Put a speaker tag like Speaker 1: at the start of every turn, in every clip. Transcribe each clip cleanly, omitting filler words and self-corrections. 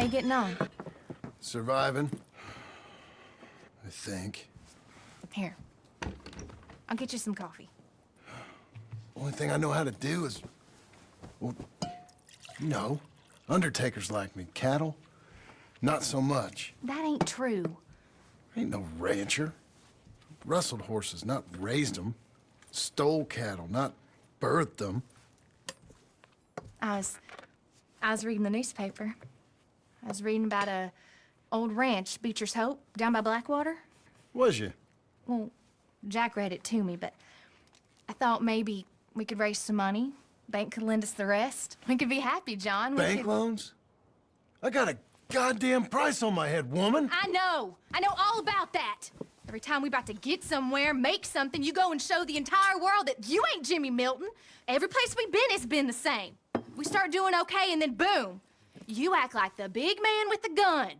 Speaker 1: you getting on?
Speaker 2: Surviving. I think.
Speaker 1: Here. I'll get you some coffee.
Speaker 2: Only thing I know how to do is... Well, you know, undertakers like me. Cattle, not so much.
Speaker 1: That ain't true.
Speaker 2: Ain't no rancher. Rustled horses, not raised them. Stole cattle, not birthed them.
Speaker 1: I was reading the newspaper. I was reading about a old ranch, Beecher's Hope, down by Blackwater.
Speaker 2: Was you?
Speaker 1: Well, Jack read it to me, but I thought maybe we could raise some money. Bank could lend us the rest. We could be happy, John.
Speaker 2: Bank loans? I got a goddamn price on my head, woman.
Speaker 1: I know all about that. Every time we about to get somewhere, make something, you go and show the entire world that you ain't Jimmy Milton. Every place we've been, it's been the same. We start doing okay, and then boom, you act like the big man with the gun.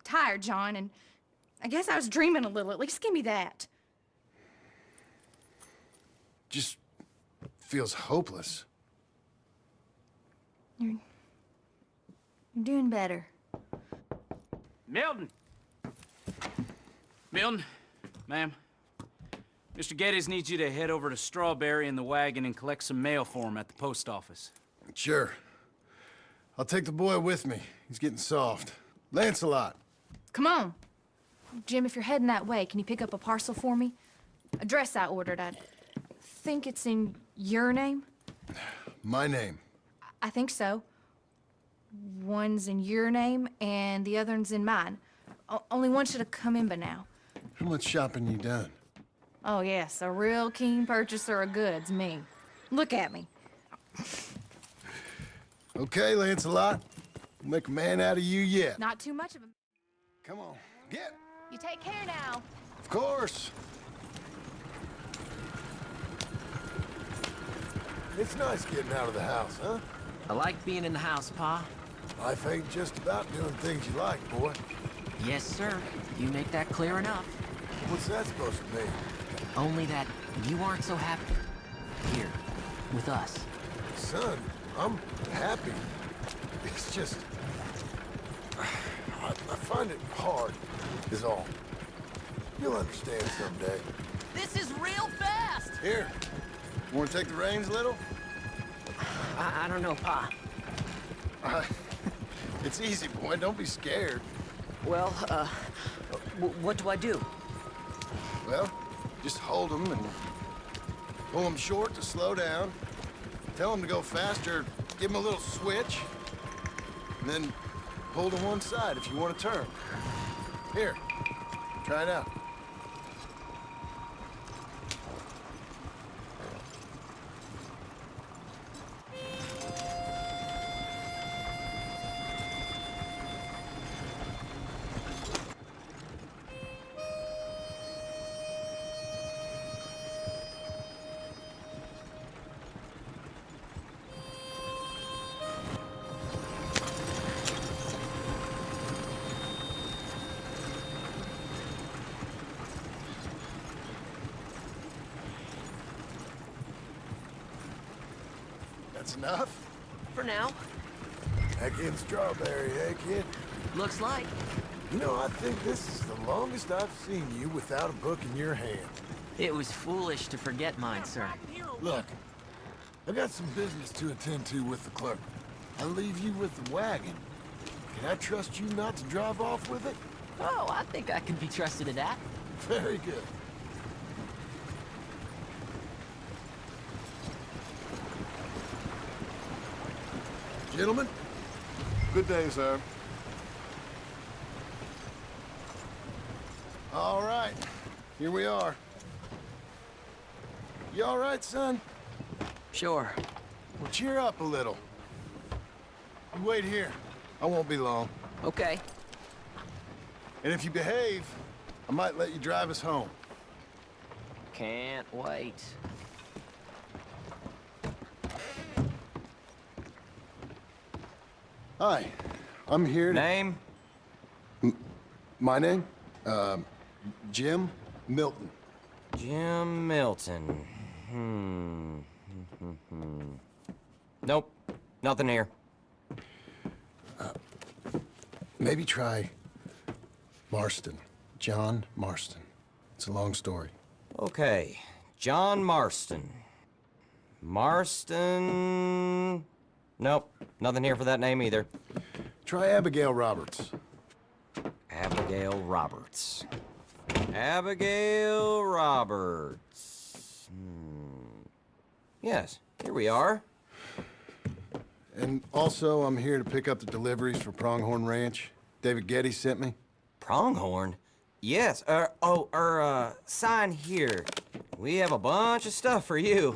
Speaker 1: Tired, John, and I guess I was dreaming a little. At least give me that.
Speaker 2: Just feels hopeless.
Speaker 1: You're doing better.
Speaker 3: Milton! Milton, ma'am. Mr. Geddes needs you to head over to Strawberry in the wagon and collect some mail for him at the post office.
Speaker 2: Sure. I'll take the boy with me. He's getting soft. Lancelot.
Speaker 1: Come on. Jim, if you're heading that way, can you pick up a parcel for me? A dress I ordered. I think it's in your name?
Speaker 2: My name.
Speaker 1: I think so. One's in your name, and the other one's in mine. Only one should have come in by now.
Speaker 2: How much shopping you done?
Speaker 1: Oh, yes, a real keen purchaser of goods, me. Look at me.
Speaker 2: Okay, Lancelot. We'll make a man out of you yet.
Speaker 1: Not too much of a...
Speaker 2: Come on, get.
Speaker 1: You take care now.
Speaker 2: Of course. It's nice getting out of the house, huh?
Speaker 4: I like being in the house, Pa.
Speaker 2: Life ain't just about doing things you like, boy.
Speaker 4: Yes, sir. You make that clear enough.
Speaker 2: What's that supposed to mean?
Speaker 4: Only that you aren't so happy here with us.
Speaker 2: Son, I'm happy. It's just... I find it hard, is all. You'll understand someday.
Speaker 4: This is real fast!
Speaker 2: Here, you want to take the reins a little?
Speaker 4: I don't know, Pa.
Speaker 2: It's easy, boy. Don't be scared.
Speaker 4: Well, what do I do?
Speaker 2: Well, just hold them and pull them short to slow down. Tell them to go faster, give them a little switch. And then pull to one side if you want to turn. Here, try it out. That's enough?
Speaker 4: For now.
Speaker 2: Heck in Strawberry, eh, kid?
Speaker 4: Looks like.
Speaker 2: You know, I think this is the longest I've seen you without a book in your hand.
Speaker 4: It was foolish to forget mine, sir.
Speaker 2: Look, I got some business to attend to with the clerk. I'll leave you with the wagon. Can I trust you not to drive off with it?
Speaker 4: Oh, I think I can be trusted to that.
Speaker 2: Very good. Gentlemen?
Speaker 5: Good day, sir.
Speaker 2: All right, here we are. You all right, son?
Speaker 4: Sure.
Speaker 2: Well, cheer up a little. You wait here. I won't be long.
Speaker 4: Okay.
Speaker 2: And if you behave, I might let you drive us home.
Speaker 4: Can't wait.
Speaker 2: Hi, I'm here to...
Speaker 6: Name?
Speaker 2: My name? Jim Milton.
Speaker 6: Jim Milton. Nope, nothing here.
Speaker 2: maybe try Marston. John Marston. It's a long story.
Speaker 6: Okay, John Marston. Marston... Nope, nothing here for that name either.
Speaker 2: Try Abigail Roberts.
Speaker 6: Abigail Roberts. Abigail Roberts. Yes, here we are.
Speaker 2: And also, I'm here to pick up the deliveries for Pronghorn Ranch. David Getty sent me.
Speaker 6: Pronghorn? Yes, sign here. We have a bunch of stuff for you.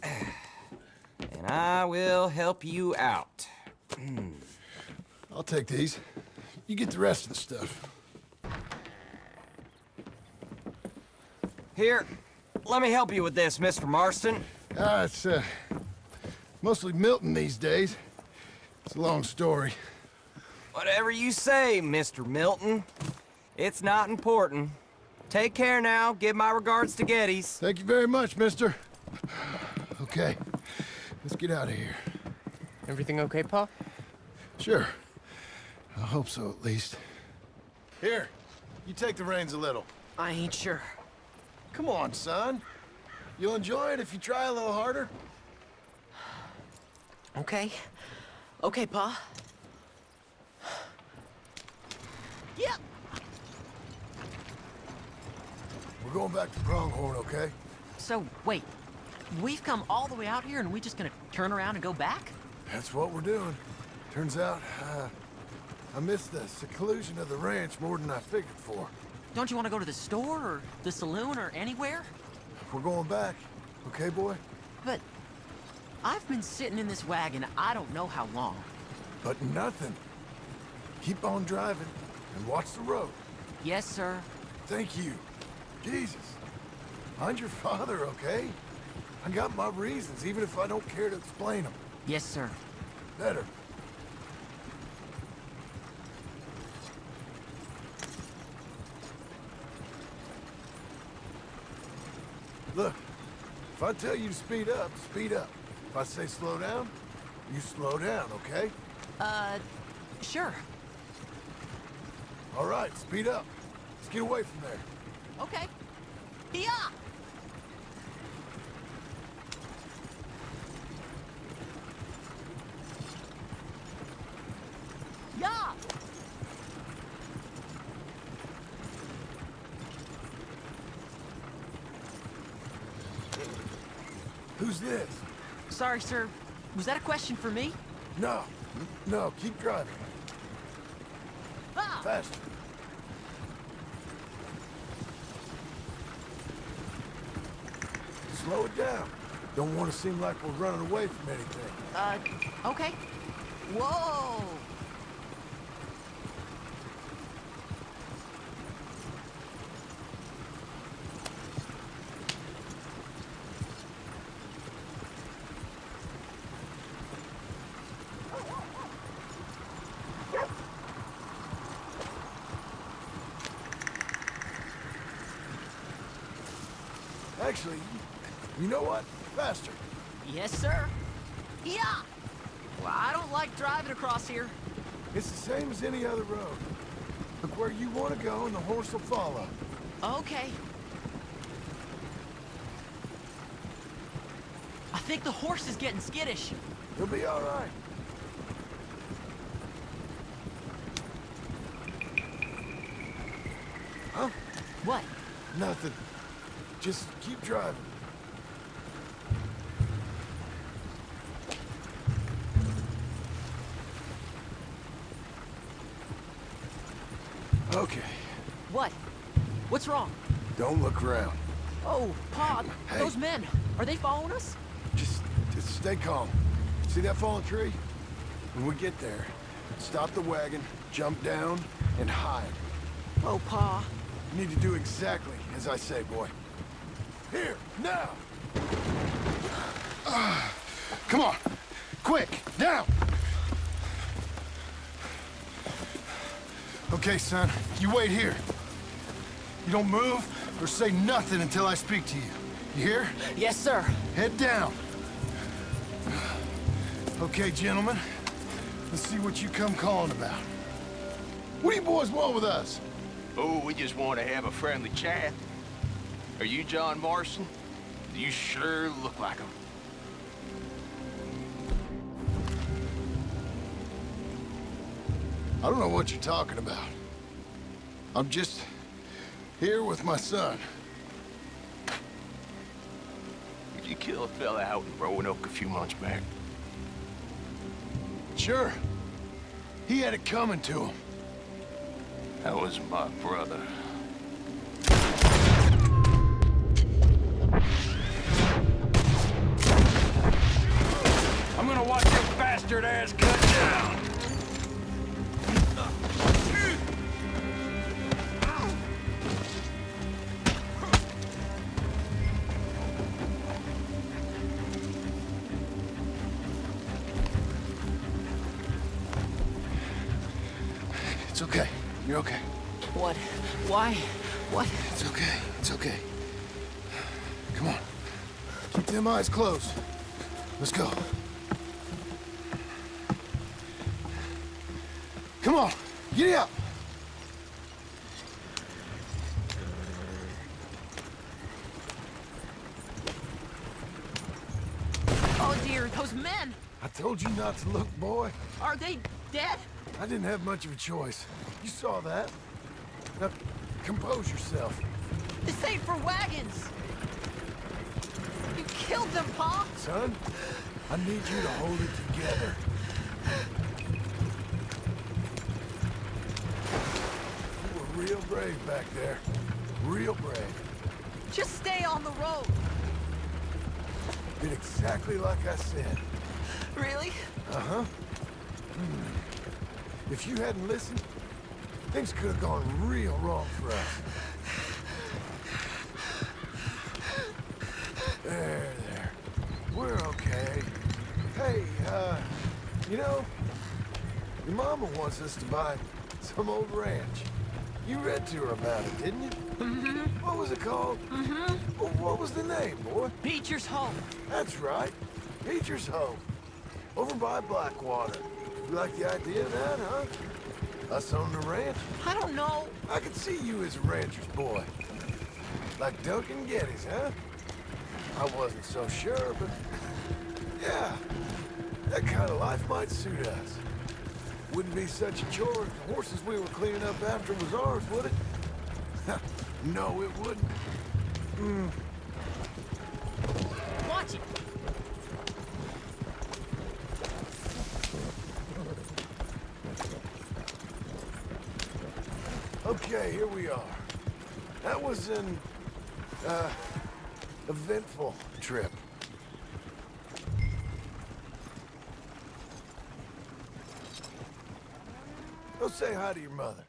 Speaker 6: And I will help you out.
Speaker 2: I'll take these. You get the rest of the stuff.
Speaker 6: Here, let me help you with this, Mr. Marston.
Speaker 2: It's, mostly Milton these days. It's a long story.
Speaker 6: Whatever you say, Mr. Milton. It's not important. Take care now. Give my regards to Geddes.
Speaker 2: Thank you very much, mister. Okay, let's get out of here.
Speaker 4: Everything okay, Pa?
Speaker 2: Sure. I hope so, at least. Here, you take the reins a little.
Speaker 4: I ain't sure.
Speaker 2: Come on, son. You'll enjoy it if you try a little harder.
Speaker 4: Okay. Okay, Pa. Yep.
Speaker 2: We're going back to Pronghorn, okay?
Speaker 7: So, wait. We've come all the way out here and we just gonna turn around and go back?
Speaker 2: That's what we're doing. Turns out, I missed the seclusion of the ranch more than I figured for.
Speaker 7: Don't you want to go to the store or the saloon or anywhere?
Speaker 2: We're going back, okay, boy?
Speaker 7: But I've been sitting in this wagon I don't know how long.
Speaker 2: But nothing. Keep on driving and watch the road.
Speaker 7: Yes, sir.
Speaker 2: Thank you. Jesus. Mind your father, okay? I got my reasons, even if I don't care to explain them.
Speaker 7: Yes, sir.
Speaker 2: Better. Look, if I tell you to speed up, speed up. If I say slow down, you slow down, okay?
Speaker 7: Sure.
Speaker 2: All right, speed up. Let's get away from there.
Speaker 7: Okay. Yeah. Yeah.
Speaker 2: Who's this?
Speaker 7: Sorry, sir. Was that a question for me?
Speaker 2: No, no, keep driving.
Speaker 7: Ah!
Speaker 2: Faster. Slow it down. Don't want to seem like we're running away from anything.
Speaker 7: Okay. Whoa!
Speaker 2: Actually, you know what? Faster.
Speaker 7: Yes, sir. Yeah. Well, I don't like driving across here.
Speaker 2: It's the same as any other road. Look where you want to go and the horse will follow.
Speaker 7: Okay. I think the horse is getting skittish.
Speaker 2: You'll be all right. Huh?
Speaker 7: What?
Speaker 2: Nothing. Just keep driving. Okay.
Speaker 7: What? What's wrong?
Speaker 2: Don't look around.
Speaker 7: Oh, Pa,
Speaker 2: Hey.
Speaker 7: those men, are they following us?
Speaker 2: Just stay calm. See that fallen tree? When we get there, stop the wagon, jump down, and hide.
Speaker 7: Oh, Pa.
Speaker 2: You need to do exactly as I say, boy. Here, now! Come on! Quick, down! Okay, son, you wait here. You don't move or say nothing until I speak to you. You hear?
Speaker 7: Yes, sir.
Speaker 2: Head down. Okay, gentlemen. Let's see what you come calling about. What do you boys want with us?
Speaker 8: Oh, we just want to have a friendly chat. Are you John Marston? You sure look like him.
Speaker 2: I don't know what you're talking about. I'm just here with my son.
Speaker 8: Did you kill a fella out in Roanoke a few months back?
Speaker 2: Sure. He had it coming to him.
Speaker 8: That was my brother.
Speaker 3: I'm gonna watch your bastard ass cut down.
Speaker 2: It's okay. You're okay.
Speaker 7: What? Why? What?
Speaker 2: It's okay. It's okay. Come on. Keep them eyes closed. Let's go. Come on. Get up.
Speaker 7: Oh dear, those men!
Speaker 2: I told you not to look, boy.
Speaker 7: Are they dead?
Speaker 2: I didn't have much of a choice. You saw that. Now, compose yourself.
Speaker 7: This ain't for wagons! You killed them, Pa!
Speaker 2: Son, I need you to hold it together. You were real brave back there. Real brave.
Speaker 7: Just stay on the road!
Speaker 2: Did exactly like I said.
Speaker 7: Really?
Speaker 2: Uh-huh. If you hadn't listened, things could have gone real wrong for us. There. We're okay. Hey, you know, your mama wants us to buy some old ranch. You read to her about it, didn't you? Mm-hmm. What was it called? Mm-hmm. Well, what was the name, boy?
Speaker 7: Beecher's home.
Speaker 2: That's right. Beecher's home. Over by Blackwater. You like the idea of that, huh? Us on the ranch?
Speaker 7: I don't know.
Speaker 2: I could see you as a rancher's boy. Like Duncan Geddes, huh? I wasn't so sure, but... yeah. That kind of life might suit us. Wouldn't be such a chore if the horses we were cleaning up after was ours, would it? No, it wouldn't.
Speaker 7: Watch it.
Speaker 2: Okay, here we are. That was an, eventful trip. Go say hi to your mother.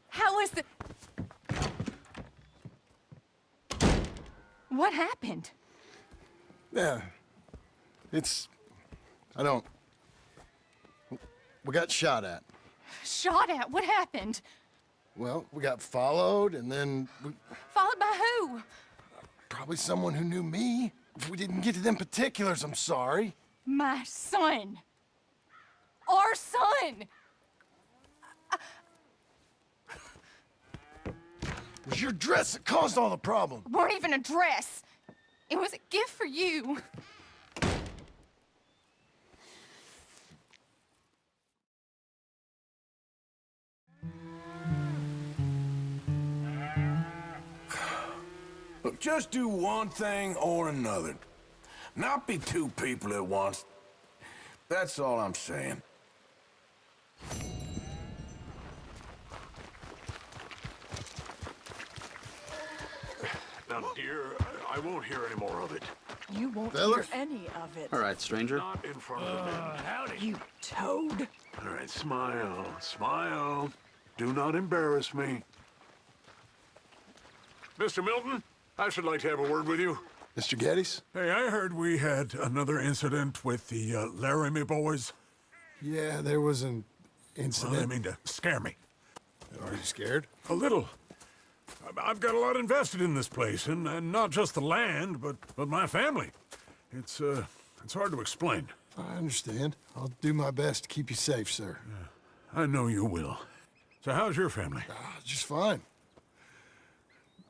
Speaker 1: How was the... What happened?
Speaker 2: Yeah. I don't... We got shot at.
Speaker 1: Shot at? What happened?
Speaker 2: Well, we got followed, and then
Speaker 1: Followed by who?
Speaker 2: probably someone who knew me. If we didn't get to them particulars, I'm sorry.
Speaker 1: My son. Our son.
Speaker 2: It was your dress that caused all the problem.
Speaker 1: It weren't even a dress. It was a gift for you.
Speaker 9: Look, just do one thing or another. Not be two people at once. That's all I'm saying.
Speaker 5: Now, dear, I won't hear any more of it.
Speaker 10: You won't
Speaker 2: Fellas?
Speaker 10: hear any of it.
Speaker 11: All right, stranger.
Speaker 5: Not in front of the men.
Speaker 10: Howdy. You toad.
Speaker 5: All right, smile, smile. Do not embarrass me. Mr. Milton, I should like to have a word with you.
Speaker 2: Mr. Geddes?
Speaker 5: Hey, I heard we had another incident with the Laramie boys.
Speaker 2: Yeah, there was an
Speaker 5: Well,
Speaker 2: incident.
Speaker 5: they mean to scare me.
Speaker 2: Are you scared?
Speaker 5: A little. I've got a lot invested in this place, and not just the land, but my family. It's It's hard to explain.
Speaker 2: I understand. I'll do my best to keep you safe, sir.
Speaker 5: I know you will. So how's your family?
Speaker 2: Just fine.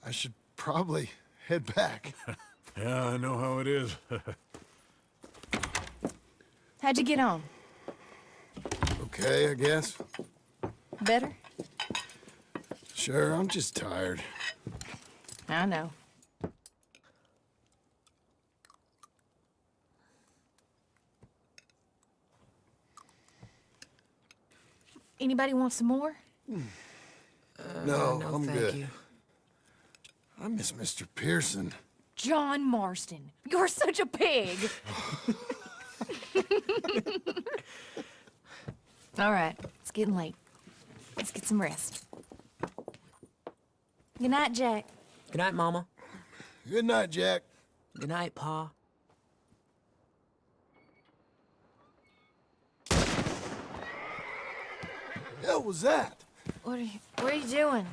Speaker 2: I should probably head back.
Speaker 5: Yeah, I know how it is.
Speaker 1: How'd you get on?
Speaker 2: Okay, I guess.
Speaker 1: Better?
Speaker 2: Sure, I'm just tired.
Speaker 1: I know. Anybody want some more?
Speaker 2: No, I'm
Speaker 7: thank
Speaker 2: good.
Speaker 7: you.
Speaker 2: I miss Mr. Pearson.
Speaker 1: John Marston, you're such a pig. All right, it's getting late. Let's get some rest. Good night, Jack.
Speaker 7: Good night, Mama.
Speaker 2: Good night, Jack.
Speaker 7: Good night, Pa.
Speaker 2: Hell was that?
Speaker 1: What are you doing?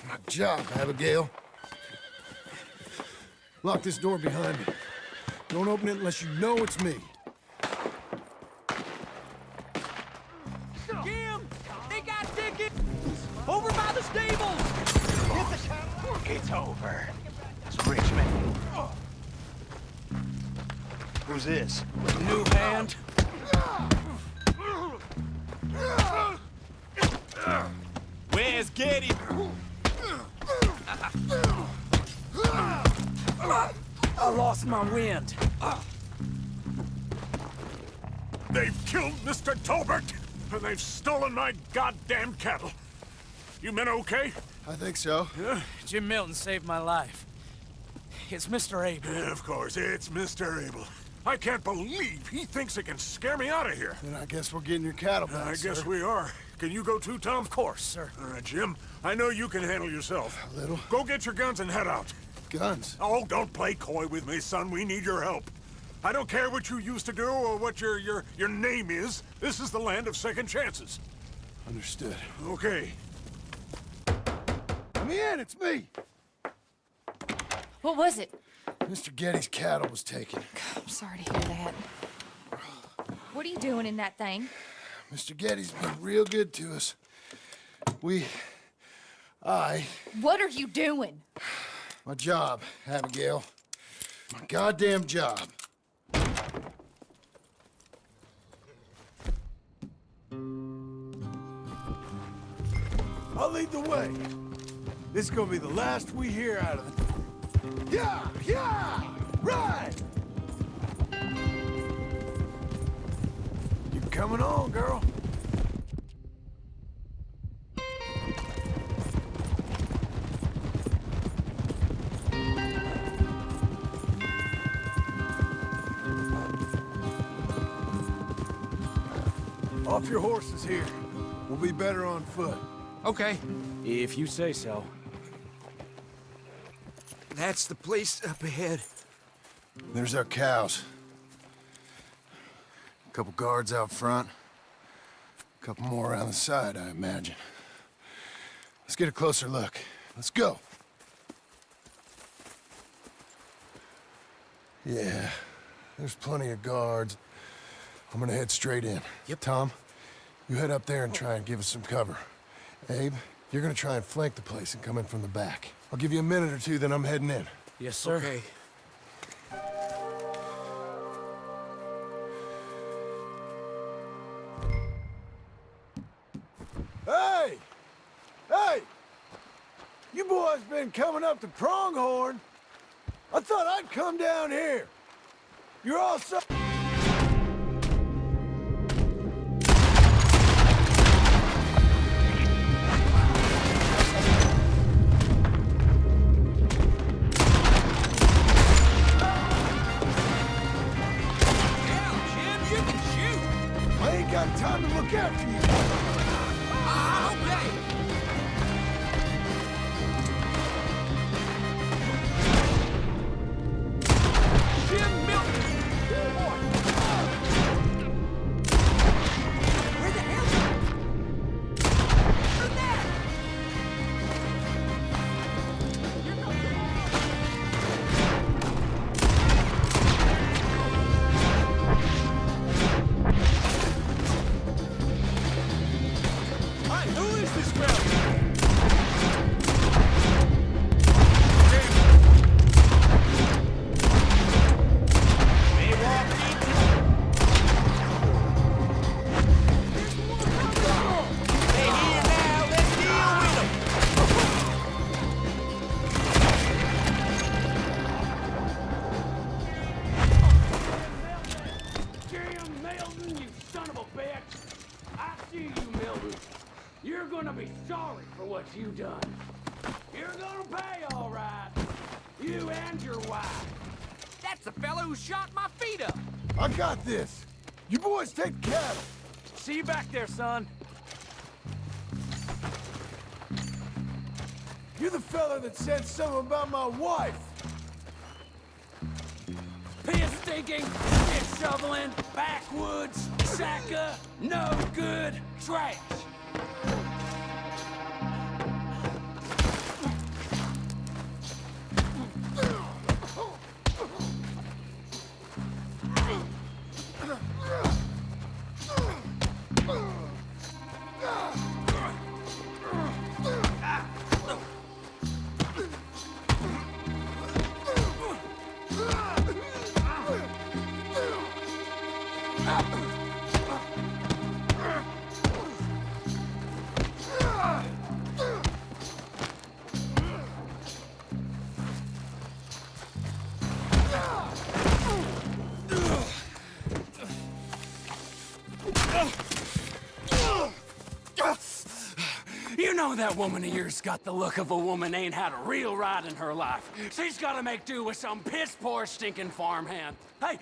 Speaker 2: My job, Abigail. Lock this door behind me. Don't open it unless you know it's me.
Speaker 6: Jim! They got tickets! Over by the stables!
Speaker 8: It's over. It's Richmond. Who's this?
Speaker 3: New hand? Where's Getty? I lost my wind.
Speaker 5: They've killed Mr. Tolbert, and they've stolen my goddamn cattle. You men okay?
Speaker 2: I think so.
Speaker 3: Jim Milton saved my life. It's Mr. Abel.
Speaker 5: Yeah, of course, it's Mr. Abel. I can't believe he thinks he can scare me out of here.
Speaker 2: Then I guess we're getting your cattle back,
Speaker 5: I guess
Speaker 2: sir.
Speaker 5: we are. Can you go too, Tom?
Speaker 3: Of course, sir.
Speaker 5: All right, Jim. I know you can handle yourself.
Speaker 2: A little.
Speaker 5: Go get your guns and head out.
Speaker 2: Guns.
Speaker 5: Oh, don't play coy with me, son. We need your help. I don't care what you used to do or what your name is. This is the land of second chances.
Speaker 2: Understood.
Speaker 5: Okay.
Speaker 2: Let me in, it's me.
Speaker 1: What was it?
Speaker 2: Mr. Getty's cattle was taken.
Speaker 1: I'm sorry to hear that. What are you doing in that thing?
Speaker 2: Mr. Getty's been real good to us.
Speaker 1: What are you doing?
Speaker 2: My job, Abigail. My goddamn job.
Speaker 9: I'll lead the way. This is gonna be the last we hear out of it. Yeah! Yeah! Right! You're coming on, girl. Off your horses here. We'll be better on foot.
Speaker 6: Okay.
Speaker 3: If you say so.
Speaker 6: That's the place up ahead.
Speaker 2: There's our cows. A couple guards out front. A couple more around the side, I imagine. Let's get a closer look. Let's go. Yeah, there's plenty of guards. I'm gonna head straight in. Yep. Tom, you head up there and try and give us some cover. Abe, you're gonna try and flank the place and come in from the back. I'll give you a minute or two, then I'm heading in.
Speaker 3: Yes, sir.
Speaker 6: Okay.
Speaker 9: Hey! Hey! You boys been coming up to Pronghorn. I thought I'd come down here. You're all so... I ain't got time to look after you.
Speaker 11: I see you, Milton. You're gonna be sorry for what you done. You're gonna pay, all right. You and your wife.
Speaker 3: That's the fellow who shot my feet up.
Speaker 9: I got this. You boys take the cattle.
Speaker 3: See you back there, son.
Speaker 9: You're the fella that said something about my wife.
Speaker 11: Piss stinking, shit shoveling, backwoods, sacker, no good, trash. You know that woman of yours got the look of a woman ain't had a real ride in her life. She's gotta make do with some piss-poor stinking farmhand. Hey,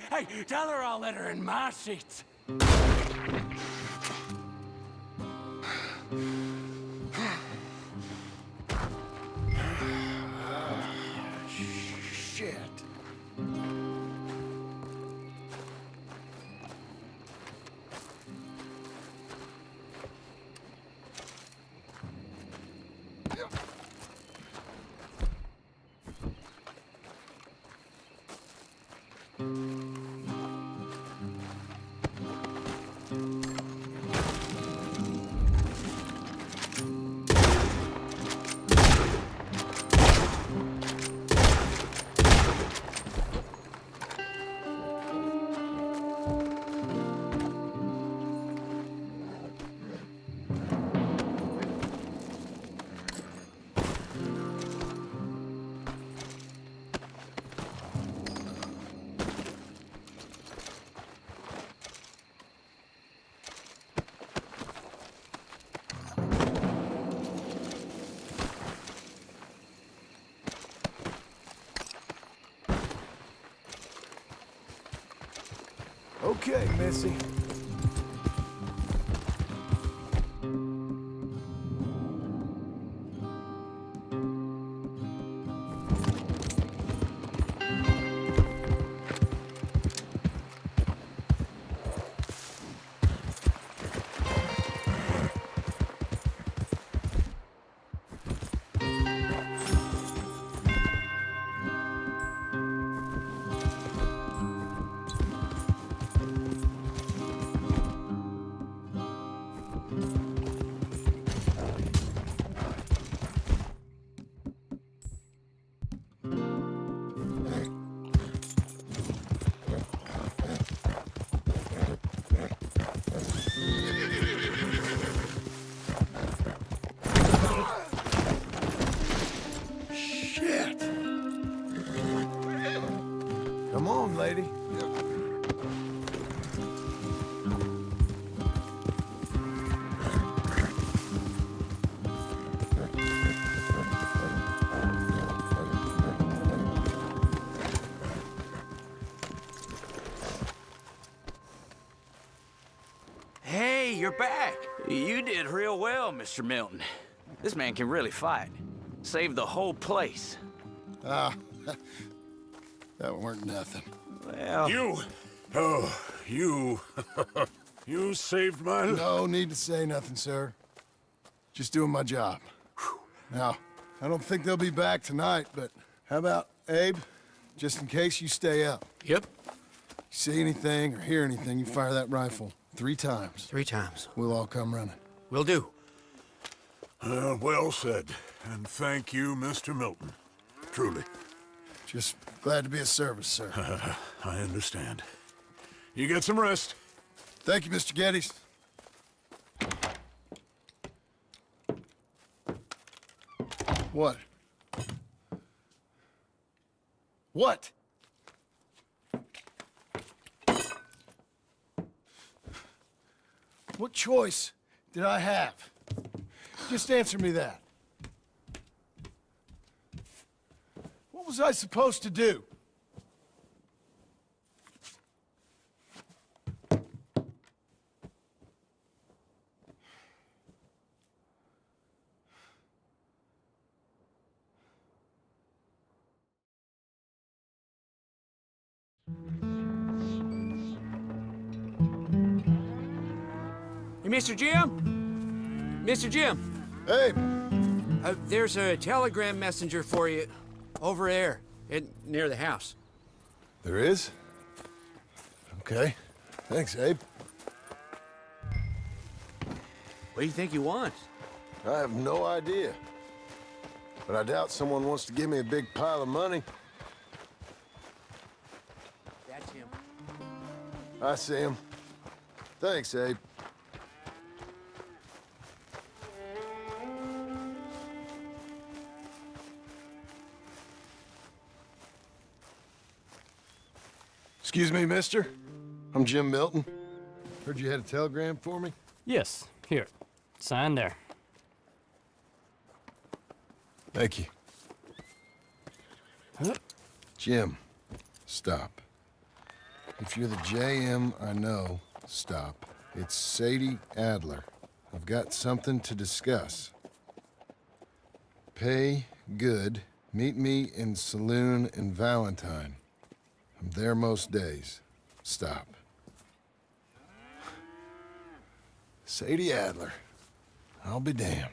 Speaker 11: tell her I'll let her in my seats.
Speaker 2: Shit.
Speaker 9: Okay, Missy.
Speaker 2: Shit.
Speaker 9: Come on, lady.
Speaker 3: Hey, you're back. You did real well, Mr. Milton. This man can really fight. Saved the whole place.
Speaker 2: Ah, that weren't nothing.
Speaker 3: Well,
Speaker 5: You... Oh, you... you saved my life.
Speaker 2: No need to say nothing, sir. Just doing my job. Now, I don't think they'll be back tonight, but how about Abe? Just in case you stay up.
Speaker 7: Yep.
Speaker 2: See anything or hear anything, you fire that rifle 3 times.
Speaker 7: 3 times.
Speaker 2: We'll all come running.
Speaker 7: Will do.
Speaker 5: Well said. And thank you, Mr. Milton. Truly.
Speaker 2: Just glad to be of service, sir.
Speaker 5: I understand. You get some rest.
Speaker 2: Thank you, Mr. Geddes. What? What?
Speaker 9: What choice did I have? Just answer me that. What was I supposed to do?
Speaker 12: Hey, Mr. Jim? Mr. Jim,
Speaker 2: Hey,
Speaker 12: there's a telegram messenger for you over there, near the house.
Speaker 2: there is? Okay. Thanks, Abe.
Speaker 12: What do you think he wants?
Speaker 2: I have no idea. But I doubt someone wants to give me a big pile of money.
Speaker 12: That's him.
Speaker 2: I see him. Thanks, Abe. Excuse me, mister. I'm Jim Milton. Heard you had a telegram for me?
Speaker 13: Yes, here. Sign there.
Speaker 2: Thank you.
Speaker 13: Huh?
Speaker 2: Jim, stop. If you're the JM I know, stop. It's Sadie Adler. I've got something to discuss. Pay good. Meet me in Saloon in Valentine. I'm there most days. Stop. Sadie Adler. I'll be damned.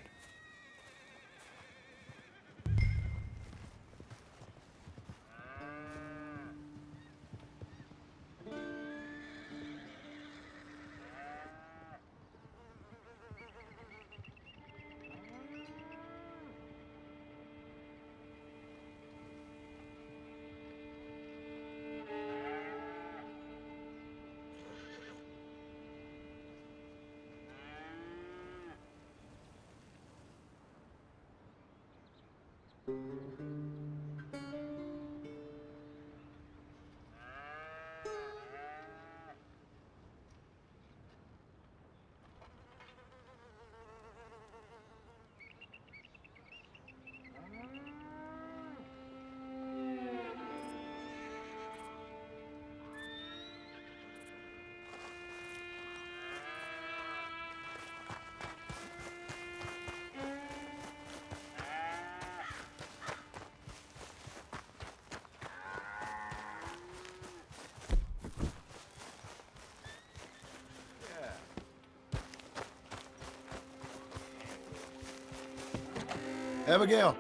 Speaker 2: Abigail.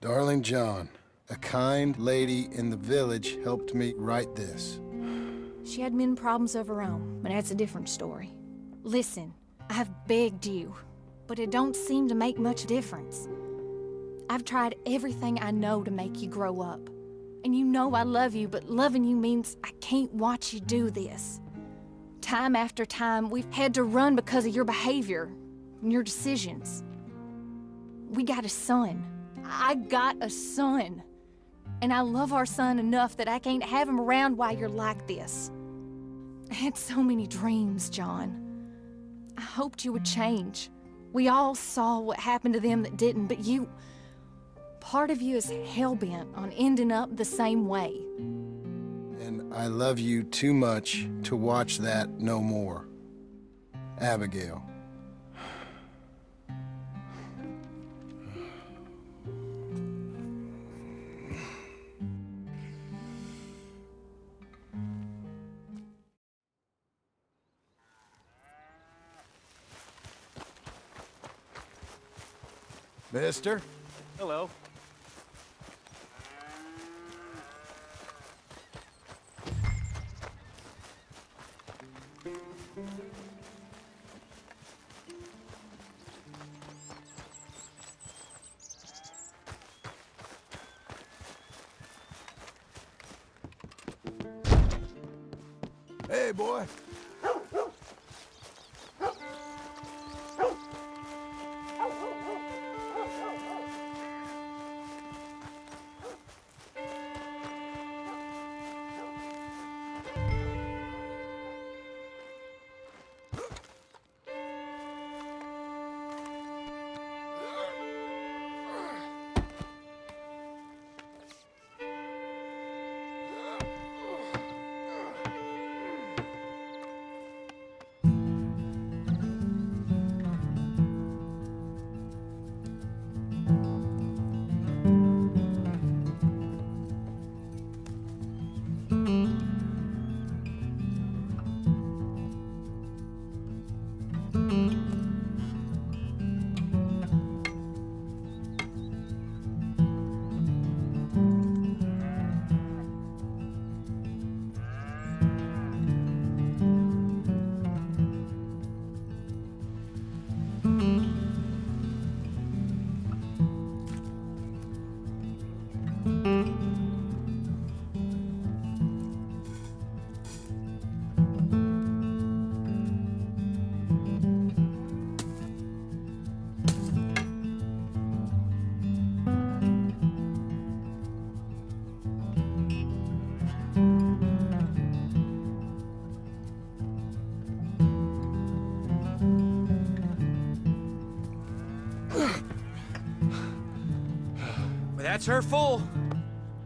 Speaker 2: Darling John, a kind lady in the village helped me write this.
Speaker 1: She had men problems of her own, but that's a different story. Listen, I've begged you, but it don't seem to make much difference. I've tried everything I know to make you grow up. And you know I love you, but loving you means I can't watch you do this. Time after time, we've had to run because of your behavior and your decisions. We got a son. I got a son. And I love our son enough that I can't have him around while you're like this. I had so many dreams, John. I hoped you would change. We all saw what happened to them that didn't, but you... Part of you is hell-bent on ending up the same way.
Speaker 2: And I love you too much to watch that no more. Abigail. Mister?
Speaker 3: Hello.
Speaker 9: Hey, boy.
Speaker 12: That's her full.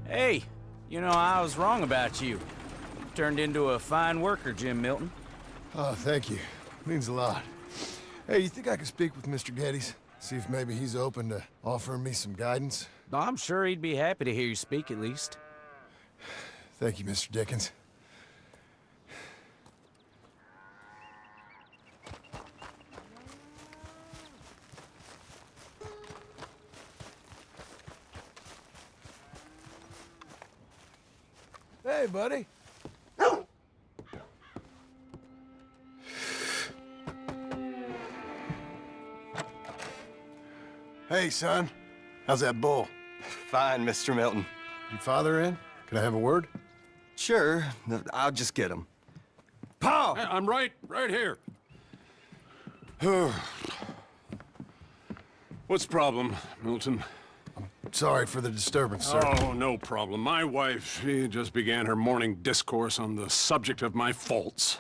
Speaker 3: Hey, you know, I was wrong about you. Turned into a fine worker, Jim Milton.
Speaker 2: Oh, thank you. Means a lot. Hey, you think I could speak with Mr. Geddes? See if maybe he's open to offering me some guidance?
Speaker 3: I'm sure he'd be happy to hear you speak, at least.
Speaker 2: Thank you, Mr. Dickens.
Speaker 9: Hey, buddy.
Speaker 2: Hey, son. How's that bull?
Speaker 6: Fine, Mr. Milton.
Speaker 2: Your father in? Can I have a word?
Speaker 6: Sure, I'll just get him.
Speaker 5: Pa! I'm right here. What's the problem, Milton?
Speaker 2: Sorry for the disturbance, sir.
Speaker 5: Oh, no problem. My wife, she just began her morning discourse on the subject of my faults.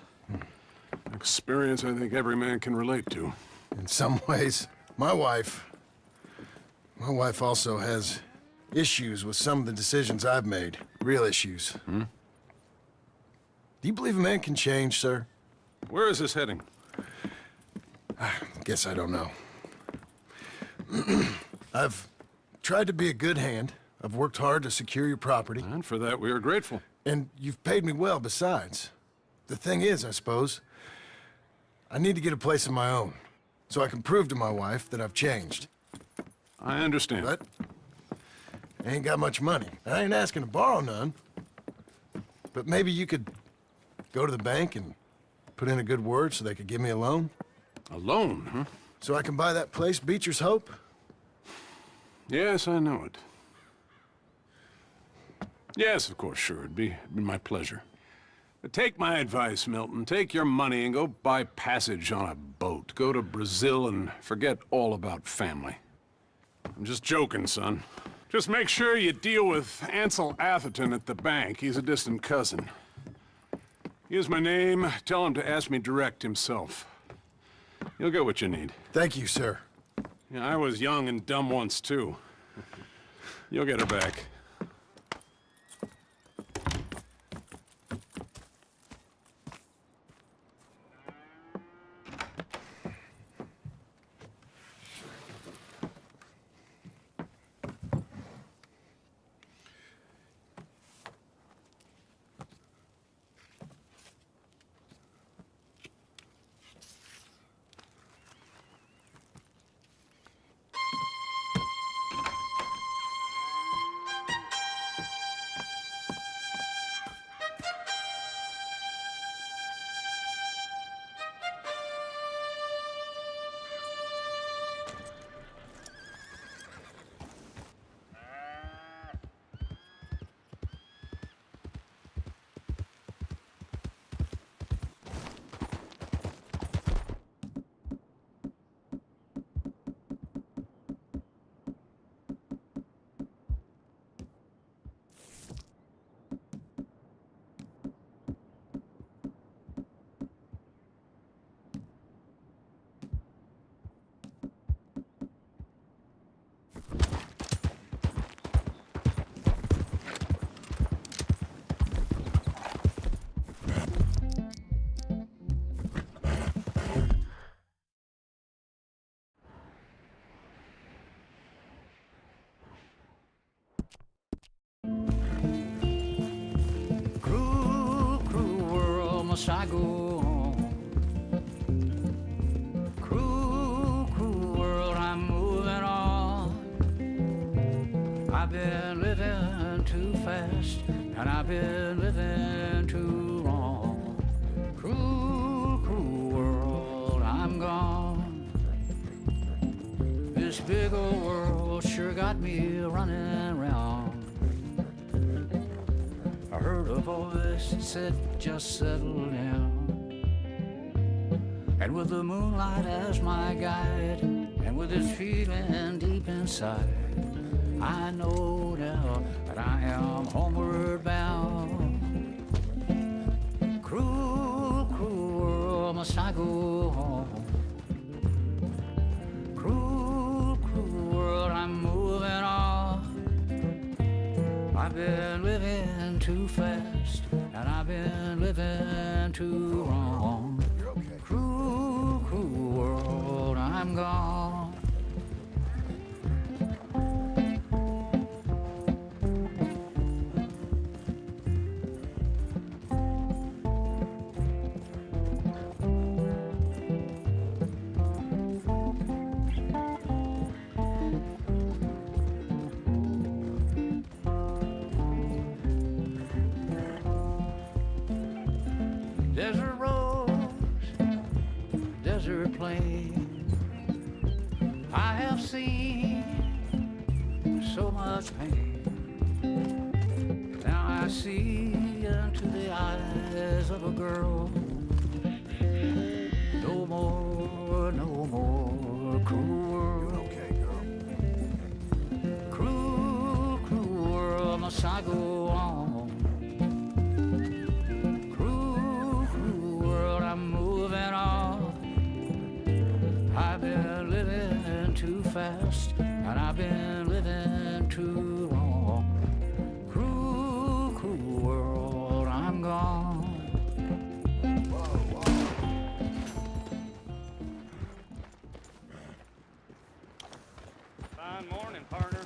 Speaker 5: Experience I think every man can relate to.
Speaker 2: In some ways, my wife also has issues with some of the decisions I've made. Real issues.
Speaker 5: Hmm?
Speaker 2: Do you believe a man can change, sir?
Speaker 5: Where is this heading?
Speaker 2: I guess I don't know. I've tried to be a good hand. I've worked hard to secure your property.
Speaker 5: And for that, we are grateful.
Speaker 2: And you've paid me well besides. The thing is, I suppose, I need to get a place of my own, so I can prove to my wife that I've changed.
Speaker 5: I understand.
Speaker 2: But I ain't got much money. I ain't asking to borrow none. But maybe you could go to the bank and put in a good word so they could give me a loan?
Speaker 5: A loan, huh?
Speaker 2: So I can buy that place, Beecher's Hope?
Speaker 5: Yes, I know it. Yes, of course, sure. It'd be my pleasure. But take my advice, Milton. Take your money and go buy passage on a boat. Go to Brazil and forget all about family. I'm just joking, son. Just make sure you deal with Ansel Atherton at the bank. He's a distant cousin. Here's my name. Tell him to ask me direct himself. You'll get what you need.
Speaker 2: Thank you, sir.
Speaker 5: Yeah, I was young and dumb once, too. You'll get her back.
Speaker 14: I go on. Cruel, cruel world, I'm moving on. I've been living too fast, and I've been living too wrong. Cruel, cruel world, I'm gone. This big old world sure got me running round. I heard a voice that said, just settle down. And with the moonlight as my guide, and with this feeling deep inside, I know now that I am homeward bound. Cruel, cruel world, must I go home? Cruel, cruel world, I'm moving on. too fast, and I've been living too wrong.
Speaker 2: You're okay.
Speaker 14: Cruel, cruel world, I'm gone. Desert roads, desert plain. I have seen so much pain. Now I see into the eyes of a girl. No more, no more cruel world.
Speaker 2: Okay, girl.
Speaker 14: Cruel, cruel world, must I go on? I'm moving on. I've been living too fast, and I've been living too long. Cruel, cruel world, I'm gone.
Speaker 11: Fine morning, partner.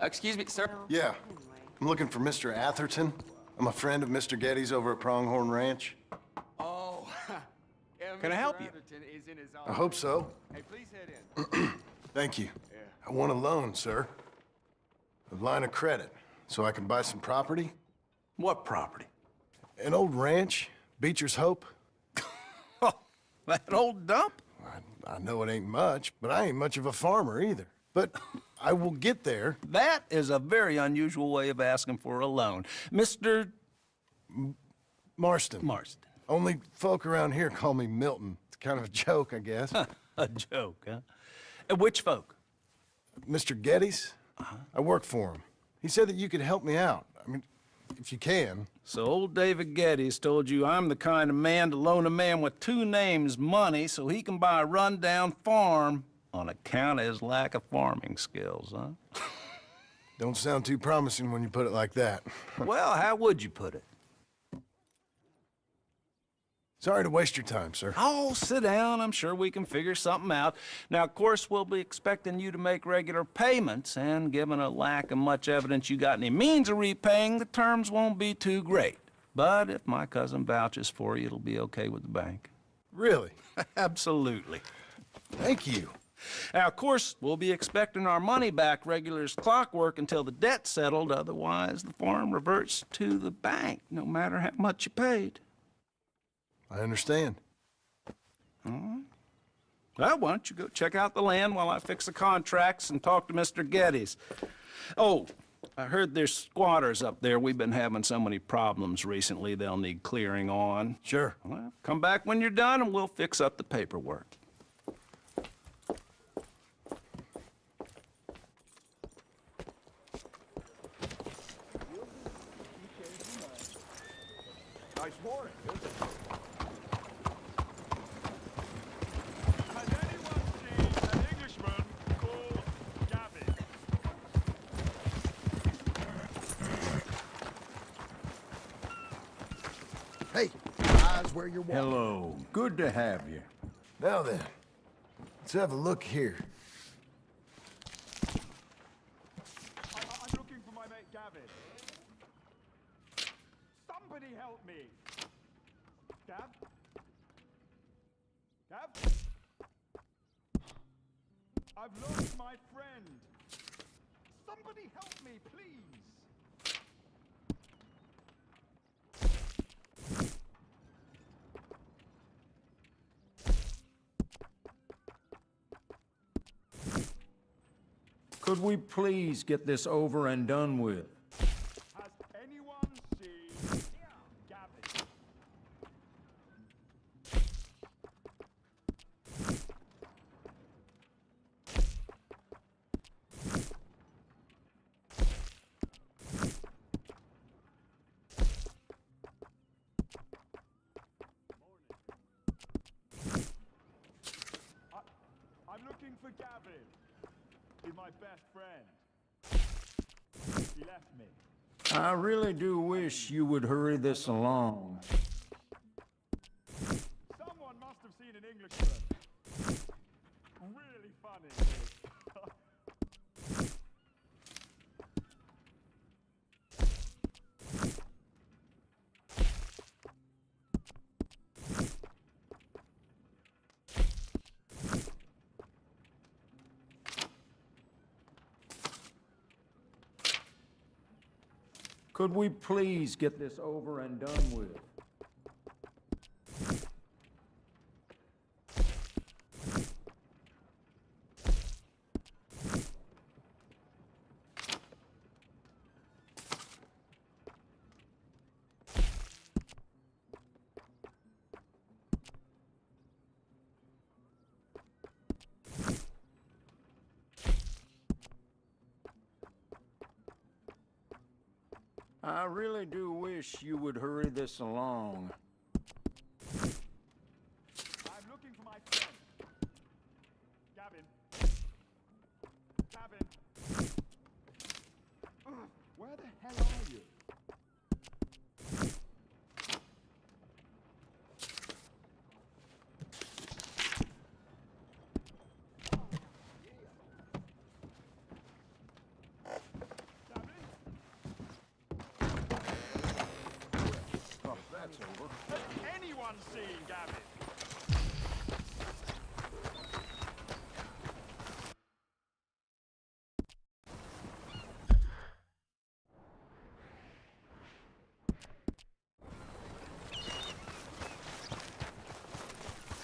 Speaker 6: Excuse me, sir.
Speaker 2: Yeah. I'm looking for Mr. Atherton. I'm a friend of Mr. Getty's over at Pronghorn Ranch.
Speaker 6: Oh,
Speaker 12: Can I help you?
Speaker 2: I hope so.
Speaker 6: Hey, please head in.
Speaker 2: Thank you. I want a loan, sir. A line of credit, so I can buy some property.
Speaker 5: What property?
Speaker 2: An old ranch, Beecher's Hope.
Speaker 5: Oh, that old dump?
Speaker 2: I know it ain't much, but I ain't much of a farmer either. But I will get there.
Speaker 15: That is a very unusual way of asking for a loan. Mr.
Speaker 2: Marston.
Speaker 15: Marston.
Speaker 2: Only folk around here call me Milton. It's kind of a joke, I guess.
Speaker 15: A joke, huh? And which folk?
Speaker 2: Mr. Geddes. I work for him. He said that you could help me out. I mean, if you can.
Speaker 15: So old David Geddes told you I'm the kind of man to loan a man with two names money so he can buy a rundown farm on account of his lack of farming skills, huh?
Speaker 2: Don't sound too promising when you put it like that.
Speaker 15: Well, how would you put it?
Speaker 2: Sorry to waste your time, sir.
Speaker 15: Oh, sit down. I'm sure we can figure something out. Now, of course, we'll be expecting you to make regular payments, and given a lack of much evidence you got any means of repaying, the terms won't be too great. But if my cousin vouches for you, it'll be okay with the bank.
Speaker 2: Really?
Speaker 15: Absolutely.
Speaker 2: Thank you.
Speaker 15: Now, of course, we'll be expecting our money back regular as clockwork until the debt's settled. Otherwise, the farm reverts to the bank, no matter how much you paid.
Speaker 2: I understand.
Speaker 15: All right. Well, why don't you go check out the land while I fix the contracts and talk to Mr. Geddes. Oh, I heard there's squatters up there. We've been having so many problems recently, they'll need clearing on.
Speaker 2: Sure.
Speaker 15: Well, come back when you're done and we'll fix up the paperwork.
Speaker 9: Nice morning, isn't it?
Speaker 2: Hey, eyes where you're walking.
Speaker 14: Hello. Good to have you.
Speaker 2: Now then, let's have a look here.
Speaker 9: I'm looking for my mate Gavin. Somebody help me. Gav? Gav? I've lost my friend. Somebody help me, please.
Speaker 14: Could we please get this over and done with?
Speaker 9: Has anyone seen Gavin? I'm looking for Gavin. He's my best friend. He left me.
Speaker 14: I really do wish you would hurry this along.
Speaker 9: Someone must have seen an Englishman. Really funny.
Speaker 14: Could we please get this over and done with? I really do wish you would hurry this along.
Speaker 9: I'm looking for my friend. Gavin. Gavin. Where the hell are you? Has anyone seen Gavin?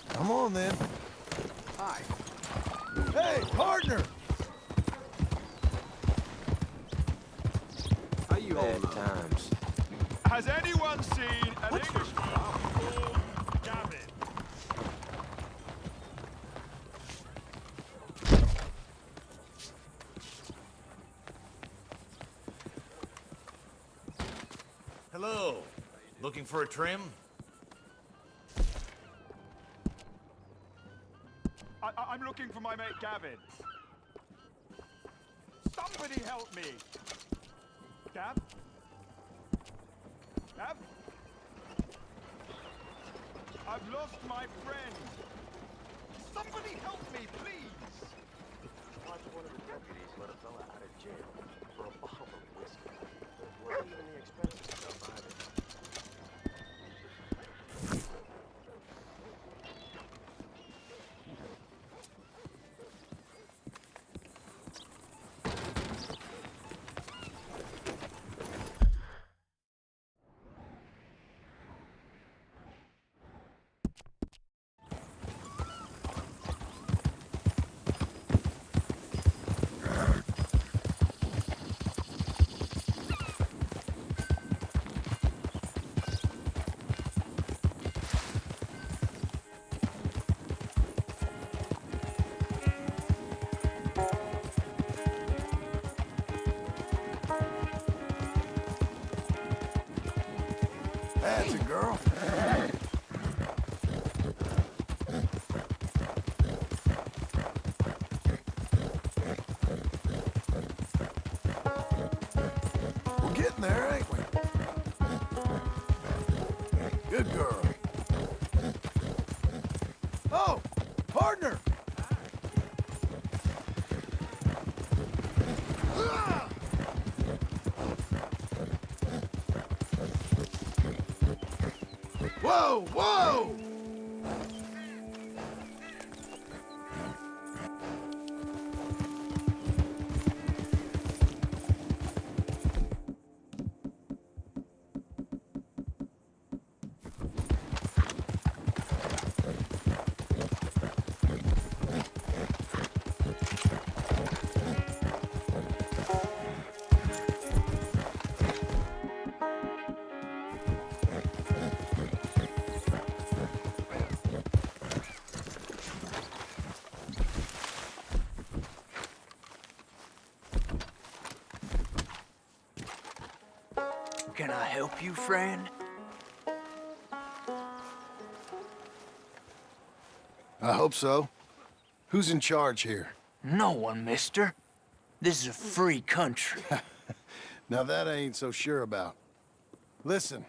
Speaker 2: Come on, then.
Speaker 9: Hi.
Speaker 2: Hey, partner!
Speaker 6: bad times.
Speaker 8: Has anyone seen an Englishman called Gavin?
Speaker 16: Hello. Looking for a trim?
Speaker 8: I'm looking for my mate Gavin. Somebody help me! Gav? Gav? I've lost my friend. Somebody help me, please! Watch one of the deputies let a fella out of jail for a bottle of whiskey. It wasn't even the expensive stuff either.
Speaker 9: That's a girl. We're getting there, ain't we? Good girl. Oh, partner! Whoa, whoa!
Speaker 3: Can I help you, friend?
Speaker 2: I hope so. Who's in charge here?
Speaker 3: No one, mister. This is a free country.
Speaker 2: Now that I ain't so sure about. Listen,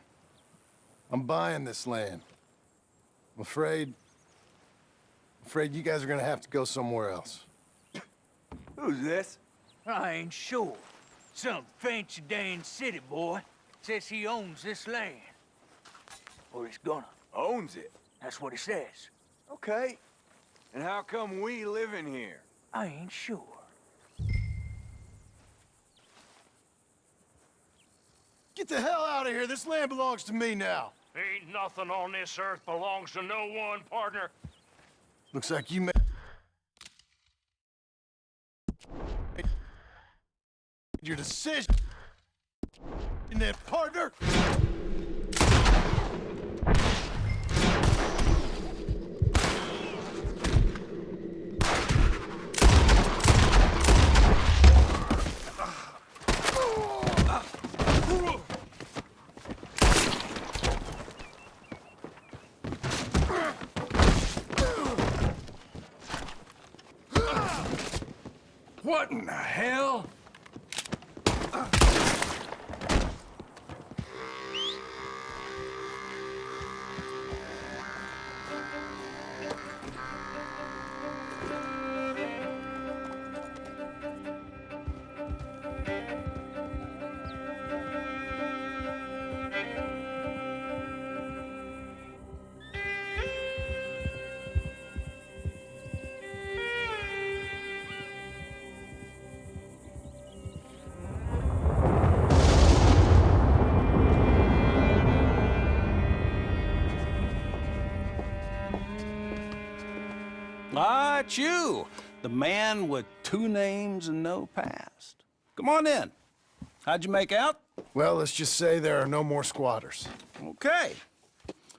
Speaker 2: I'm buying this land. I'm afraid you guys are gonna have to go somewhere else.
Speaker 3: Who's this? I ain't sure. Some fancy Dan city boy says he owns this land. Or he's gonna.
Speaker 8: Owns it?
Speaker 3: That's what he says.
Speaker 8: Okay. And how come we live in here?
Speaker 3: I ain't sure.
Speaker 2: Get the hell out of here. This land belongs to me now.
Speaker 11: Ain't nothing on this earth belongs to no one, partner.
Speaker 2: Looks like you made your decision. And then, partner.
Speaker 5: What in the hell?
Speaker 15: Ah, it's you, the man with 2 names and no past. Come on in. How'd you make out?
Speaker 2: Well, let's just say there are no more squatters.
Speaker 15: Okay.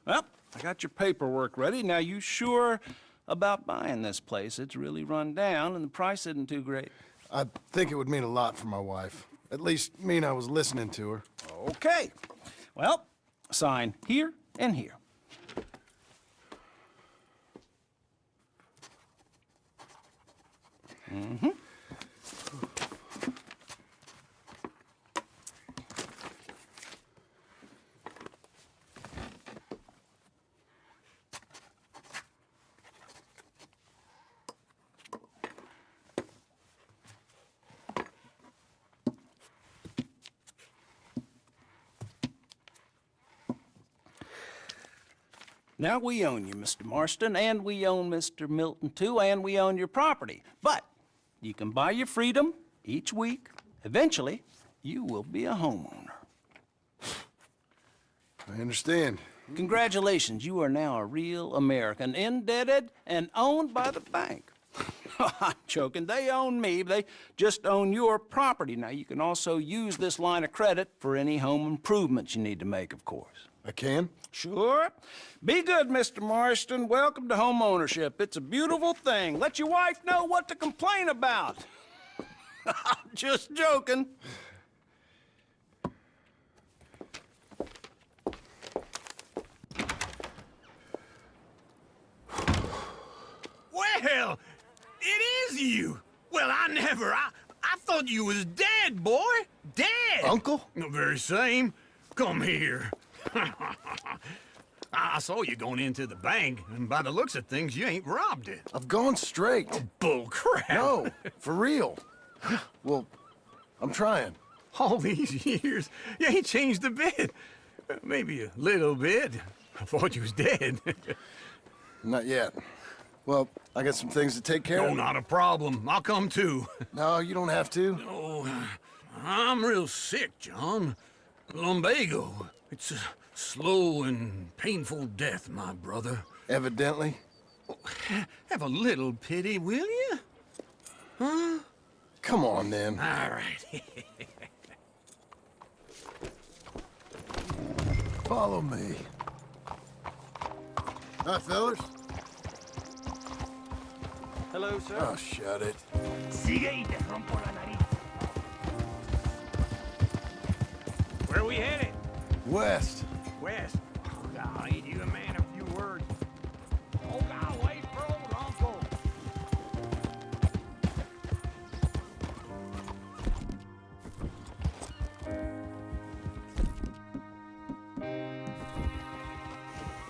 Speaker 15: Well, I got your paperwork ready. Now, you sure about buying this place? It's really run down, and the price isn't too great.
Speaker 2: I think it would mean a lot for my wife. At least mean I was listening to her.
Speaker 15: Okay. Well, sign here and here. Mm-hmm. Now, we own you, Mr. Marston, and we own Mr. Milton, too, and we own your property. But you can buy your freedom each week. Eventually, you will be a homeowner.
Speaker 2: I understand.
Speaker 15: Congratulations, you are now a real American, indebted and owned by the bank. I'm joking. They own me. They just own your property. Now, you can also use this line of credit for any home improvements you need to make, of course.
Speaker 2: I can?
Speaker 15: Sure. Be good, Mr. Marston. Welcome to home ownership. It's a beautiful thing. Let your wife know what to complain about. I'm just joking.
Speaker 3: Well, it is you. Well, I thought you was dead, boy. Dead.
Speaker 2: Uncle?
Speaker 3: The very same. Come here. I saw you going into the bank, and by the looks of things, you ain't robbed it.
Speaker 2: I've gone straight.
Speaker 3: Oh, bull crap.
Speaker 2: No, for real. Well, I'm trying.
Speaker 3: All these years, you ain't changed a bit. Maybe a little bit. I thought you was dead.
Speaker 2: Not yet. Well, I got some things to take care of.
Speaker 3: No, not a problem. I'll come too.
Speaker 2: No, you don't have to.
Speaker 3: Oh, I'm real sick, John. Lumbago. It's a slow and painful death, my brother.
Speaker 2: Evidently.
Speaker 3: Have a little pity, will you? Huh?
Speaker 2: Come on, then.
Speaker 3: All right.
Speaker 2: Follow me. Hi, fellas.
Speaker 12: Hello, sir.
Speaker 2: Oh, shut it.
Speaker 3: Where are we headed?
Speaker 2: West.
Speaker 3: West. Oh, God, ain't you a man of few words? Oh, God, wait for old Uncle.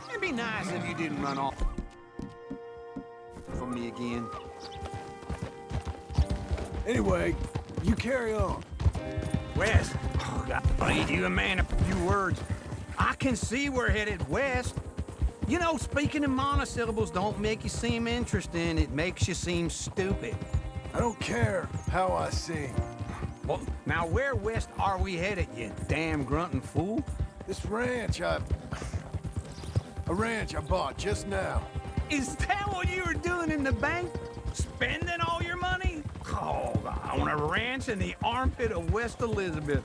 Speaker 3: It'd be nice if you didn't run off from me again.
Speaker 9: Anyway, you carry on.
Speaker 3: West. Oh, God, ain't you a man of few words? I can see we're headed west. You know, speaking in monosyllables don't make you seem interesting. It makes you seem stupid.
Speaker 9: I don't care how I sing.
Speaker 3: Well, now where west are we headed, you damn grunting fool?
Speaker 9: This ranch I bought just now.
Speaker 3: Is that what you were doing in the bank? Spending all your money? Oh, on a ranch in the armpit of West Elizabeth.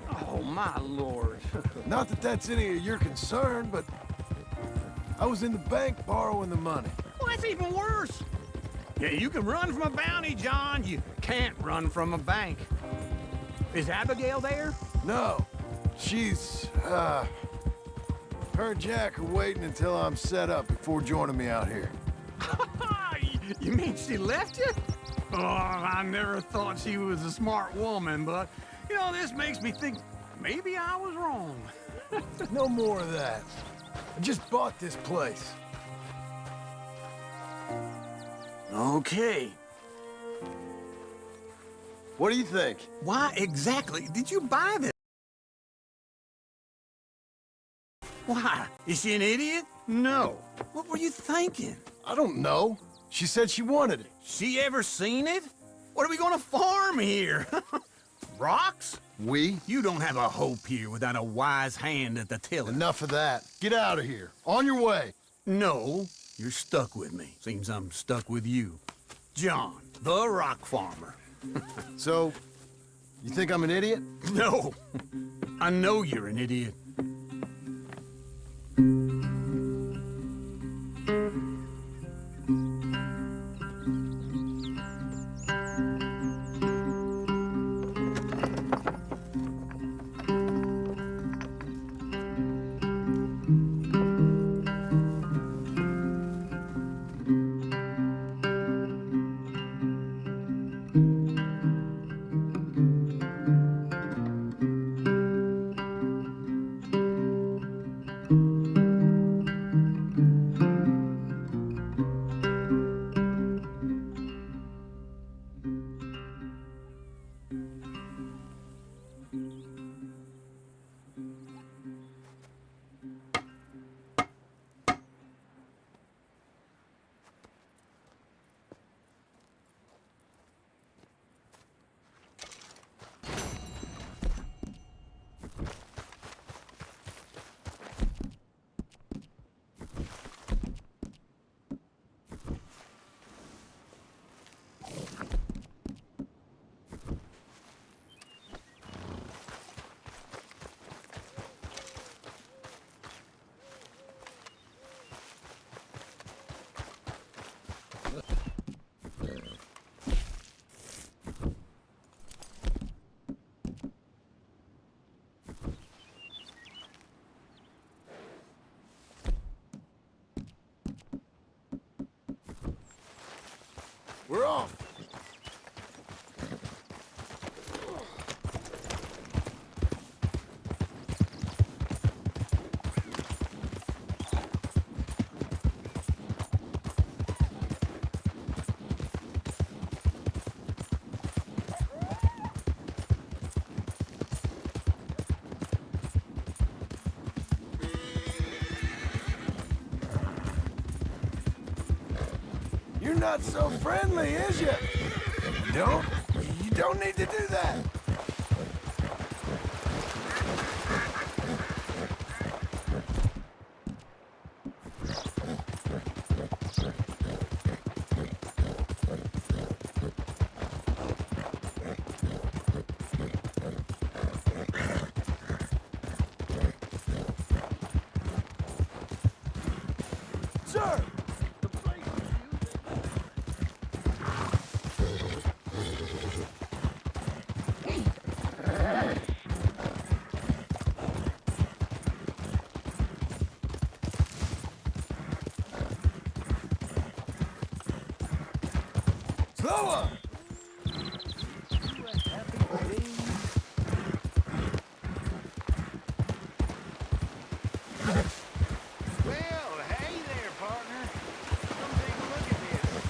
Speaker 3: Oh, my lord.
Speaker 9: Not that that's any of your concern, but I was in the bank borrowing the money.
Speaker 3: Well, that's even worse. Yeah, you can run from a bounty, John. You can't run from a bank. Is Abigail there?
Speaker 9: No. She's, her and Jack are waiting until I'm set up before joining me out here.
Speaker 3: You mean she left you? Oh, I never thought she was a smart woman, but, you know, this makes me think maybe I was wrong.
Speaker 9: No more of that. I just bought this place.
Speaker 3: Okay.
Speaker 2: What do you think?
Speaker 3: Why exactly did you buy this? Why? Is she an idiot? No. What were you thinking?
Speaker 2: I don't know. She said she wanted it.
Speaker 3: She ever seen it? What are we gonna farm here? Rocks?
Speaker 2: We?
Speaker 3: You don't have a hope here without a wise hand at the tiller.
Speaker 2: Enough of that. Get out of here. On your way.
Speaker 3: No, you're stuck with me. Seems I'm stuck with you. John, the rock farmer.
Speaker 2: So, You think I'm an idiot?
Speaker 3: No. I know you're an idiot.
Speaker 2: We're off.
Speaker 9: You're not so friendly, is you? You don't need to do that. Sir! Slower!
Speaker 8: Well, hey there, partner. Come take a look at this.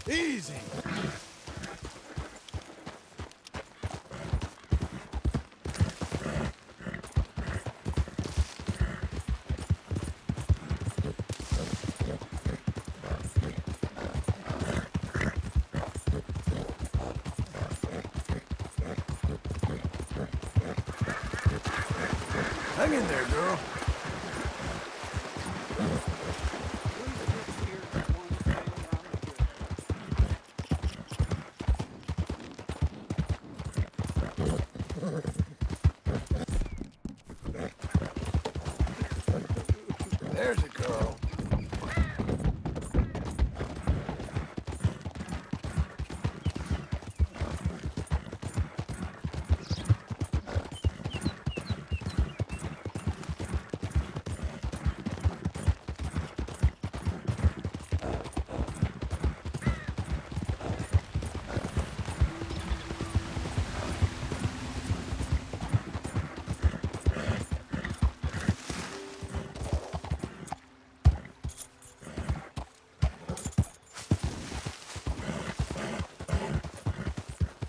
Speaker 9: Easy! Hang in there, girl.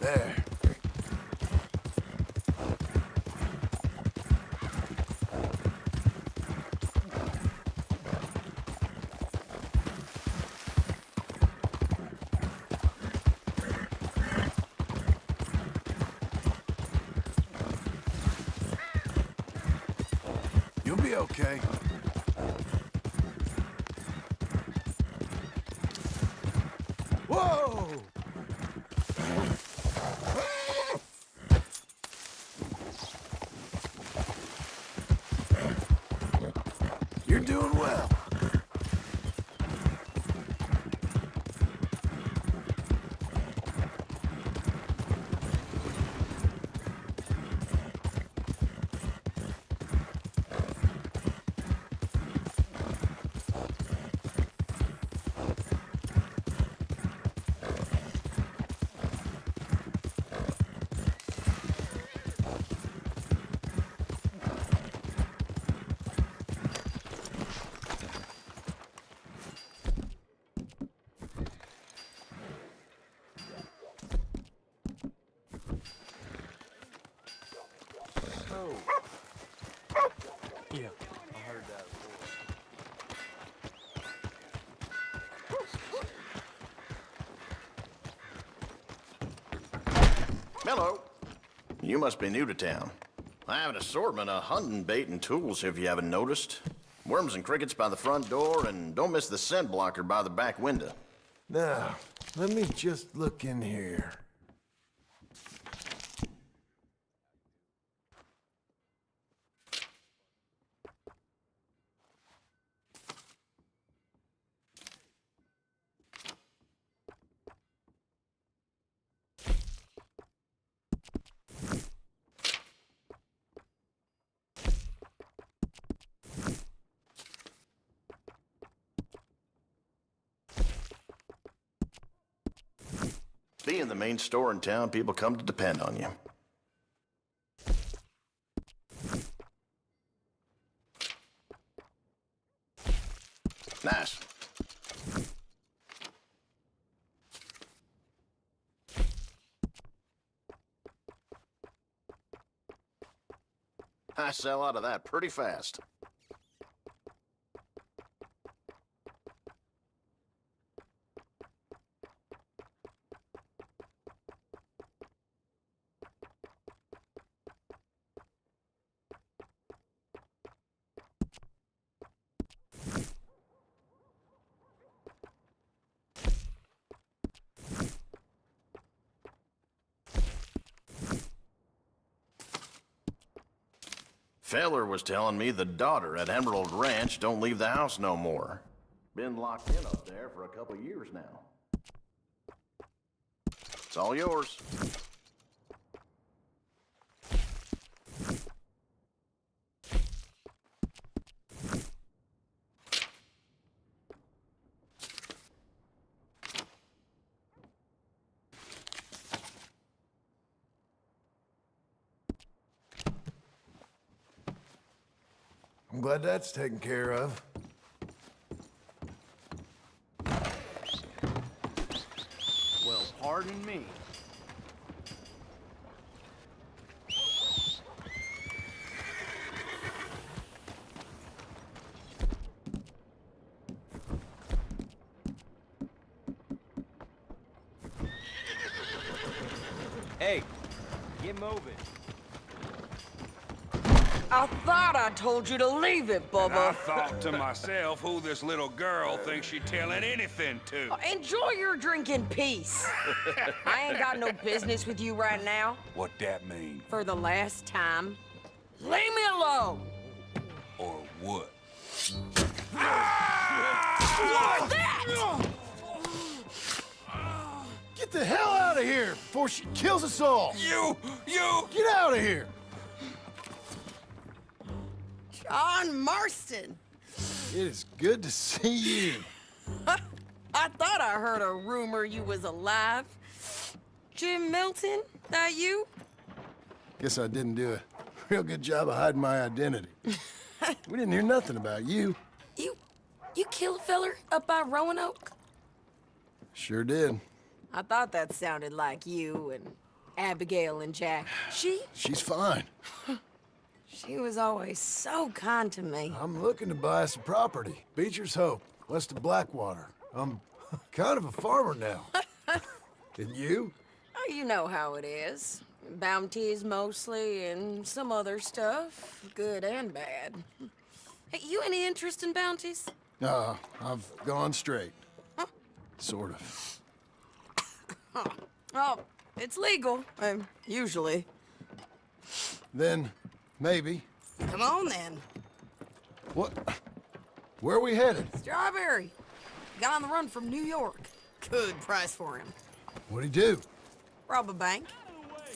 Speaker 9: There. You'll be okay. Whoa! You're doing well.
Speaker 11: Yeah.
Speaker 8: I heard that before.
Speaker 17: Hello. You must be new to town. I have an assortment of hunting bait and tools if you haven't noticed. Worms and crickets by the front door, and don't miss the scent blocker by the back window.
Speaker 9: Now, let me just look in here.
Speaker 17: Being the main store in town, people come to depend on you. Nice. I sell out of that pretty fast. Feller was telling me the daughter at Emerald Ranch don't leave the house no more. Been locked in up there for a couple years now. It's all yours.
Speaker 9: I'm glad that's taken care of.
Speaker 3: Well, pardon me.
Speaker 6: Hey, get moving.
Speaker 10: I thought I told you to leave it, Bubba.
Speaker 18: And I thought to myself who this little girl thinks she's telling anything to.
Speaker 10: Enjoy your drink in peace. I ain't got no business with you right now.
Speaker 18: What that mean?
Speaker 10: For the last time, leave me alone.
Speaker 18: Or what?
Speaker 10: What's that?
Speaker 9: Get the hell out of here before she kills us all!
Speaker 18: You!
Speaker 9: Get out of here!
Speaker 10: John Marston.
Speaker 9: It is good to see you.
Speaker 10: I thought I heard a rumor you was alive. Jim Milton, that you?
Speaker 9: Guess I didn't do a real good job of hiding my identity. We didn't hear nothing about you.
Speaker 10: You kill a feller up by Roanoke?
Speaker 9: Sure did.
Speaker 10: I thought that sounded like you, and Abigail and Jack.
Speaker 2: She's fine.
Speaker 10: She was always so kind to me.
Speaker 9: I'm looking to buy some property. Beecher's Hope, west of Blackwater. I'm kind of a farmer now. And you?
Speaker 10: Oh, you know how it is. Bounties mostly, and some other stuff, good and bad. Hey, you any interest in bounties?
Speaker 2: I've gone straight. Sort of.
Speaker 10: Oh, it's legal, usually.
Speaker 2: Then, maybe.
Speaker 10: Come on, then.
Speaker 2: What? Where are we headed?
Speaker 10: Strawberry. Got on the run from New York. Good price for him.
Speaker 2: What'd he do?
Speaker 10: Rob a bank?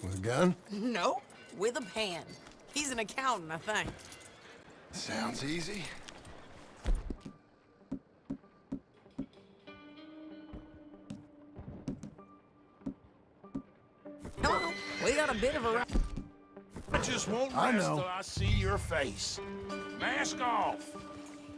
Speaker 2: With a gun?
Speaker 10: No, with a pen. He's an accountant, I think.
Speaker 2: Sounds easy.
Speaker 10: Come on, we got a bit of a...
Speaker 18: I just won't
Speaker 9: I
Speaker 18: rest
Speaker 9: know.
Speaker 18: till I see your face. Mask off.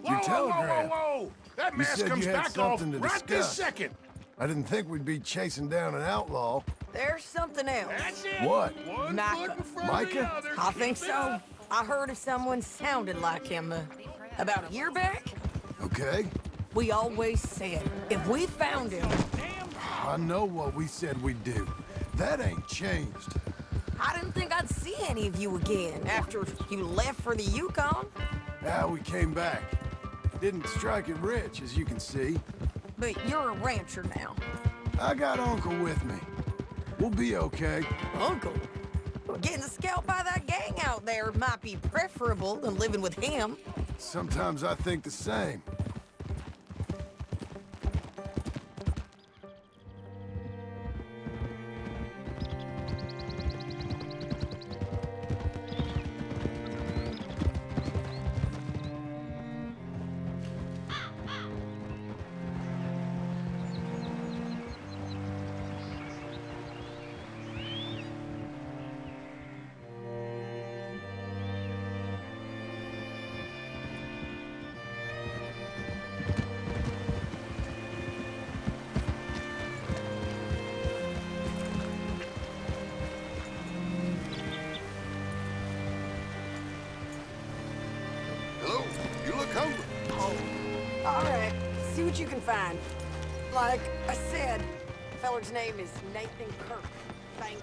Speaker 18: Whoa,
Speaker 9: Your
Speaker 18: whoa,
Speaker 9: telegram.
Speaker 18: whoa, whoa, whoa! That
Speaker 9: You
Speaker 18: mask
Speaker 9: said
Speaker 18: comes
Speaker 9: you had
Speaker 18: back off
Speaker 9: something to
Speaker 18: right this
Speaker 9: discuss.
Speaker 18: second.
Speaker 9: I didn't think we'd be chasing down an outlaw.
Speaker 10: There's something else.
Speaker 18: That's it.
Speaker 9: What?
Speaker 18: One
Speaker 10: Micah.
Speaker 18: foot in front of
Speaker 9: Micah?
Speaker 18: the other.
Speaker 10: I think
Speaker 18: Keep it
Speaker 10: so.
Speaker 18: up.
Speaker 10: I heard of someone sounded like him about a year back.
Speaker 9: Okay?
Speaker 10: We always said, if we found him,
Speaker 9: I know what we said we'd do. That ain't changed.
Speaker 10: I didn't think I'd see any of you again after you left for the Yukon.
Speaker 9: Now we came back. Didn't strike it rich, as you can see.
Speaker 10: But you're a rancher now.
Speaker 9: I got Uncle with me. We'll be okay.
Speaker 10: Uncle? Getting scalped by that gang out there might be preferable than living with him.
Speaker 9: Sometimes I think the same.
Speaker 2: Hello? You look hungry.
Speaker 10: All right, see what you can find. Like I said, the feller's name is Nathan Kirk. Thanks.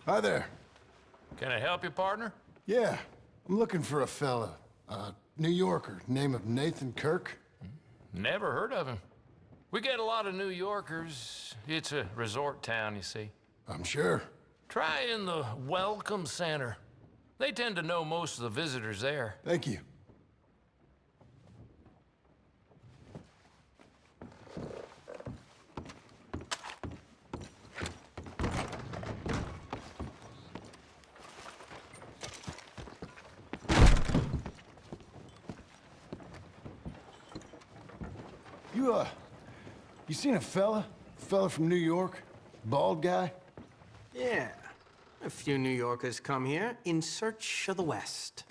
Speaker 9: Hi there.
Speaker 16: Can I help you, partner?
Speaker 9: Yeah, I'm looking for a fella. New Yorker, name of Nathan Kirk.
Speaker 16: Never heard of him. We get a lot of New Yorkers. It's a resort town, you see.
Speaker 9: I'm sure.
Speaker 16: Try in the Welcome Center. They tend to know most of the visitors there.
Speaker 9: Thank you. You seen a fella? Fella from New York? Bald guy?
Speaker 19: Yeah. A few New Yorkers come here in search of the West.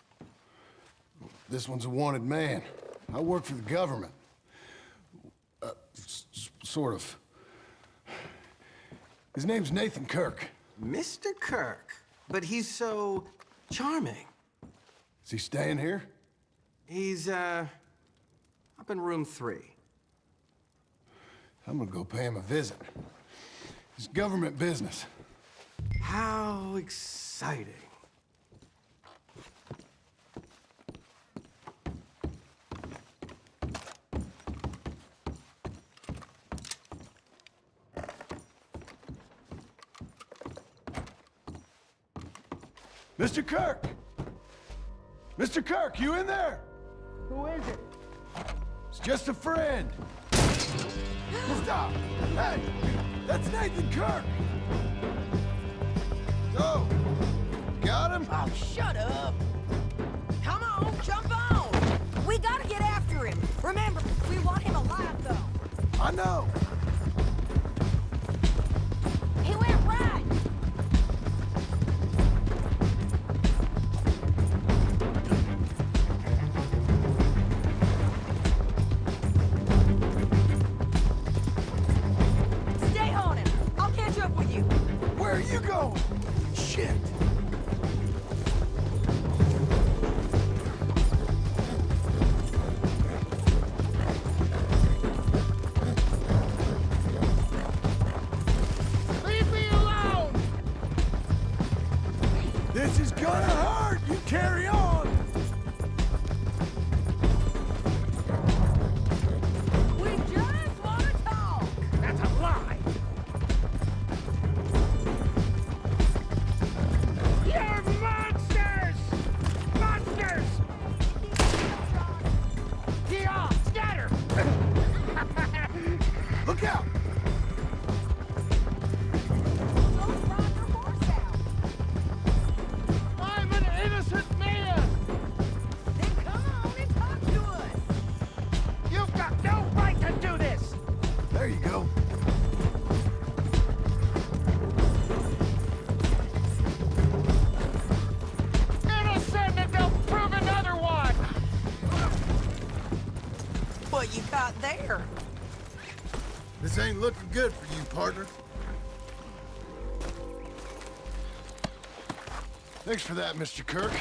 Speaker 9: This one's a wanted man. I work for the government. Sort of. His name's Nathan Kirk.
Speaker 19: Mr. Kirk? But he's so charming.
Speaker 9: Is he staying here?
Speaker 19: He's, up in room 3.
Speaker 9: I'm gonna go pay him a visit. It's government business.
Speaker 19: How exciting.
Speaker 9: Mr. Kirk! Mr. Kirk, you in there?
Speaker 10: Who is it?
Speaker 9: It's just a friend. Stop! Hey! That's Nathan Kirk!
Speaker 2: So, got him?
Speaker 10: Oh, shut up. Come on, jump on. We gotta get after him. Remember, we want him alive, though.
Speaker 9: I know.
Speaker 10: He went right.
Speaker 9: carry on!
Speaker 10: We just want to talk.
Speaker 11: That's a lie. You're monsters! Monsters! Yeah, scatter!
Speaker 9: Look out!
Speaker 11: I'm an innocent man!
Speaker 10: Then come on and talk to us.
Speaker 11: You've got no right to do this!
Speaker 9: There you go.
Speaker 11: Innocent until proven otherwise!
Speaker 10: What you got there?
Speaker 2: This ain't looking good for you, partner. Thanks for that, Mr. Kirk.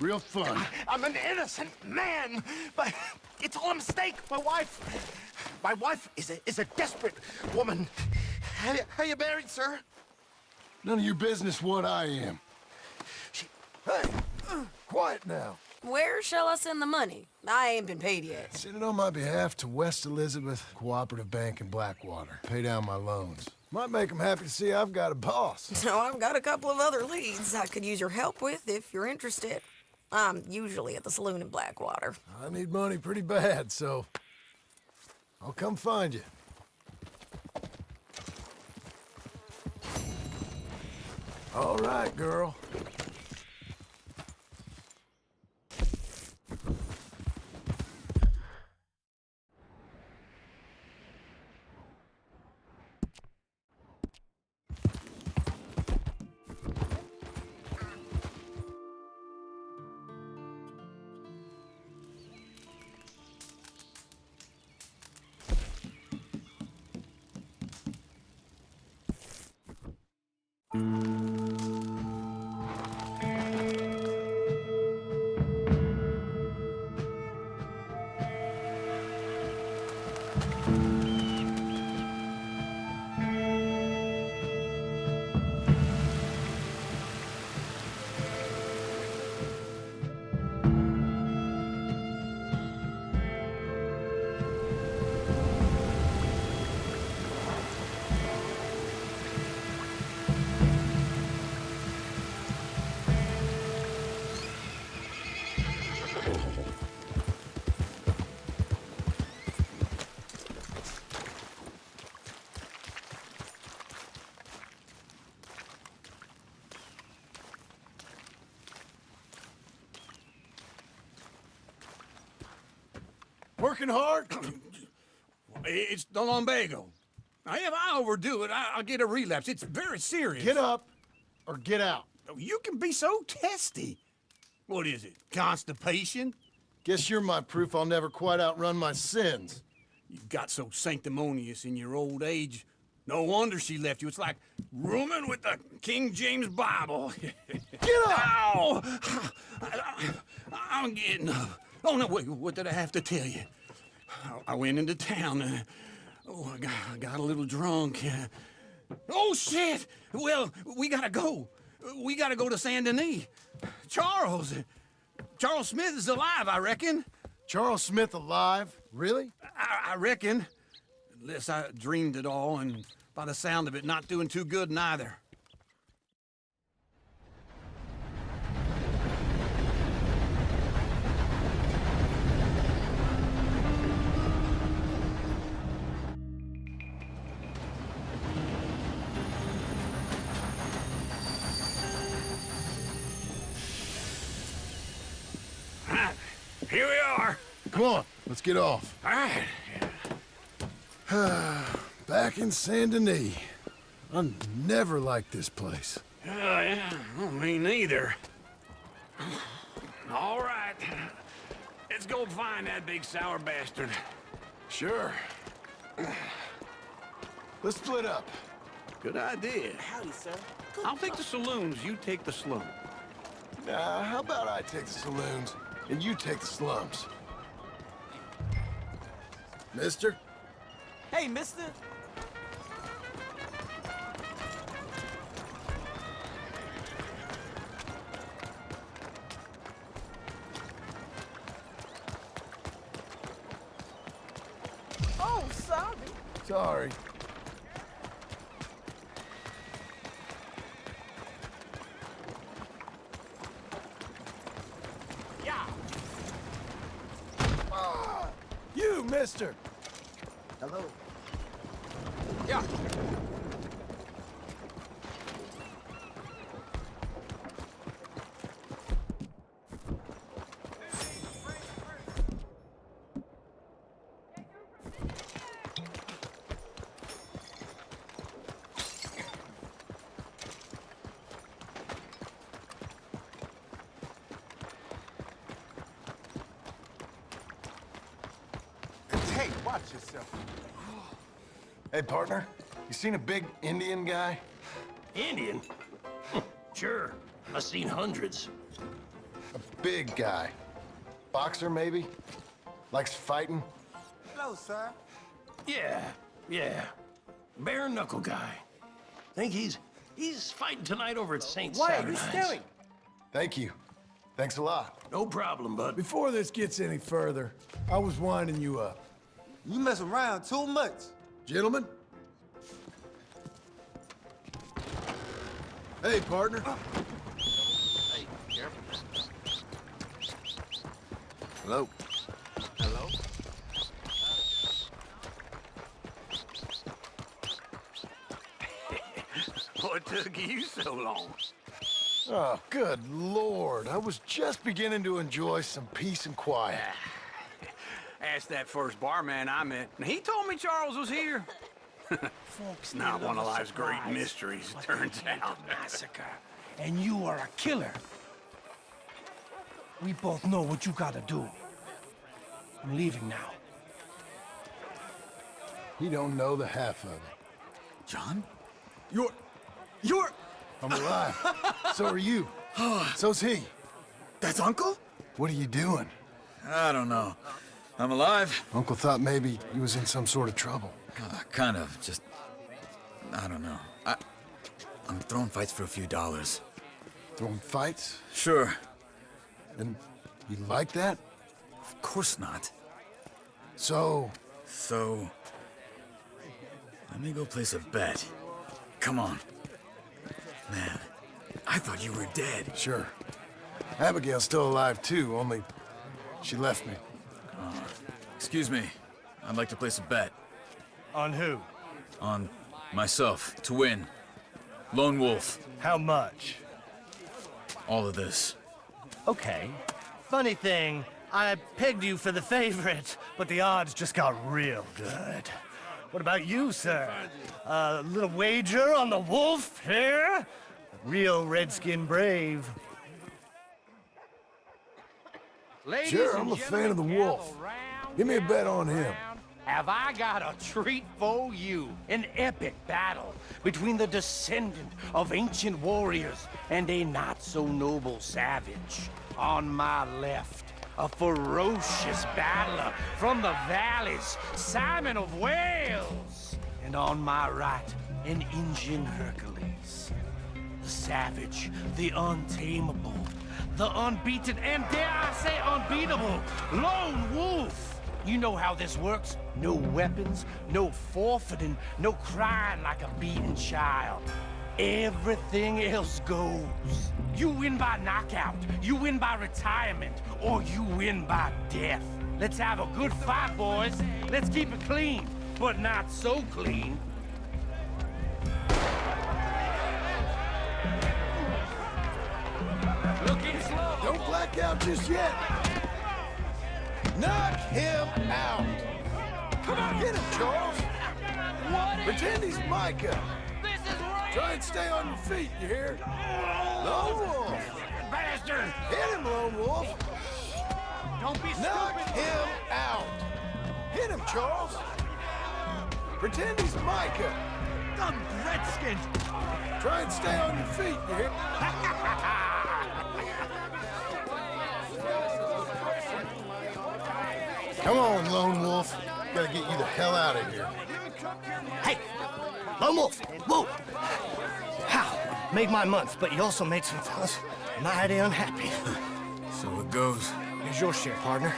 Speaker 2: Real fun.
Speaker 11: I'm an innocent man, but it's all a mistake. My wife is a desperate woman. Are you married, sir?
Speaker 2: None of your business what I am.
Speaker 9: Hey, quiet now.
Speaker 10: Where shall I send the money? I ain't been paid yet.
Speaker 2: Send it on my behalf to West Elizabeth Cooperative Bank in Blackwater. Pay down my loans.
Speaker 9: Might make them happy to see I've got a boss.
Speaker 10: So I've got a couple of other leads I could use your help with if you're interested. I'm usually at the saloon in Blackwater.
Speaker 9: I need money pretty bad, so I'll come find you. All right, girl. Working hard?
Speaker 3: It's the lumbago. Now, if I overdo it, I'll get a relapse. It's very serious.
Speaker 2: Get up or get out.
Speaker 3: Oh, you can be so testy. What is it, constipation?
Speaker 2: Guess you're my proof I'll never quite outrun my sins.
Speaker 3: You got so sanctimonious in your old age. No wonder she left you. It's like rooming with the King James Bible.
Speaker 2: Get up!
Speaker 3: Ow! I'm getting up. Oh, no, wait, what did I have to tell you? I went into town. I got a little drunk. Oh, shit! Well, we gotta go. We gotta go to Saint Denis. Charles Smith is alive, I reckon.
Speaker 2: Charles Smith alive? Really?
Speaker 3: I reckon. Unless I dreamed it all, and by the sound of it, not doing too good neither. Here we are.
Speaker 2: Come on, let's get off.
Speaker 3: All right.
Speaker 2: Back in Saint Denis. I never liked this place.
Speaker 3: Yeah, well, me neither. All right. Let's go find that big sour bastard.
Speaker 2: Sure. Let's split up.
Speaker 3: Good idea.
Speaker 19: Howdy, sir.
Speaker 3: I'll take the saloons, you take the slum.
Speaker 2: Nah, how about I take the saloons and you take the slums? Mister?
Speaker 19: Hey, mister.
Speaker 9: Sorry.
Speaker 11: Yeah.
Speaker 9: You, mister.
Speaker 19: Hello.
Speaker 11: Yeah.
Speaker 9: Hey, watch yourself. Hey, partner. You seen a big Indian guy?
Speaker 20: Indian? Sure. I've seen hundreds.
Speaker 9: A big guy. Boxer, maybe? Likes fighting?
Speaker 19: Hello, sir.
Speaker 20: Yeah. Bare knuckle guy. Think he's fighting tonight over at St.
Speaker 19: What are you
Speaker 20: Saturnines.
Speaker 19: staring?
Speaker 9: Thank you. Thanks a lot.
Speaker 20: No problem, bud.
Speaker 9: Before this gets any further, I was winding you up.
Speaker 19: You mess around too much.
Speaker 9: Gentlemen? Hey, partner.
Speaker 20: Hey, careful.
Speaker 9: Hello.
Speaker 20: Hello?
Speaker 3: What took you so long?
Speaker 9: Oh, good Lord. I was just beginning to enjoy some peace and quiet.
Speaker 3: Asked that first barman I met, and he told me Charles was here.
Speaker 11: Folks,
Speaker 3: Not
Speaker 11: they
Speaker 3: one
Speaker 11: love
Speaker 3: of
Speaker 11: a
Speaker 3: life's great
Speaker 11: surprise,
Speaker 3: mysteries,
Speaker 11: but
Speaker 3: turns
Speaker 11: they hate
Speaker 3: out.
Speaker 11: a massacre, and you are a killer. We both know what you gotta do. I'm leaving now.
Speaker 9: He don't know the half of it.
Speaker 12: John?
Speaker 9: You're... I'm alive. So are you. So's he.
Speaker 12: That's Uncle?
Speaker 9: What are you doing?
Speaker 12: I don't know. I'm alive.
Speaker 9: Uncle thought maybe he was in some sort of trouble.
Speaker 12: Kind of. Just... I don't know. I'm throwing fights for a few dollars.
Speaker 9: Throwing fights?
Speaker 12: Sure.
Speaker 9: And you like that?
Speaker 12: Of course not.
Speaker 9: So,
Speaker 12: let me go place a bet. Come on. Man, I thought you were dead.
Speaker 9: Sure. Abigail's still alive too, only she left me.
Speaker 12: Excuse me. I'd like to place a bet.
Speaker 11: On who?
Speaker 12: On myself, to win. Lone Wolf.
Speaker 11: How much?
Speaker 12: All of this.
Speaker 11: Okay. Funny thing, I pegged you for the favorite, but the odds just got real good. What about you, sir? A little wager on the wolf here? Real redskin brave.
Speaker 9: Sure, I'm a fan of the wolf. Give me a bet on him.
Speaker 11: Have I got a treat for you? An epic battle between the descendant of ancient warriors and a not-so-noble savage. On my left, a ferocious battler from the valleys, Simon of Wales. And on my right, an Indian Hercules. The savage, the untamable, the unbeaten, and dare I say unbeatable, Lone Wolf. You know how this works. No weapons, no forfeiting, no crying like a beaten child. Everything else goes. You win by knockout, you win by retirement, or you win by death. Let's have a good fight, boys. Let's keep it clean, but not so clean. Looking slow.
Speaker 9: Don't black out just yet. Knock him out. Come on, get him, Charles. Pretend he's Micah. Try and stay on your feet, you hear? Lone Wolf.
Speaker 11: Bastard!
Speaker 9: Hit him, Lone Wolf.
Speaker 11: Don't be
Speaker 9: Knock
Speaker 11: stupid.
Speaker 9: him out. Hit him, Charles. Pretend he's Micah.
Speaker 11: Dumb redskin.
Speaker 9: Try and stay on your feet, you hear? Come on, Lone Wolf. Gotta get you the hell out of here.
Speaker 11: Hey, Lone Wolf, whoa! How? Made my month, but you also made some fellas mighty unhappy.
Speaker 12: So it goes.
Speaker 11: Here's your share, partner.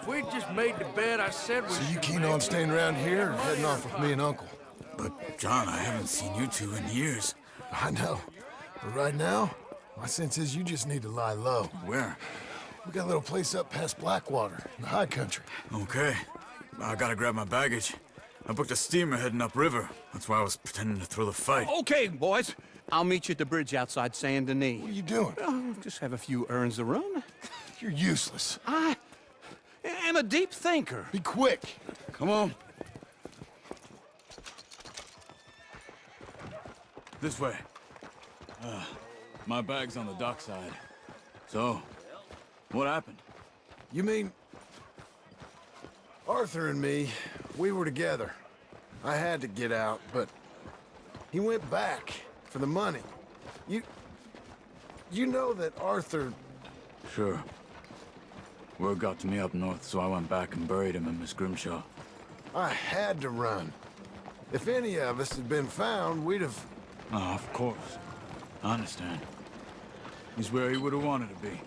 Speaker 9: If we'd just made the bed I said we
Speaker 2: So you
Speaker 9: should
Speaker 2: keen
Speaker 9: make,
Speaker 2: on staying around here or heading off with me and Uncle?
Speaker 12: But, John, I haven't seen you two in years.
Speaker 2: I know. But right now, my sense is you just need to lie low.
Speaker 12: Where?
Speaker 2: We got a little place up past Blackwater, in the high country.
Speaker 12: Okay. I gotta grab my baggage. I booked a steamer heading upriver. That's why I was pretending to throw the fight.
Speaker 3: Okay, boys. I'll meet you at the bridge outside Saint Denis.
Speaker 2: What are you doing?
Speaker 3: Oh, just have a few errands to run.
Speaker 2: You're useless.
Speaker 3: I am a deep thinker.
Speaker 2: Be quick.
Speaker 12: Come on. This way. My bag's on the dockside. So, what happened?
Speaker 2: You mean... Arthur and me, we were together. I had to get out, but he went back for the money. You know that Arthur...
Speaker 12: Sure. Word got to me up north, so I went back and buried him in Miss Grimshaw.
Speaker 2: I had to run. If any of us had been found, we'd have...
Speaker 12: Oh, of course. I understand. He's where he would have wanted to be.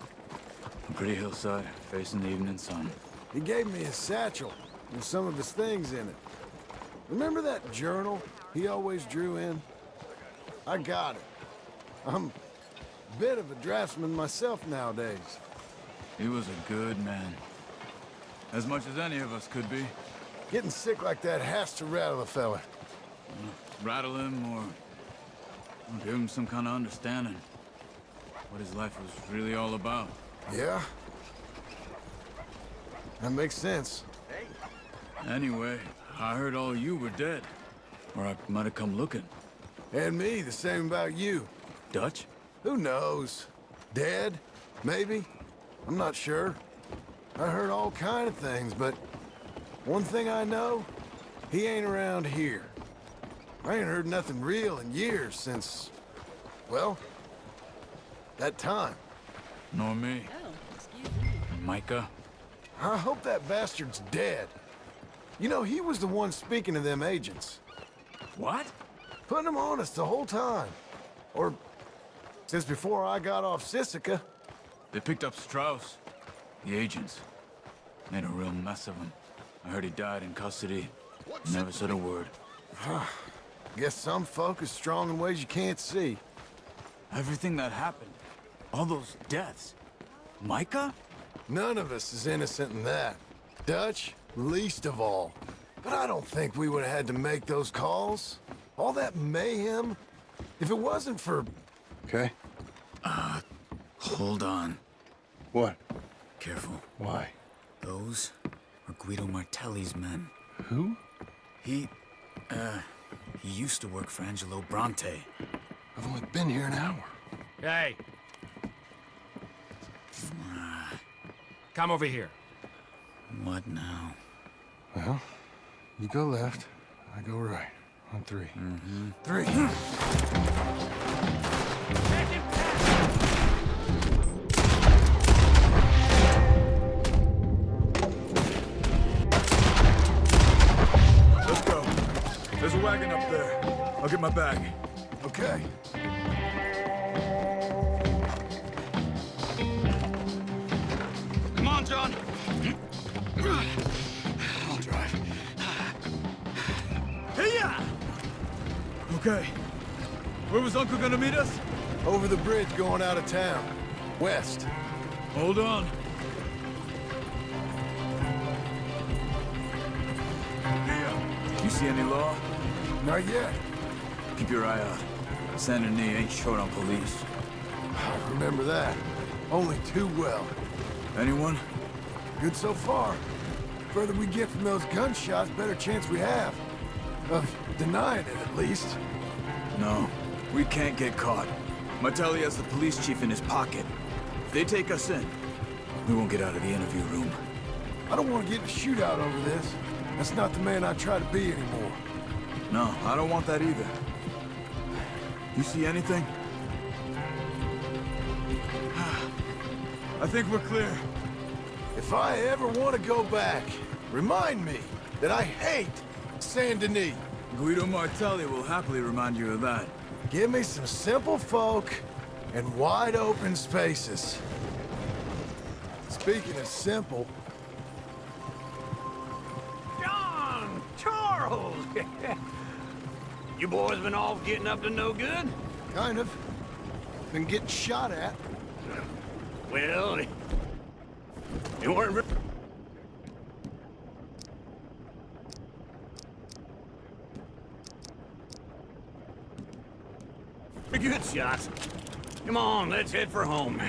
Speaker 12: A pretty hillside, facing the evening sun.
Speaker 2: He gave me his satchel with some of his things in it. Remember that journal he always drew in? I got it. I'm a bit of a draftsman myself nowadays.
Speaker 12: He was a good man. As much as any of us could be.
Speaker 2: Getting sick like that has to rattle a fella.
Speaker 12: Rattle him or give him some kind of understanding. What his life was really all about.
Speaker 2: Yeah? That makes sense.
Speaker 12: Anyway, I heard all you were dead. Or I might have come looking.
Speaker 2: And me, the same about you.
Speaker 12: Dutch?
Speaker 2: Who knows? Dead? Maybe? I'm not sure. I heard all kind of things, but one thing I know, he ain't around here. I ain't heard nothing real in years since, well, that time.
Speaker 12: Nor me. Micah?
Speaker 2: I hope that bastard's dead. You know, he was the one speaking to them agents.
Speaker 12: What?
Speaker 2: Putting them on us the whole time. Or since before I got off Sisika.
Speaker 12: They picked up Strauss. The agents. Made a real mess of him. I heard he died in custody. Never said a word.
Speaker 2: Guess some folk is strong in ways you can't see.
Speaker 12: Everything that happened. All those deaths. Micah?
Speaker 2: None of us is innocent in that. Dutch, least of all. But I don't think we would have had to make those calls. All that mayhem. If it wasn't for... Okay.
Speaker 12: Hold on.
Speaker 2: What?
Speaker 12: Careful.
Speaker 2: Why?
Speaker 12: Those are Guido Martelli's men.
Speaker 2: Who?
Speaker 12: He used to work for Angelo Bronte.
Speaker 2: I've only been here an hour.
Speaker 11: Hey. Come over here.
Speaker 12: What now?
Speaker 2: Well, you go left, I go right. On three.
Speaker 12: Mm-hmm.
Speaker 2: 3.
Speaker 12: Let's go. There's a wagon up there. I'll get my bag.
Speaker 2: Okay.
Speaker 12: Come on, John. I'll drive. Hey-ya! Okay. Where was Uncle gonna meet us?
Speaker 2: Over the bridge going out of town. West.
Speaker 12: Hold on. Hey, you see any law?
Speaker 2: Not yet.
Speaker 12: Keep your eye out. Saint Denis ain't short on police.
Speaker 2: I remember that. Only too well.
Speaker 12: Anyone?
Speaker 2: Good so far. Further we get from those gunshots, better chance we have. Of denying it, at least.
Speaker 12: No, we can't get caught. Martelli has the police chief in his pocket. If they take us in, we won't get out of the interview room.
Speaker 2: I don't want to get in a shootout over this. That's not the man I try to be anymore.
Speaker 12: No, I don't want that either. You see anything? I think we're clear.
Speaker 2: If I ever want to go back, remind me that I hate Saint Denis.
Speaker 12: Guido Martelli will happily remind you of that.
Speaker 2: Give me some simple folk and wide open spaces. Speaking of simple,
Speaker 3: Charles! You boys been off getting up to no good?
Speaker 2: Kind of. Been getting shot at.
Speaker 3: Well, you weren't very... Good shots. Come on, let's head for home.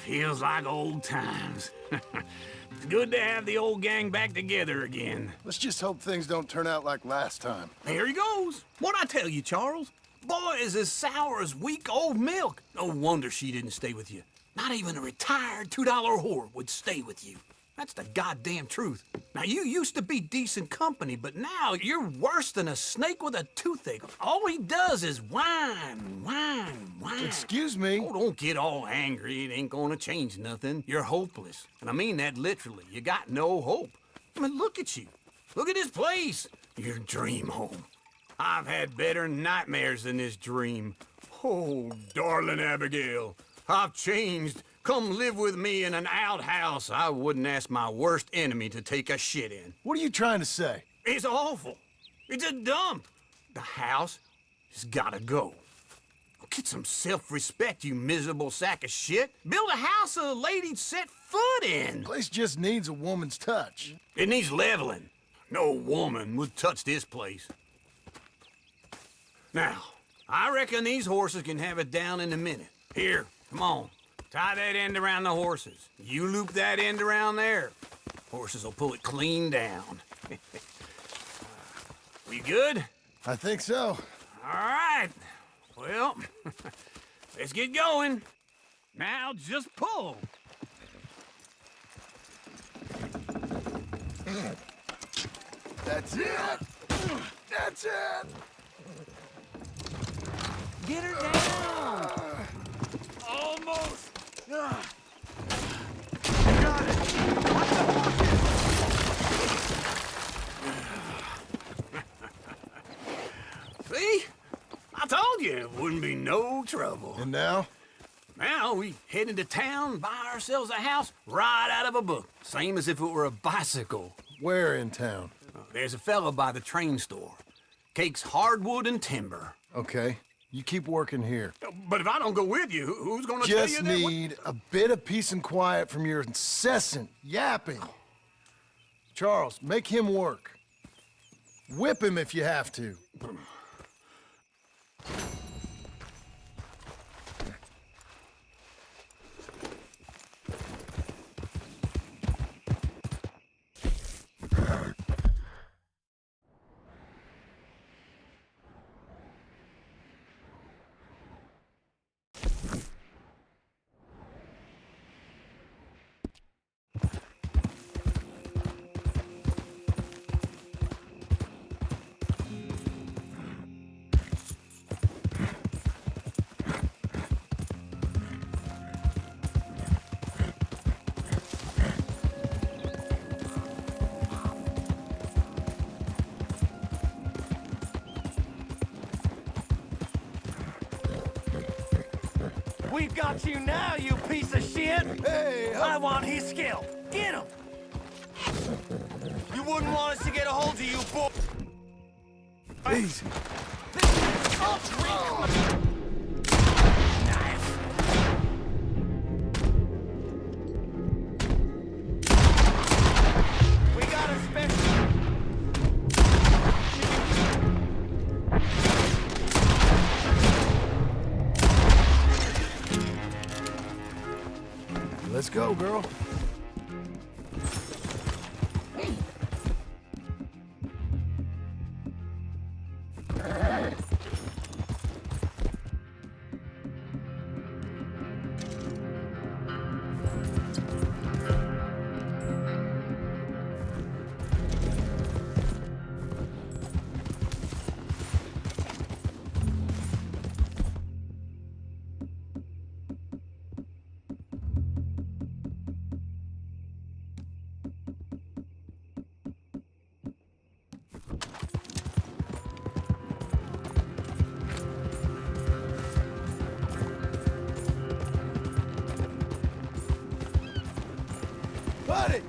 Speaker 3: Feels like old times. It's good to have the old gang back together again.
Speaker 2: Let's just hope things don't turn out like last time.
Speaker 3: Here he goes. What'd I tell you, Charles? Boy is as sour as week-old milk. No wonder she didn't stay with you. Not even a retired $2 whore would stay with you. That's the goddamn truth. Now, you used to be decent company, but now you're worse than a snake with a toothache. All he does is whine, whine, whine.
Speaker 2: Excuse me?
Speaker 3: Oh, don't get all angry. It ain't gonna change nothing. You're hopeless. And I mean that literally. You got no hope. I mean, look at you. Look at this place. Your dream home. I've had better nightmares than this dream. Oh, darling Abigail, I've changed. Come live with me in an outhouse I wouldn't ask my worst enemy to take a shit in.
Speaker 2: What are you trying to say?
Speaker 3: It's awful. It's a dump. The house has gotta go. Get some self-respect, you miserable sack of shit. Build a house a lady'd set foot in.
Speaker 2: Place just needs a woman's touch.
Speaker 3: It needs leveling. No woman would touch this place. Now, I reckon these horses can have it down in a minute. Here, come on. Tie that end around the horses. You loop that end around there. Horses will pull it clean down. We good?
Speaker 2: I think so.
Speaker 3: All right. Well, let's get going. Now just pull.
Speaker 9: That's it! That's it!
Speaker 3: Get her down!
Speaker 9: Almost!
Speaker 3: Got it! Watch the pocket! See? I told you it wouldn't be no trouble.
Speaker 2: And now?
Speaker 3: Now we head into town, buy ourselves a house right out of a book. Same as if it were a bicycle.
Speaker 2: Where in town?
Speaker 3: There's a fella by the train store. Cakes hardwood and timber.
Speaker 2: Okay. You keep working here.
Speaker 3: But if I don't go with you, who's gonna tell you
Speaker 2: Just
Speaker 3: that?
Speaker 2: need a bit of peace and quiet from your incessant yapping. Charles, make him work. Whip him if you have to.
Speaker 11: We've got you now, you piece of shit!
Speaker 9: Hey,
Speaker 11: I want his skill. Get him! You wouldn't want us to get a hold of you, boy.
Speaker 9: Easy.
Speaker 11: We got a special.
Speaker 2: Let's go, girl.
Speaker 9: Buddy!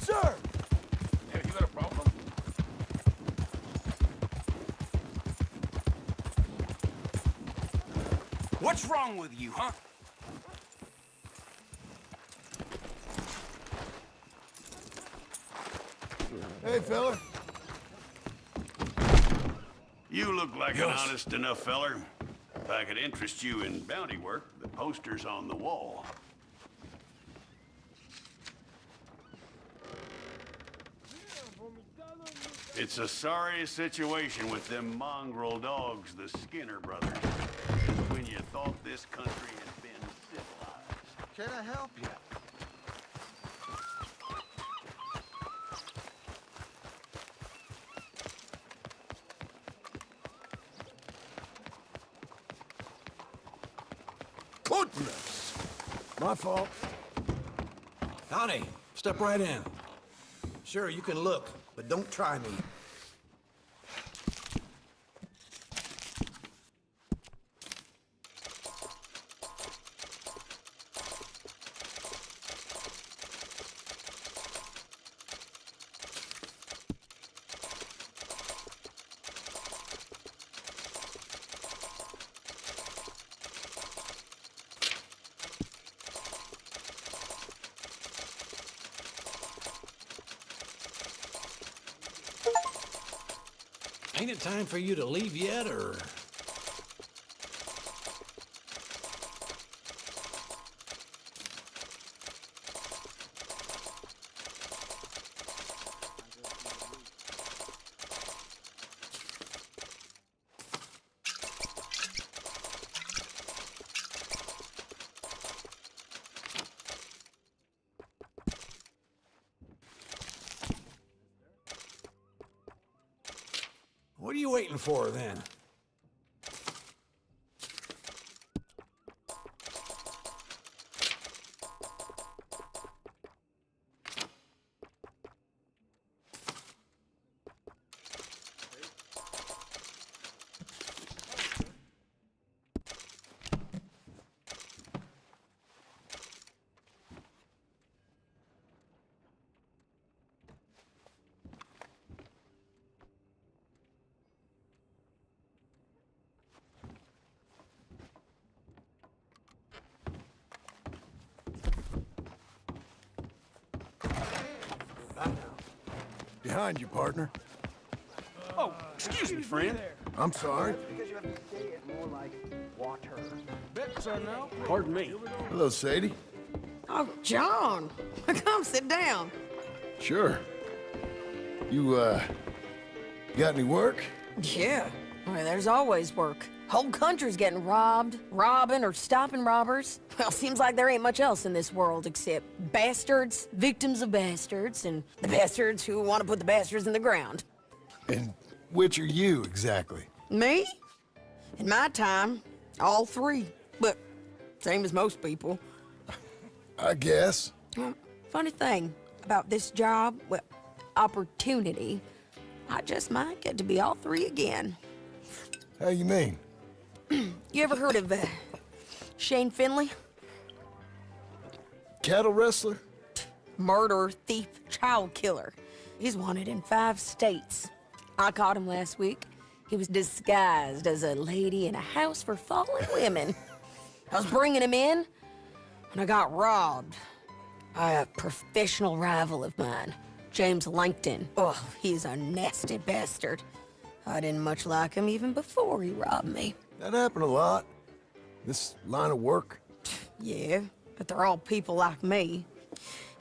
Speaker 9: Sir!
Speaker 18: Hey, you got a problem?
Speaker 11: What's wrong with you, huh?
Speaker 9: Hey, fella.
Speaker 18: You look like an
Speaker 9: Yes.
Speaker 18: honest enough feller. If I could interest you in bounty work, the poster's on the wall. It's a sorry situation with them mongrel dogs, the Skinner brothers. When you thought this country had been civilized.
Speaker 2: Can I help you?
Speaker 9: Goodness! My fault.
Speaker 20: Howdy. Step right in. Sure, you can look, but don't try me.
Speaker 14: Ain't it time for you to leave yet, or...? What are you waiting for, then?
Speaker 9: Behind you, partner.
Speaker 15: Oh, excuse me, friend.
Speaker 9: I'm sorry.
Speaker 15: Pardon me.
Speaker 9: Hello, Sadie.
Speaker 10: Oh, John. Come sit down.
Speaker 9: Sure. You, got any work?
Speaker 10: Yeah. Well, there's always work. Whole country's getting robbed, robbing, or stopping robbers. Well, seems like there ain't much else in this world except bastards, victims of bastards, and the bastards who want to put the bastards in the ground.
Speaker 9: And which are you, exactly?
Speaker 10: Me? In my time, all three. But same as most people.
Speaker 9: I guess.
Speaker 10: Well, funny thing about this job, well, opportunity, I just might get to be all three again.
Speaker 9: How you mean?
Speaker 10: You ever heard of Shane Finley?
Speaker 9: Cattle wrestler?
Speaker 10: Murderer, thief, child killer. He's wanted in 5 states. I caught him last week. He was disguised as a lady in a house for fallen women. I was bringing him in, and I got robbed by a professional rival of mine, James Langton. Oh, he's a nasty bastard. I didn't much like him even before he robbed me.
Speaker 9: That happened a lot. This line of work.
Speaker 10: Yeah, but they're all people like me.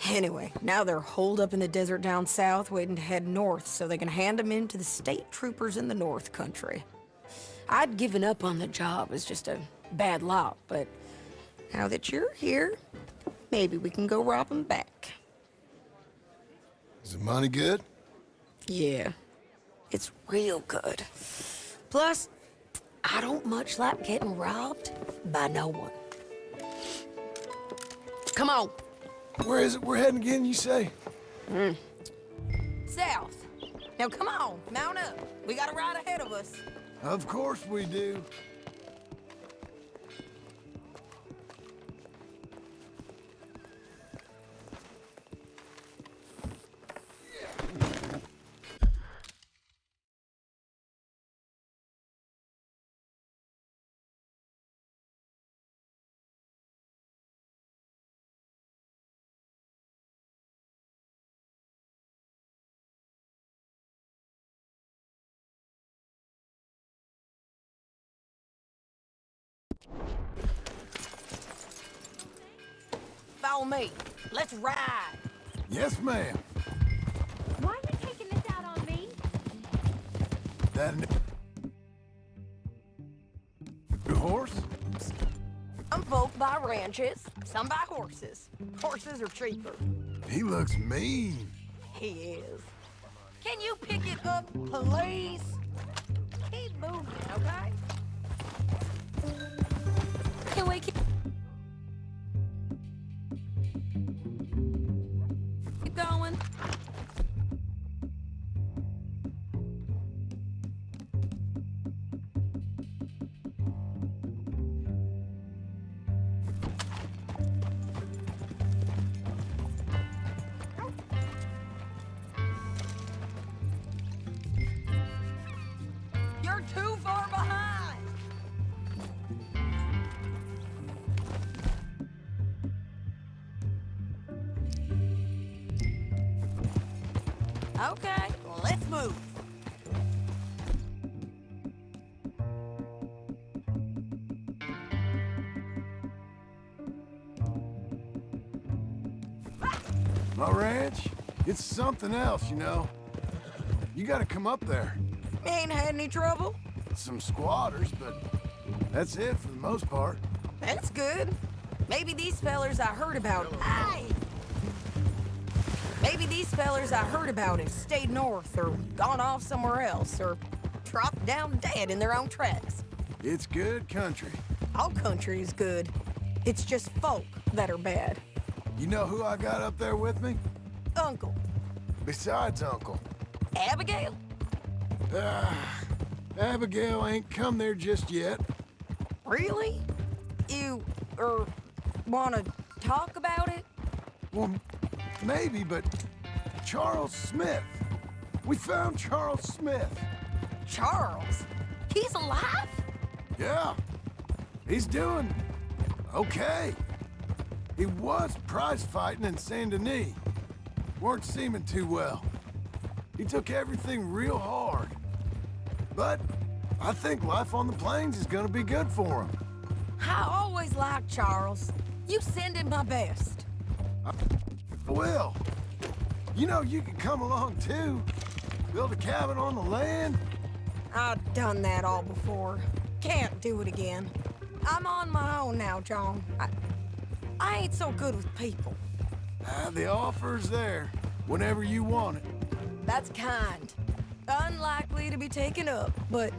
Speaker 10: Anyway, now they're holed up in the desert down south, waiting to head north so they can hand them in to the state troopers in the north country. I'd given up on the job as just a bad lot, but now that you're here, maybe we can go rob them back.
Speaker 9: Is the money good?
Speaker 10: Yeah, it's real good. Plus, I don't much like getting robbed by no one. Come on.
Speaker 9: Where is it we're heading again, you say?
Speaker 10: South. Now come on, mount up. We got a ride ahead of us.
Speaker 9: Of course we do.
Speaker 10: Follow me. Let's ride.
Speaker 9: Yes, ma'am.
Speaker 1: Why are you taking this out on me?
Speaker 9: That new horse?
Speaker 10: Some folk buy ranches, some buy horses. Horses are cheaper.
Speaker 9: He looks mean.
Speaker 10: He is. Can you pick it up, please? Keep moving, okay? Can we keep going? You're too far behind. Okay, well, let's move.
Speaker 9: My ranch, it's something else, you know. You gotta come up there.
Speaker 10: Ain't had any trouble?
Speaker 9: Some squatters, but that's it for the most part.
Speaker 10: That's good. Maybe these fellers I heard about... Aye! Maybe these fellers I heard about have stayed north or gone off somewhere else or dropped down dead in their own tracks.
Speaker 9: It's good country.
Speaker 10: All country is good. It's just folk that are bad.
Speaker 9: You know who I got up there with me?
Speaker 10: Uncle.
Speaker 9: Besides Uncle.
Speaker 10: Abigail?
Speaker 9: Abigail ain't come there just yet.
Speaker 10: Really? You, wanna talk about it?
Speaker 9: Well, maybe, but Charles Smith. We found Charles Smith.
Speaker 10: Charles? He's alive?
Speaker 9: Yeah. He's doing okay. He was prize fighting in Saint Denis. Weren't seeming too well. He took everything real hard. But I think life on the plains is gonna be good for him.
Speaker 10: I always liked Charles. You send him my best.
Speaker 9: Will, you know you can come along too. Build a cabin on the land.
Speaker 10: I've done that all before. Can't do it again. I'm on my own now, John. I ain't so good with people.
Speaker 9: The offer's there whenever you want it.
Speaker 10: That's kind. Unlikely to be taken up, but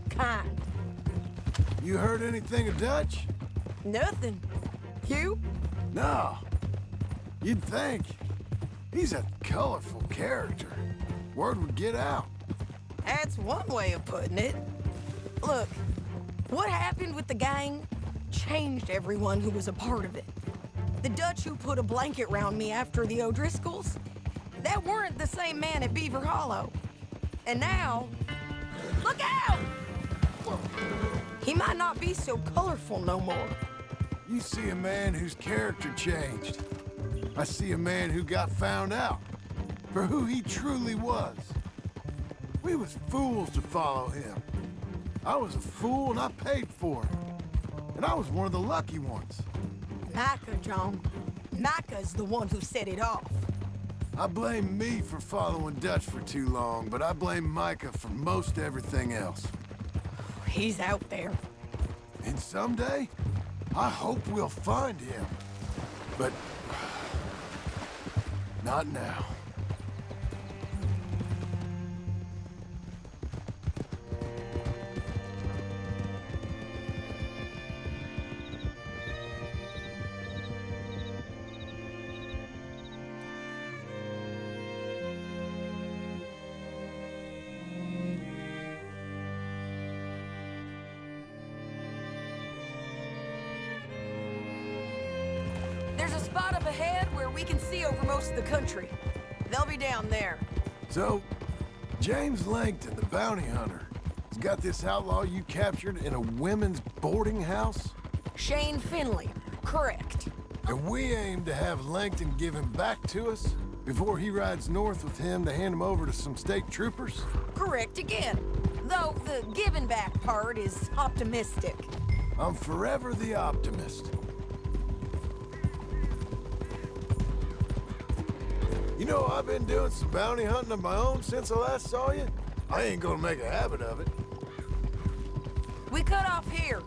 Speaker 10: kind.
Speaker 9: You heard anything of Dutch?
Speaker 10: Nothing. You?
Speaker 9: No. You'd think. He's a colorful character. Word would get out.
Speaker 10: That's one way of putting it. Look, what happened with the gang changed everyone who was a part of it. The Dutch who put a blanket round me after the O'Driscolls, that weren't the same man at Beaver Hollow. And now, look out! He might not be so colorful no more.
Speaker 9: You see a man whose character changed. I see a man who got found out for who he truly was. We was fools to follow him. I was a fool and I paid for it. And I was one of the lucky ones.
Speaker 10: Micah, John. Micah's the one who set it off.
Speaker 9: I blame me for following Dutch for too long, but I blame Micah for most everything else.
Speaker 10: He's out there.
Speaker 9: And someday, I hope we'll find him. But not now.
Speaker 10: There's a spot up ahead where we can see over most of the country. They'll be down there.
Speaker 9: So, James Langton, the bounty hunter, has got this outlaw you captured in a women's boarding house?
Speaker 10: Shane Finley, correct.
Speaker 9: And we aim to have Langton give him back to us before he rides north with him to hand him over to some state troopers?
Speaker 10: Correct again. Though the giving back part is optimistic.
Speaker 9: I'm forever the optimist. You know, I've been doing some bounty hunting of my own since I last saw you. I ain't gonna make a habit of it.
Speaker 10: We cut off here.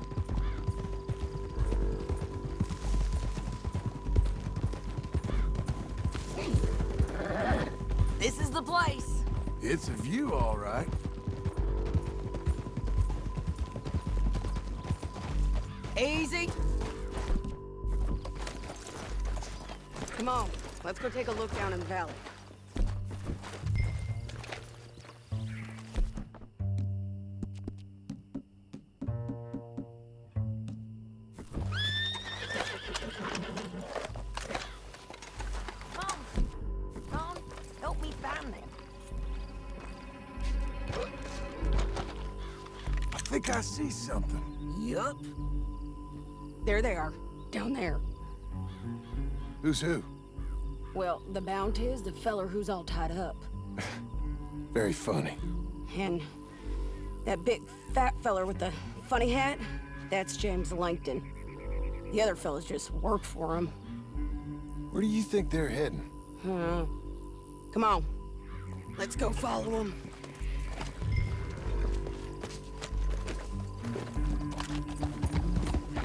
Speaker 10: This is the place.
Speaker 9: It's a view, all right.
Speaker 10: Easy. Come on, let's go take a look down in the valley. Come, help me find them.
Speaker 9: I think I see something.
Speaker 10: Yup. There they are, down there.
Speaker 9: Who's who?
Speaker 10: Well, the bounty is the feller who's all tied up.
Speaker 9: Very funny.
Speaker 10: And that big fat feller with the funny hat, that's James Langton. The other fellas just work for him.
Speaker 9: Where do you think they're heading?
Speaker 10: Come on. Let's go follow them.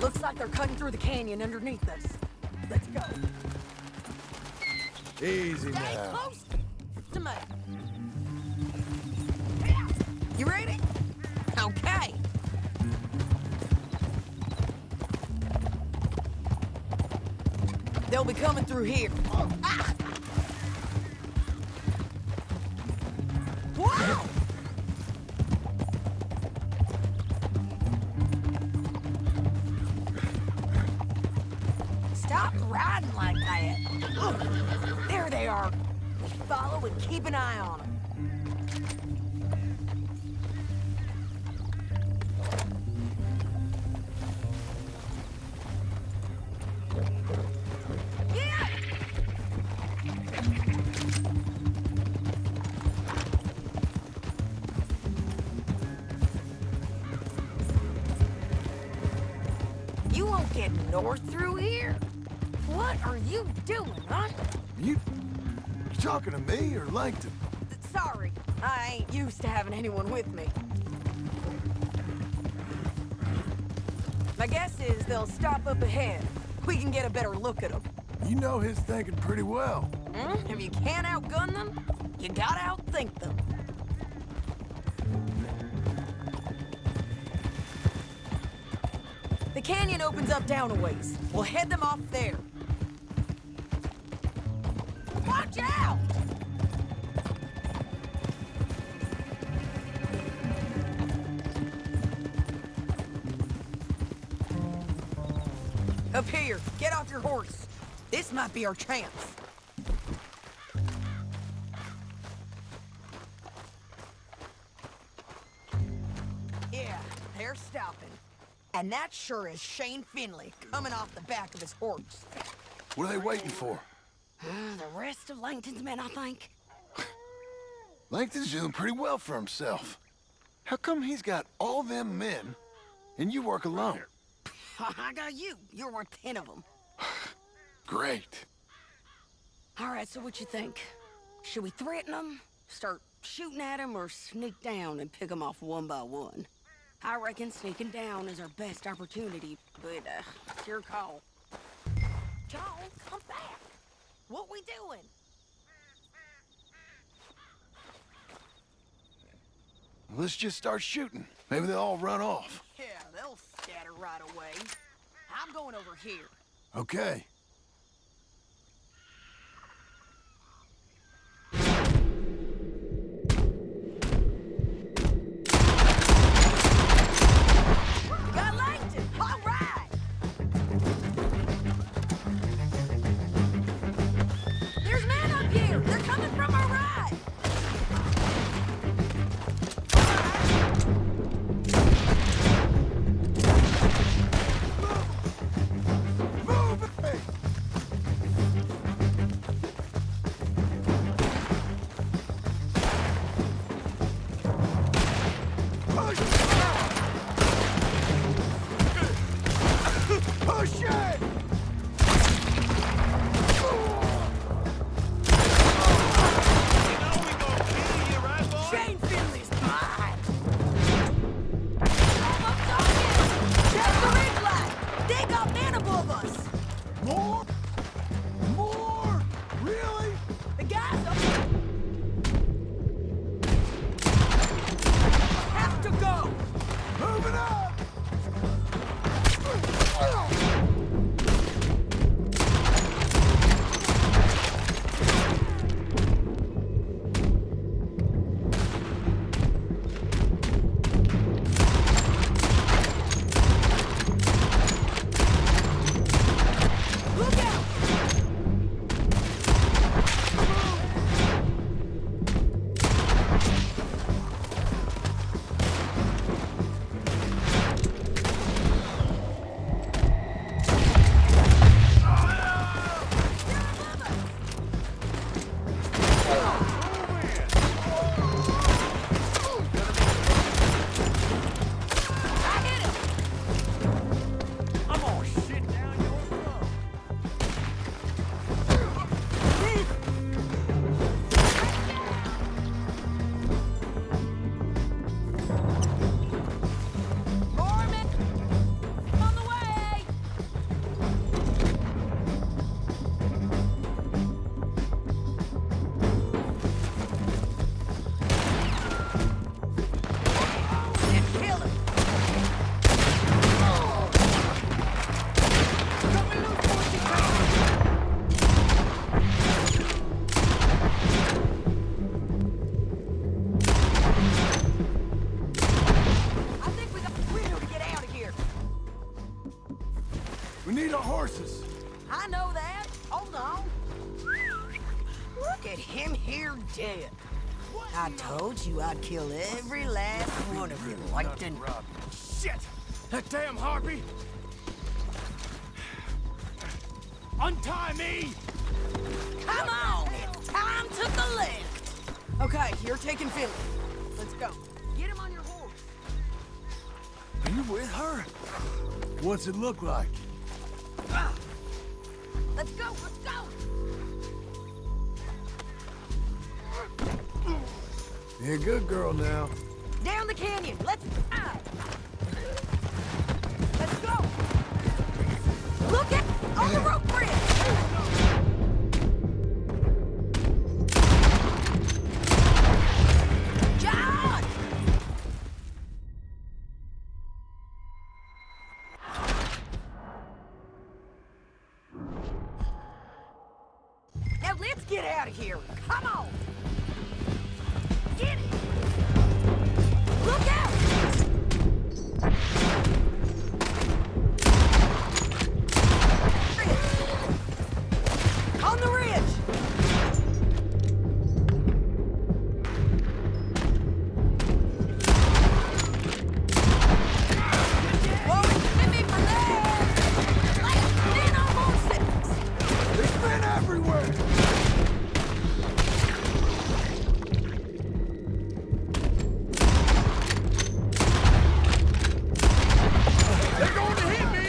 Speaker 10: Looks like they're cutting through the canyon underneath us. Let's go.
Speaker 9: Easy
Speaker 10: Stay
Speaker 9: now.
Speaker 10: close to me. You ready? Okay. They'll be coming through here. Ah! Wow! Stop riding like that. Look, there they are. Just follow and keep an eye on them. Yeah! You won't get north through here? What are you doing, huh?
Speaker 9: You talking to me or Langton?
Speaker 10: Sorry, I ain't used to having anyone with me. My guess is they'll stop up ahead. We can get a better look at them.
Speaker 9: You know his thinking pretty well.
Speaker 10: If you can't outgun them, you gotta outthink them. The canyon opens up down a ways. We'll head them off there. Watch out! Up here, get off your horse. This might be our chance. Yeah, they're stopping. And that sure is Shane Finley coming off the back of his horse.
Speaker 9: What are they waiting for?
Speaker 10: The rest of Langton's men, I think.
Speaker 9: Langton's doing pretty well for himself. How come he's got all them men and you work alone?
Speaker 10: I got you. You're worth 10 of them.
Speaker 9: Great.
Speaker 10: All right, so what you think? Should we threaten them, start shooting at them, or sneak down and pick them off one by one? I reckon sneaking down is our best opportunity, but it's your call. John, come back. What we doing?
Speaker 9: Let's just start shooting. Maybe they'll all run off.
Speaker 10: Yeah, they'll scatter right away. I'm going over here.
Speaker 9: Okay.
Speaker 10: Got Langton! All right! There's men up here! They're coming from our right!
Speaker 9: Move it! We need our horses.
Speaker 10: I know that. Hold on. Look at him here dead. I told you I'd kill every last one of you, Langton.
Speaker 9: Shit! That damn harpy! Untie me!
Speaker 10: Come on, it's time to collect. Okay, you're taking Finley. Let's go. Get him on your horse.
Speaker 9: Are you with her? What's it look like?
Speaker 10: Let's go, let's go.
Speaker 9: You're a good girl now.
Speaker 10: Down the canyon. Let's Let's go. Look at on the rope bridge. John! Now let's get out of here. Come on. Get it. Look out! On the ridge! Whoa, hit me from there! Like men on horses!
Speaker 9: There's men everywhere! They're going to hit me!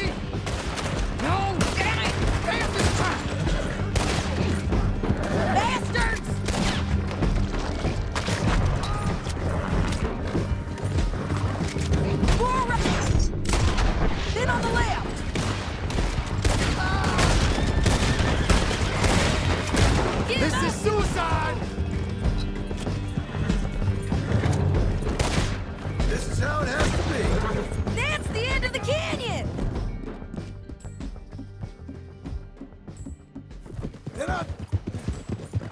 Speaker 9: No!
Speaker 10: Damn it! Damn this time! Bastards! More right! Then on the left! Get
Speaker 9: This
Speaker 10: up!
Speaker 9: is suicide! This is how it has to be.
Speaker 10: That's the end of the canyon!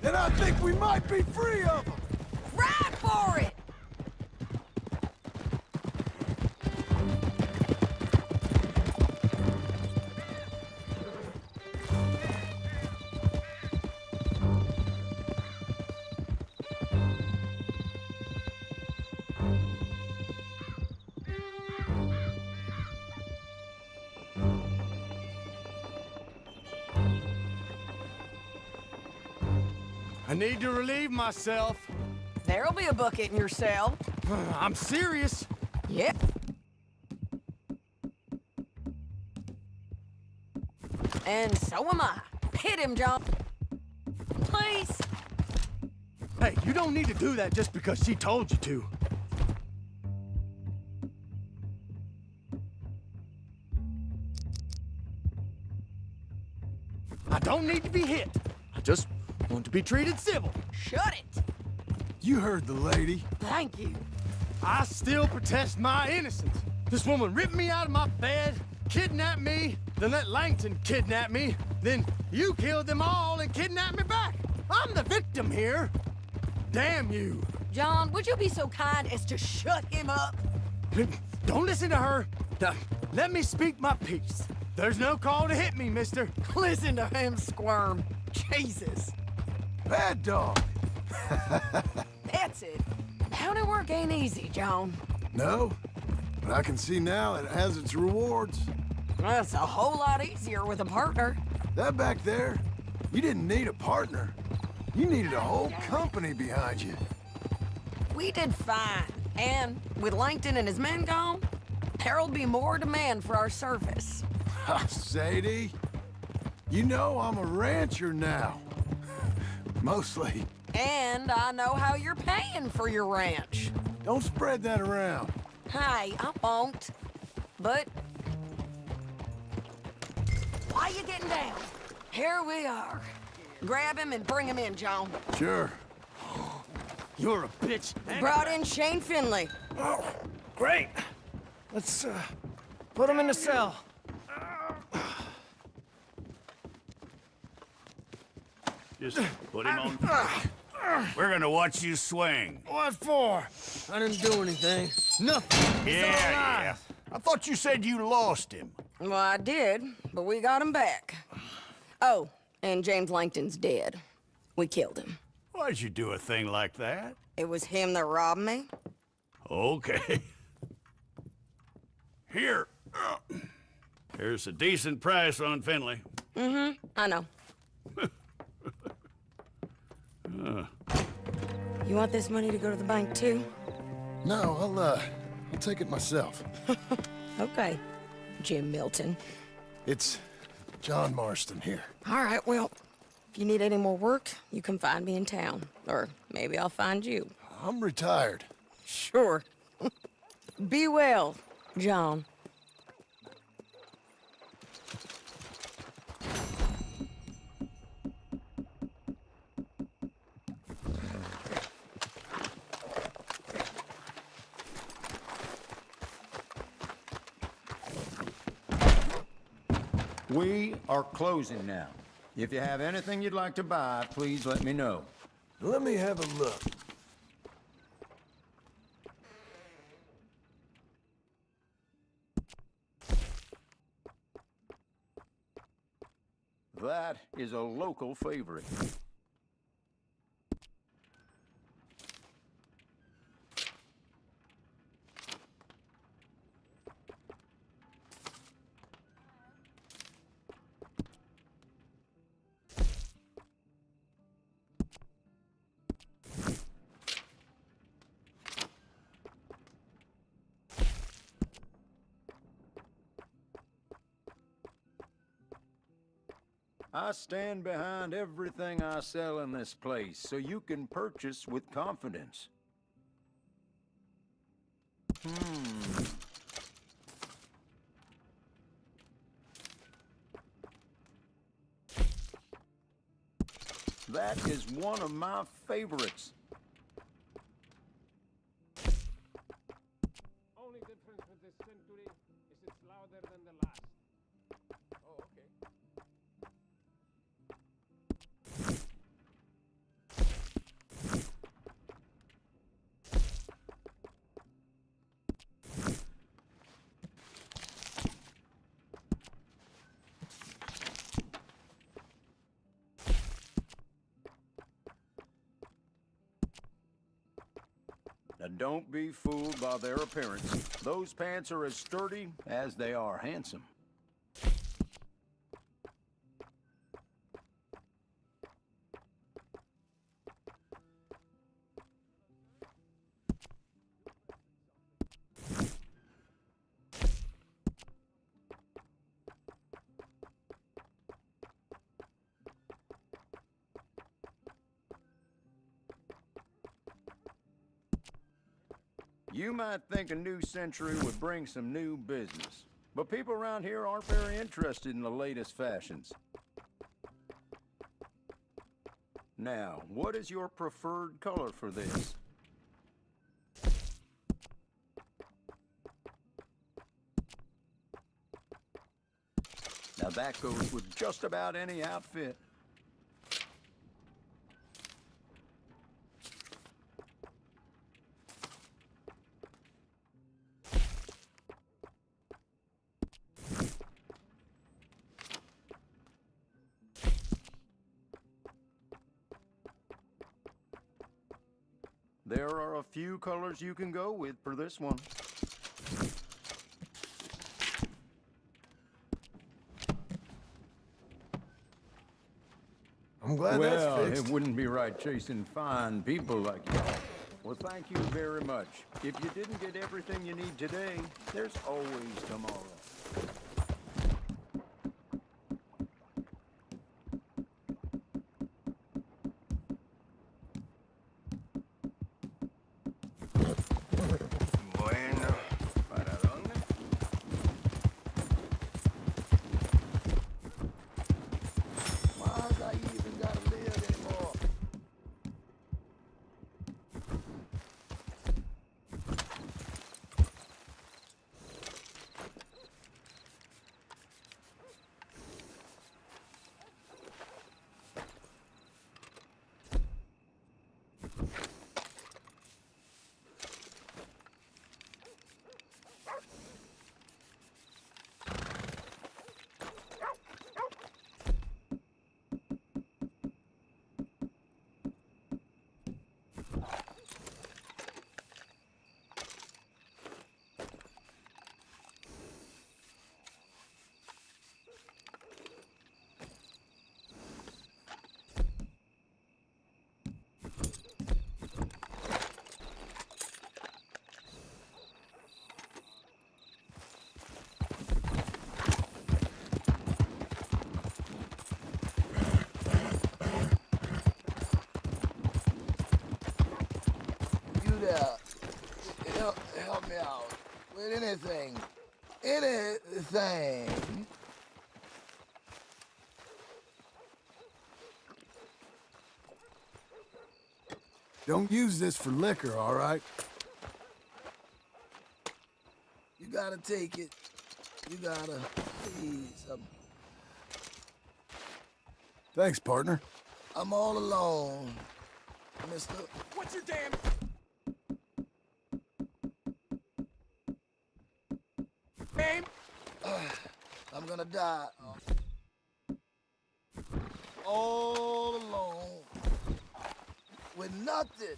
Speaker 9: And I think we might be free of them.
Speaker 10: Ride for it!
Speaker 9: I need to relieve myself.
Speaker 10: There'll be a bucket in your cell.
Speaker 9: I'm serious.
Speaker 10: Yep. And so am I. Hit him, John. Please.
Speaker 9: Hey, you don't need to do that just because she told you to. I don't need to be hit. I just want to be treated civil.
Speaker 10: Shut it.
Speaker 9: You heard the lady.
Speaker 10: Thank you.
Speaker 9: I still protest my innocence. This woman ripped me out of my bed, kidnapped me, then let Langton kidnap me, then you killed them all and kidnapped me back. I'm the victim here. Damn you.
Speaker 10: John, would you be so kind as to shut him up?
Speaker 9: Don't listen to her. Now, let me speak my piece. There's no call to hit me, mister.
Speaker 10: Listen to him squirm. Jesus.
Speaker 9: Bad dog.
Speaker 10: That's it. County work ain't easy, John.
Speaker 9: No, but I can see now it has its rewards.
Speaker 10: That's a whole lot easier with a partner.
Speaker 9: That back there, you didn't need a partner. You needed a whole company behind you.
Speaker 10: We did fine. And with Langton and his men gone, there'll be more demand for our service.
Speaker 9: Sadie, you know I'm a rancher now. Mostly.
Speaker 10: And I know how you're paying for your ranch.
Speaker 9: Don't spread that around.
Speaker 10: Hey, I won't. But why you getting down? Here we are. Grab him and bring him in, John.
Speaker 9: Sure.
Speaker 11: You're a bitch.
Speaker 10: Brought in Shane Finley.
Speaker 11: Oh, great. Let's, put him in the cell.
Speaker 18: Just put him on. We're gonna watch you swing.
Speaker 11: What for? I didn't do anything. Nothing. He's
Speaker 18: Yeah,
Speaker 11: alive.
Speaker 18: yeah. I thought you said you lost him.
Speaker 10: Well, I did, but we got him back. Oh, and James Langton's dead. We killed him.
Speaker 18: Why'd you do a thing like that?
Speaker 10: It was him that robbed me.
Speaker 18: Okay. Here. Here's a decent price on Finley.
Speaker 10: Mm-hmm, I know. You want this money to go to the bank, too?
Speaker 2: No, I'll take it myself.
Speaker 10: Okay, Jim Milton.
Speaker 2: It's John Marston here.
Speaker 10: All right, well, if you need any more work, you can find me in town. Or maybe I'll find you.
Speaker 2: I'm retired.
Speaker 10: Sure. Be well, John.
Speaker 21: We are closing now. If you have anything you'd like to buy, please let me know.
Speaker 9: Let me have a look.
Speaker 21: That is a local favorite. I stand behind everything I sell in this place, so you can purchase with confidence. That is one of my favorites.
Speaker 22: Only difference with this century is it's louder than the last. Oh, okay.
Speaker 21: Now don't be fooled by their appearance. Those pants are as sturdy as they are handsome. You might think a new century would bring some new business, but people around here aren't very interested in the latest fashions. Now, what is your preferred color for this? Now that goes with just about any outfit. There are a few colors you can go with for this one.
Speaker 9: I'm glad that's fixed.
Speaker 21: It wouldn't be right chasing fine people like you. Well, thank you very much. If you didn't get everything you need today, there's always tomorrow.
Speaker 2: Bueno. ¿Para dónde?
Speaker 9: Why I even gotta live anymore?
Speaker 4: anything. Anything.
Speaker 9: Don't use this for liquor, all right?
Speaker 4: You gotta take it. You gotta, please.
Speaker 9: Thanks, partner.
Speaker 4: I'm all alone, mister.
Speaker 11: What's your damn... name?
Speaker 4: I'm gonna die. All alone. With nothing.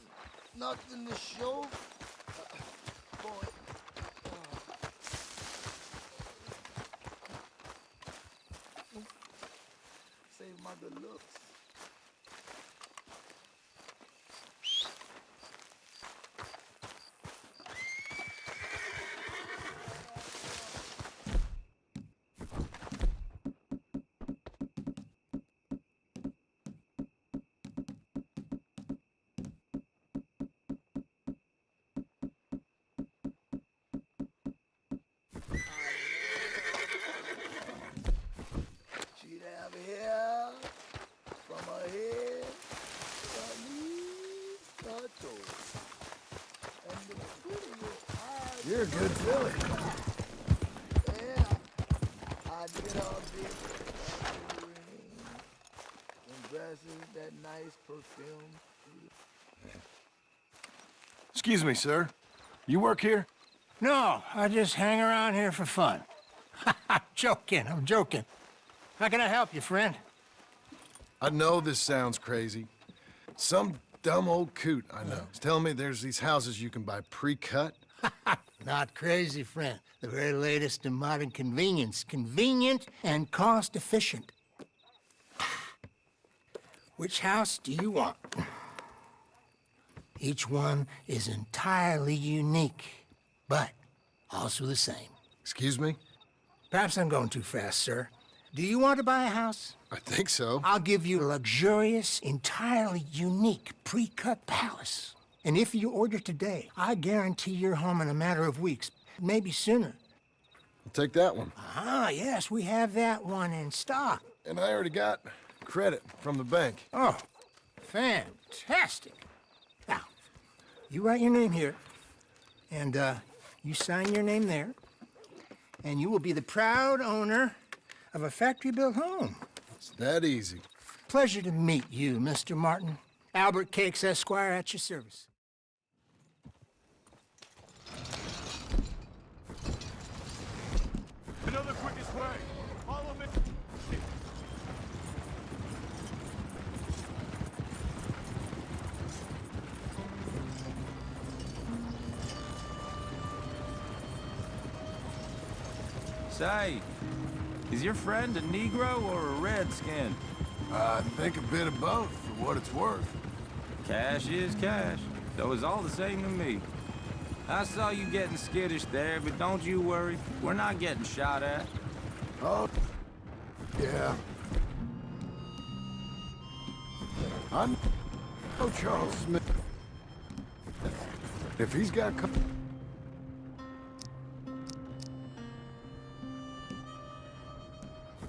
Speaker 4: Nothing to show. Boy. Save my good looks. She'd have hair from her head to her knees to her toes. And the pretty little eyes.
Speaker 9: You're a good filly.
Speaker 4: Yeah. I'd get her big ring and dresses that nice perfume.
Speaker 9: Excuse me, sir. You work here?
Speaker 11: No, I just hang around here for fun. I'm joking. How can I help you, friend?
Speaker 2: I know this sounds crazy. Some dumb old coot I know is telling me there's these houses you can buy pre-cut.
Speaker 11: Not crazy, friend. The very latest in modern convenience. Convenient and cost-efficient. Which house do you want? Each one is entirely unique, but also the same.
Speaker 2: Excuse me?
Speaker 11: Perhaps I'm going too fast, sir. Do you want to buy a house?
Speaker 2: I think so.
Speaker 11: I'll give you a luxurious, entirely unique pre-cut palace. And if you order today, I guarantee you're home in a matter of weeks, maybe sooner.
Speaker 2: I'll take that one.
Speaker 11: Ah, yes, we have that one in stock.
Speaker 2: And I already got credit from the bank.
Speaker 11: Oh, fantastic. Now, you write your name here, and you sign your name there, and you will be the proud owner of a factory-built home.
Speaker 2: It's that easy.
Speaker 11: Pleasure to meet you, Mr. Martin. Albert Cakes, Esquire, at your service.
Speaker 18: Another quickest way. Follow me.
Speaker 15: Say, is your friend a Negro or a Redskin?
Speaker 9: I think a bit of both, for what it's worth.
Speaker 15: Cash is cash, though it's all the same to me. I saw you getting skittish there, but don't you worry. We're not getting shot at.
Speaker 9: Oh, yeah. I know Charles Smith. If he's got...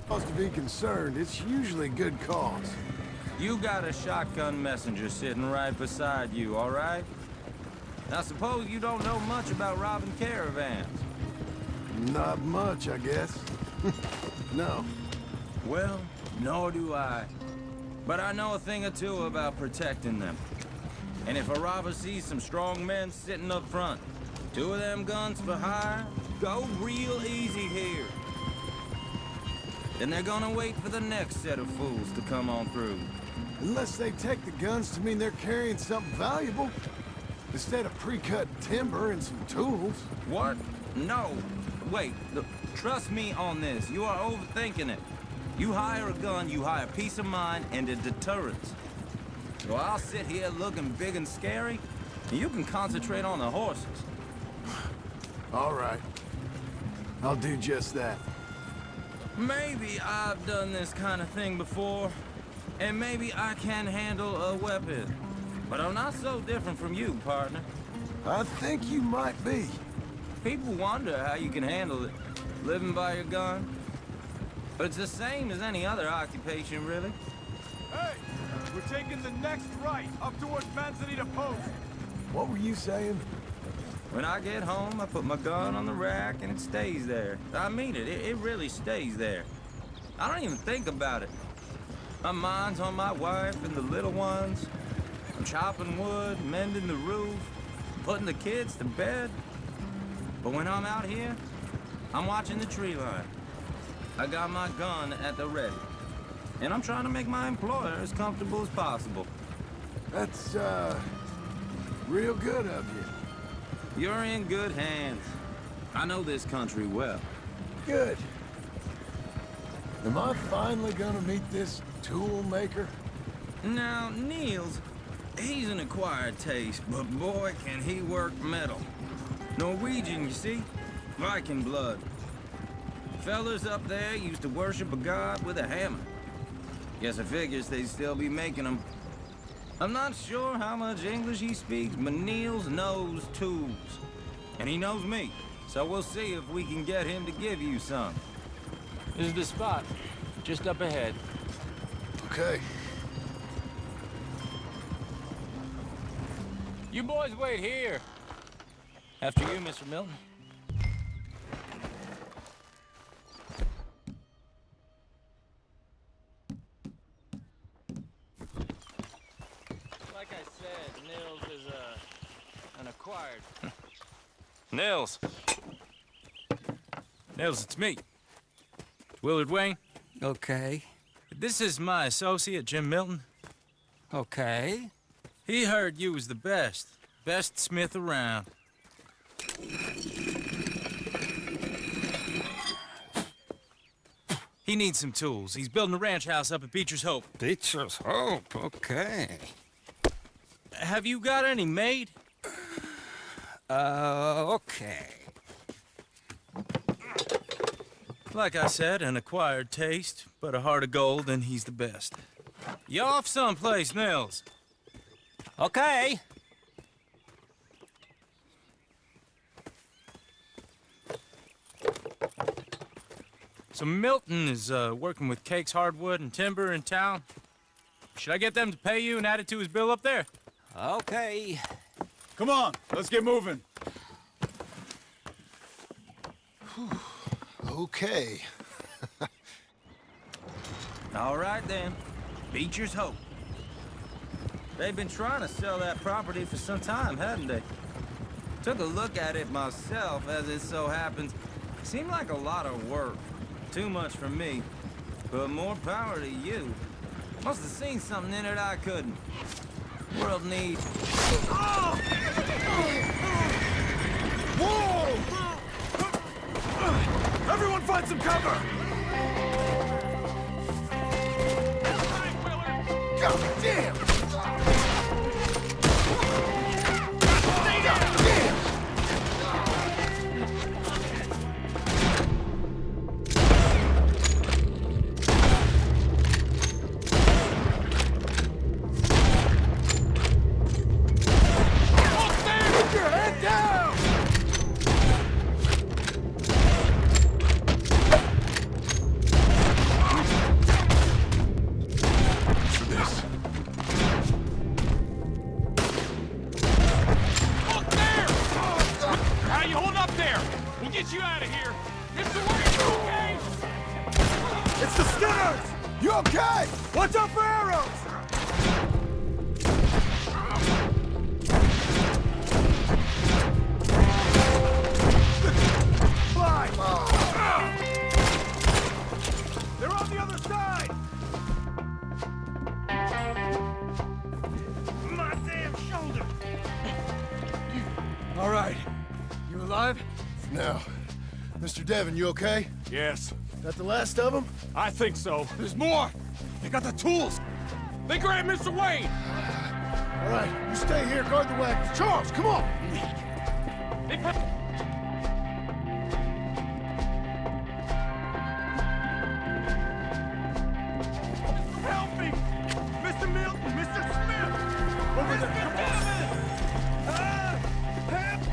Speaker 9: cause to be concerned, it's usually good cause.
Speaker 15: You got a shotgun messenger sitting right beside you, all right? Now suppose you don't know much about robbing caravans.
Speaker 9: Not much, I guess. No.
Speaker 15: Well, nor do I. But I know a thing or two about protecting them. And if a robber sees some strong men sitting up front, 2 of them guns for hire, go real easy here. Then they're gonna wait for the next set of fools to come on through.
Speaker 9: Unless they take the guns to mean they're carrying something valuable. Instead of pre-cut timber and some tools.
Speaker 15: What? No. Wait, look, trust me on this. You are overthinking it. You hire a gun, you hire peace of mind and a deterrence. So I'll sit here looking big and scary, and you can concentrate on the horses.
Speaker 9: All right. I'll do just that.
Speaker 15: Maybe I've done this kind of thing before, and maybe I can handle a weapon. But I'm not so different from you, partner.
Speaker 9: I think you might be.
Speaker 6: People wonder how you can handle it, living by your gun. But it's the same as any other occupation, really.
Speaker 12: Hey! We're taking the next right, up towards Manzanita Post.
Speaker 9: What were you saying?
Speaker 6: When I get home, I put my gun on the rack and it stays there. I mean it, it really stays there. I don't even think about it. My mind's on my wife and the little ones. I'm chopping wood, mending the roof, putting the kids to bed. But when I'm out here, I'm watching the tree line. I got my gun at the ready. And I'm trying to make my employer as comfortable as possible.
Speaker 9: That's, real good of you.
Speaker 6: You're in good hands. I know this country well.
Speaker 9: Good. Am I finally gonna meet this tool maker?
Speaker 6: Now, Niels, he's an acquired taste, but boy, can he work metal. Norwegian, you see? Viking blood. Fellas up there used to worship a god with a hammer. Guess I figures they'd still be making them. I'm not sure how much English he speaks, but Niels knows tools. And he knows me, so we'll see if we can get him to give you some.
Speaker 16: This is the spot, just up ahead.
Speaker 2: Okay.
Speaker 16: You boys wait here.
Speaker 6: After you, Mr. Milton.
Speaker 16: Like I said, Nils is an acquired.
Speaker 7: Nils. Nils, it's me. Willard Wayne.
Speaker 14: Okay.
Speaker 7: This is my associate, Jim Milton.
Speaker 14: Okay.
Speaker 7: He heard you was the best. Best smith around. He needs some tools. He's building a ranch house up at Beecher's Hope.
Speaker 14: Beecher's Hope, okay.
Speaker 7: Have you got any made?
Speaker 14: Okay.
Speaker 7: Like I said, an acquired taste, but a heart of gold, and he's the best. You off someplace, Nils?
Speaker 14: Okay.
Speaker 7: So Milton is working with Cakes Hardwood and Timber in town. Should I get them to pay you and add it to his bill up there?
Speaker 14: Okay.
Speaker 12: Come on, let's get moving.
Speaker 2: Okay.
Speaker 6: All right, then. Beecher's Hope. They've been trying to sell that property for some time, hadn't they? Took a look at it myself, as it so happens. Seemed like a lot of work. Too much for me. But more power to you. Must have seen something in it I couldn't. World needs...
Speaker 12: Oh! Whoa! Everyone find some cover! God damn!
Speaker 2: Now, Mr. Devon, you okay?
Speaker 12: Yes.
Speaker 2: That the last of them?
Speaker 12: I think so. There's more! They got the tools! They grabbed Mr. Wayne!
Speaker 2: All right, you stay here, guard the wagons. Charles, come on!
Speaker 12: Help me! Mr. Milton! Mr. Smith! Over there! Come on! Help!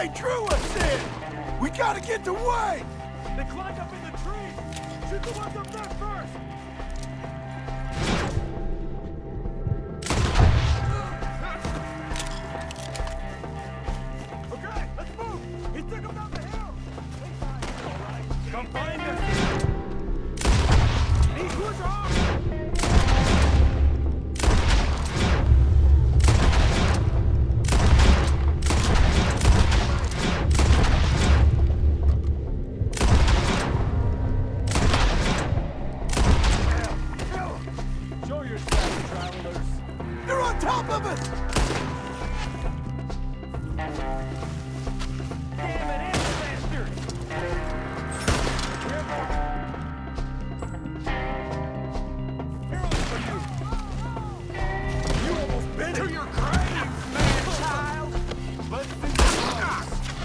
Speaker 9: They drew us in! We gotta get to Wayne!
Speaker 12: They climbed up in the trees! Shoot the ones up there first! Okay, let's move! He took them down the hill! Come find us! These woods are off! Show yourself, travelers!
Speaker 9: They're on top of us!
Speaker 12: Damn it, bastard! You almost bit it! To your grave, man-child! Let's think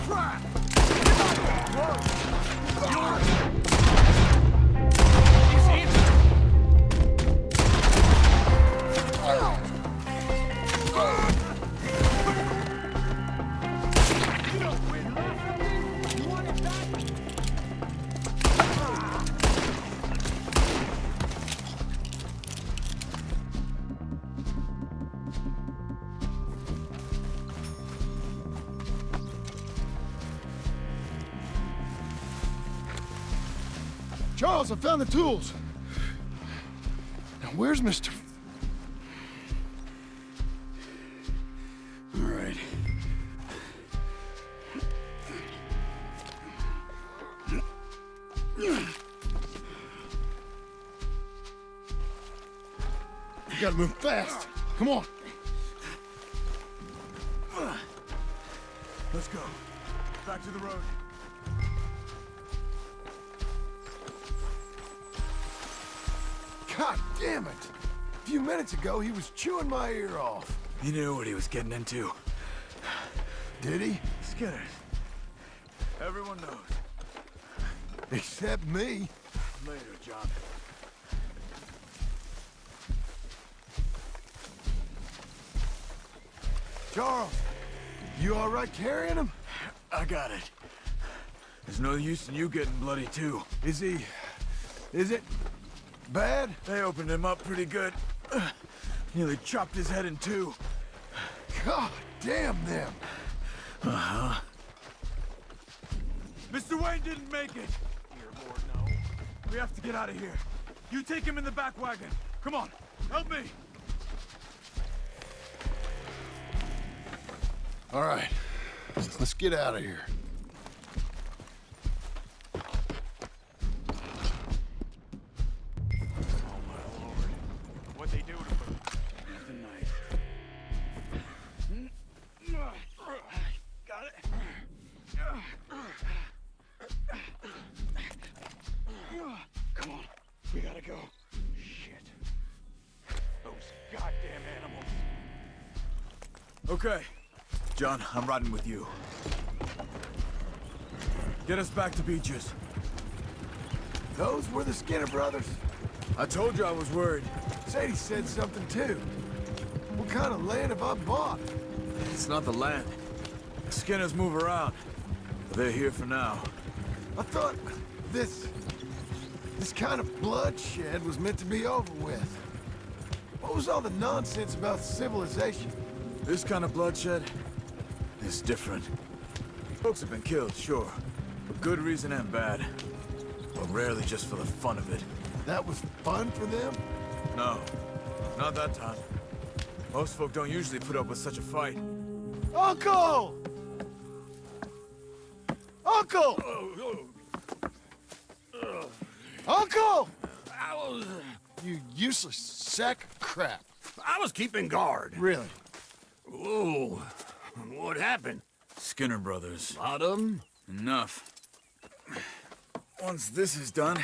Speaker 12: crap! He's in! You don't win nothing! You want it back?
Speaker 2: Charles, I found the tools. Now, where's Mr.
Speaker 12: All right.
Speaker 2: You gotta move fast. Come on.
Speaker 12: Let's go. Back to the road.
Speaker 9: God damn it! A few minutes ago, he was chewing my ear off.
Speaker 12: He knew what he was getting into.
Speaker 9: Did he?
Speaker 12: Skinner. Everyone knows.
Speaker 9: Except me.
Speaker 12: Later, John.
Speaker 9: Charles, you all right carrying him?
Speaker 12: I got it. There's no use in you getting bloody, too.
Speaker 9: Is he... is it... bad?
Speaker 12: They opened him up pretty good. Nearly chopped his head in two.
Speaker 9: God damn them!
Speaker 12: Uh-huh. Mr. Wayne didn't make it! Dear Lord, no. We have to get out of here. You take him in the back wagon. Come on, help me!
Speaker 2: All right, let's get out of here.
Speaker 12: What'd they do to him? Nothing nice. Got it? Come on, we gotta go. Shit. Those goddamn animals. Okay. John, I'm riding with you. Get us back to Beaches.
Speaker 9: Those were the Skinner brothers.
Speaker 12: I told you I was worried.
Speaker 9: Sadie said something too. What kind of land have I bought?
Speaker 12: It's not the land. Skinners move around. But they're here for now.
Speaker 9: I thought this kind of bloodshed was meant to be over with. What was all the nonsense about civilization?
Speaker 12: This kind of bloodshed is different. Folks have been killed, sure. For good reason and bad. But rarely just for the fun of it.
Speaker 9: That was fun for them?
Speaker 12: No, not that time. Most folk don't usually put up with such a fight.
Speaker 9: Uncle! Uncle! Uncle!
Speaker 2: You useless sack of crap.
Speaker 20: I was keeping guard.
Speaker 2: Really?
Speaker 20: Whoa. What happened?
Speaker 12: Skinner brothers.
Speaker 20: Lot of them?
Speaker 12: Enough. Once this is done,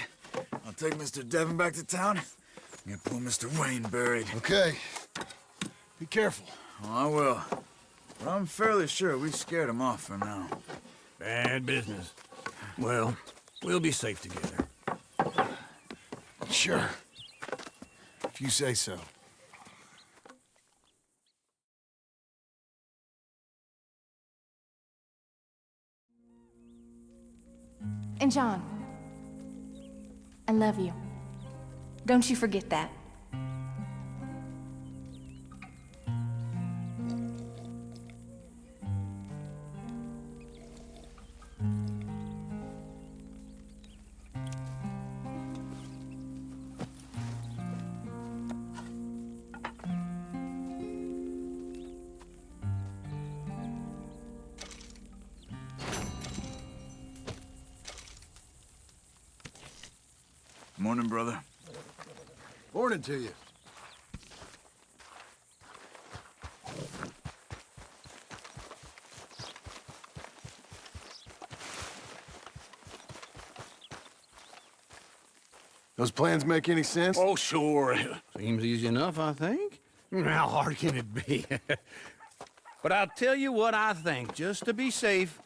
Speaker 12: I'll take Mr. Devon back to town and get poor Mr. Wayne buried.
Speaker 2: Okay. Be careful.
Speaker 12: Oh, I will. But I'm fairly sure we scared him off for now.
Speaker 20: Bad business. Well, we'll be safe together.
Speaker 2: Sure. If you say so.
Speaker 1: And John, I love you. Don't you forget that.
Speaker 12: Morning, brother.
Speaker 9: Morning to you. Those plans make any sense?
Speaker 3: Oh, sure. Seems easy enough, I think. How hard can it be? But I'll tell you what I think. Just to be safe,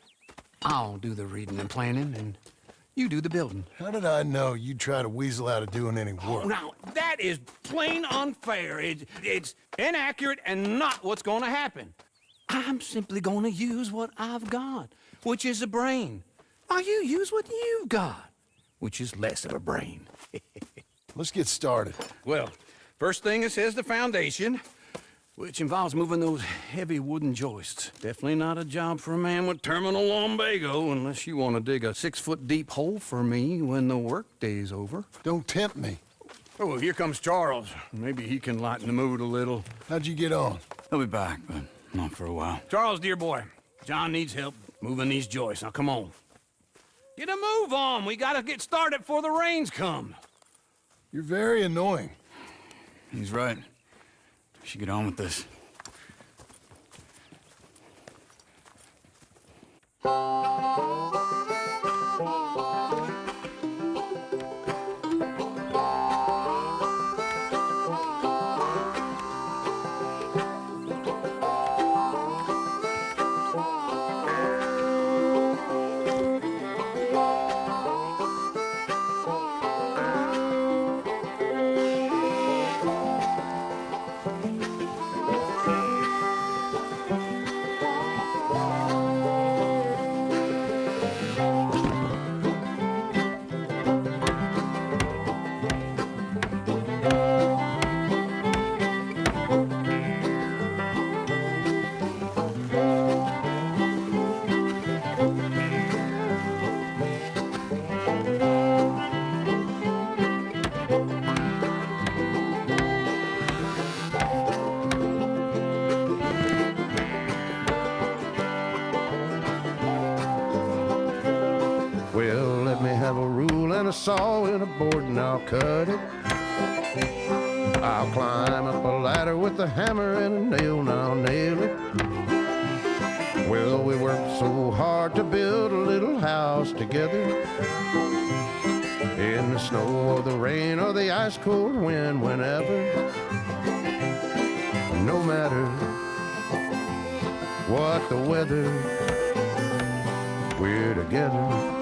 Speaker 3: I'll do the reading and planning, and you do the building.
Speaker 9: How did I know you'd try to weasel out of doing any work?
Speaker 3: Oh, now, that is plain unfair. It's inaccurate and not what's going to happen. I'm simply going to use what I've got, which is a brain. Now, you use what you've got, which is less of a brain.
Speaker 9: Let's get started.
Speaker 3: Well, first thing it says the foundation, which involves moving those heavy wooden joists. Definitely not a job for a man with terminal lumbago, unless you want to dig a 6-foot deep hole for me when the workday's over.
Speaker 9: Don't tempt me.
Speaker 3: Oh, well, here comes Charles. Maybe he can lighten the mood a little.
Speaker 9: How'd you get on?
Speaker 12: He'll be back, but not for a while.
Speaker 3: Charles, dear boy, John needs help moving these joists. Now, come on. Get a move on. We gotta get started before the rains come.
Speaker 9: You're very annoying.
Speaker 12: He's right. We should get on with this.
Speaker 5: Well, let me have a rule and a saw and a board and I'll cut it. I'll climb up a ladder with a hammer and a nail and I'll nail it. Well, we worked so hard to build a little house together. In the snow or the rain or the ice cold wind, whenever. No matter what the weather, we're together.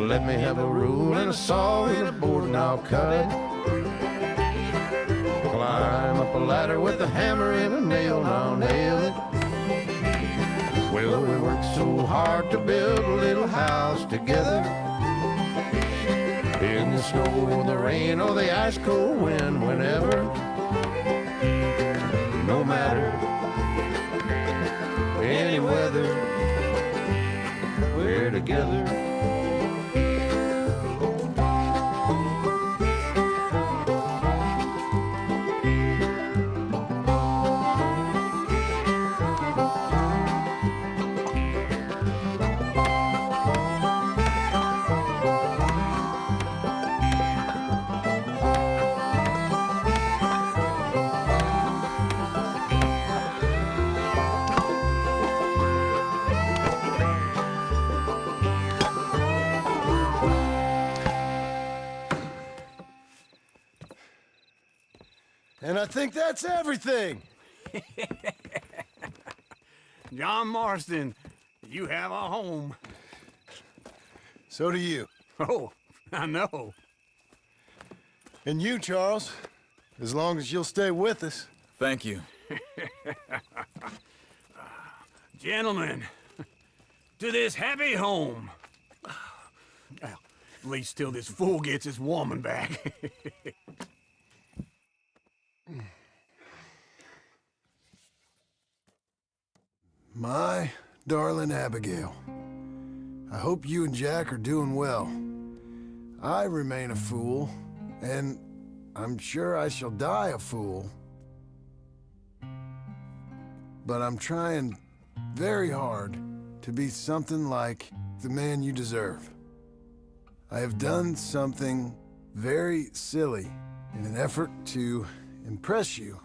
Speaker 5: Let me have a rule and a saw and a board and I'll cut it. Climb up a ladder with a hammer and a nail and I'll nail it. Well, we worked so hard to build a little house together. In the snow or the rain or the ice cold wind, whenever. No matter any weather. together.
Speaker 2: And I think that's everything.
Speaker 3: John Marston, you have a home.
Speaker 2: So do you.
Speaker 3: Oh, I know.
Speaker 2: And you, Charles, as long as you'll stay with us.
Speaker 12: Thank you.
Speaker 3: Gentlemen, to this happy home. Well, at least till this fool gets his woman back.
Speaker 9: My darling Abigail, I hope you and Jack are doing well. I remain a fool, and I'm sure I shall die a fool. But I'm trying very hard to be something like the man you deserve. I have done something very silly in an effort to impress you.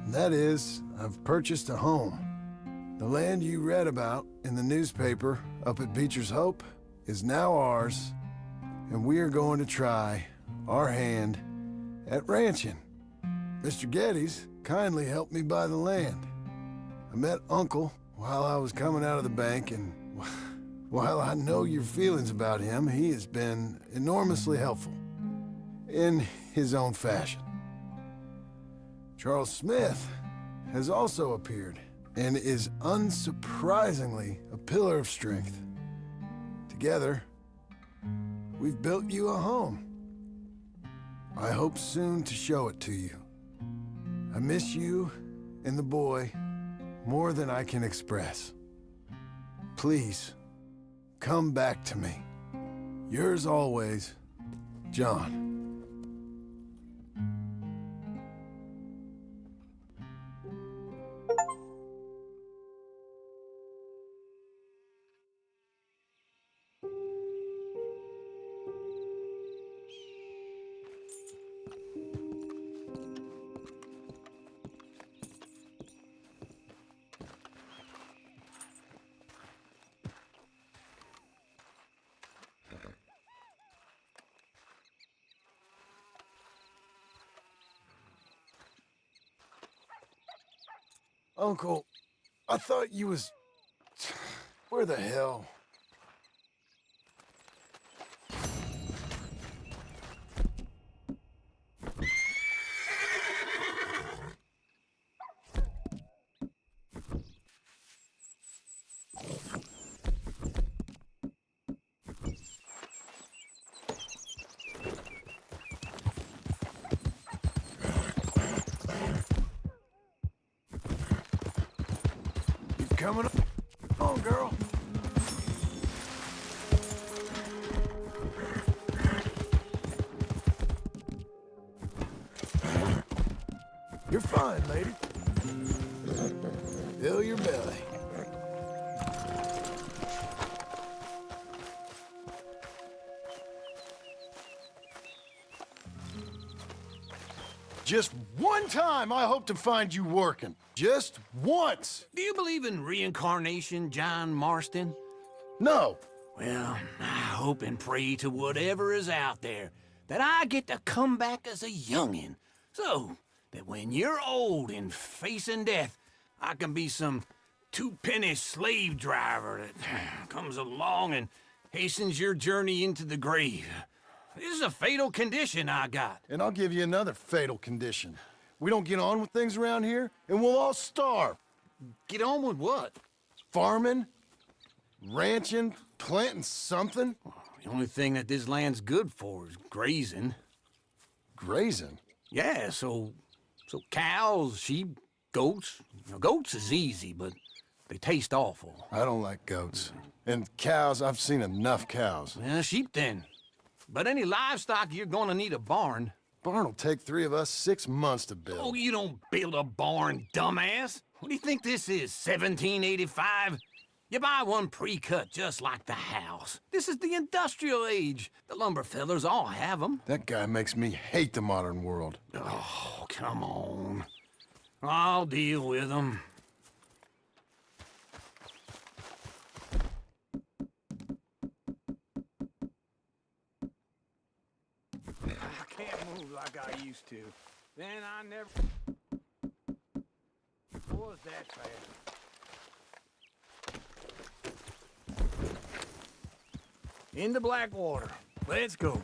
Speaker 9: And that is, I've purchased a home. The land you read about in the newspaper up at Beecher's Hope is now ours, and we are going to try our hand at ranching. Mr. Geddes kindly helped me buy the land. I met Uncle while I was coming out of the bank, and while I know your feelings about him, he has been enormously helpful in his own fashion. Charles Smith has also appeared and is unsurprisingly a pillar of strength. Together, we've built you a home. I hope soon to show it to you. I miss you and the boy more than I can express. Please, come back to me. Yours always, John. Uncle, I thought you was... Where the hell? Coming up. Come on, girl. You're fine, lady. Fill your belly.
Speaker 2: Just one time I hope to find you working. Just once.
Speaker 3: Do you believe in reincarnation, John Marston?
Speaker 2: No.
Speaker 3: Well, I hope and pray to whatever is out there that I get to come back as a youngin', so that when you're old and facing death, I can be some two-penny slave driver that comes along and hastens your journey into the grave. This is a fatal condition I got.
Speaker 2: And I'll give you another fatal condition. We don't get on with things around here, and we'll all starve.
Speaker 3: Get on with what?
Speaker 2: Farming, ranching, planting something.
Speaker 3: The only thing that this land's good for is grazing.
Speaker 2: Grazing?
Speaker 3: Yeah, so cows, sheep, goats. Goats is easy, but they taste awful.
Speaker 2: I don't like goats. And cows, I've seen enough cows.
Speaker 11: Yeah, sheep then. But any livestock, you're gonna need a barn.
Speaker 2: Barn will take 3 of us 6 months to build.
Speaker 11: Oh, you don't build a barn, dumbass. What do you think this is, 1785? You buy one pre-cut just like the house. This is the industrial age. The lumber fellers all have them.
Speaker 2: That guy makes me hate the modern world.
Speaker 11: Oh, come on. I'll deal with them. I can't move like I used to. Then I never... Was that bad? Into Blackwater. Let's go.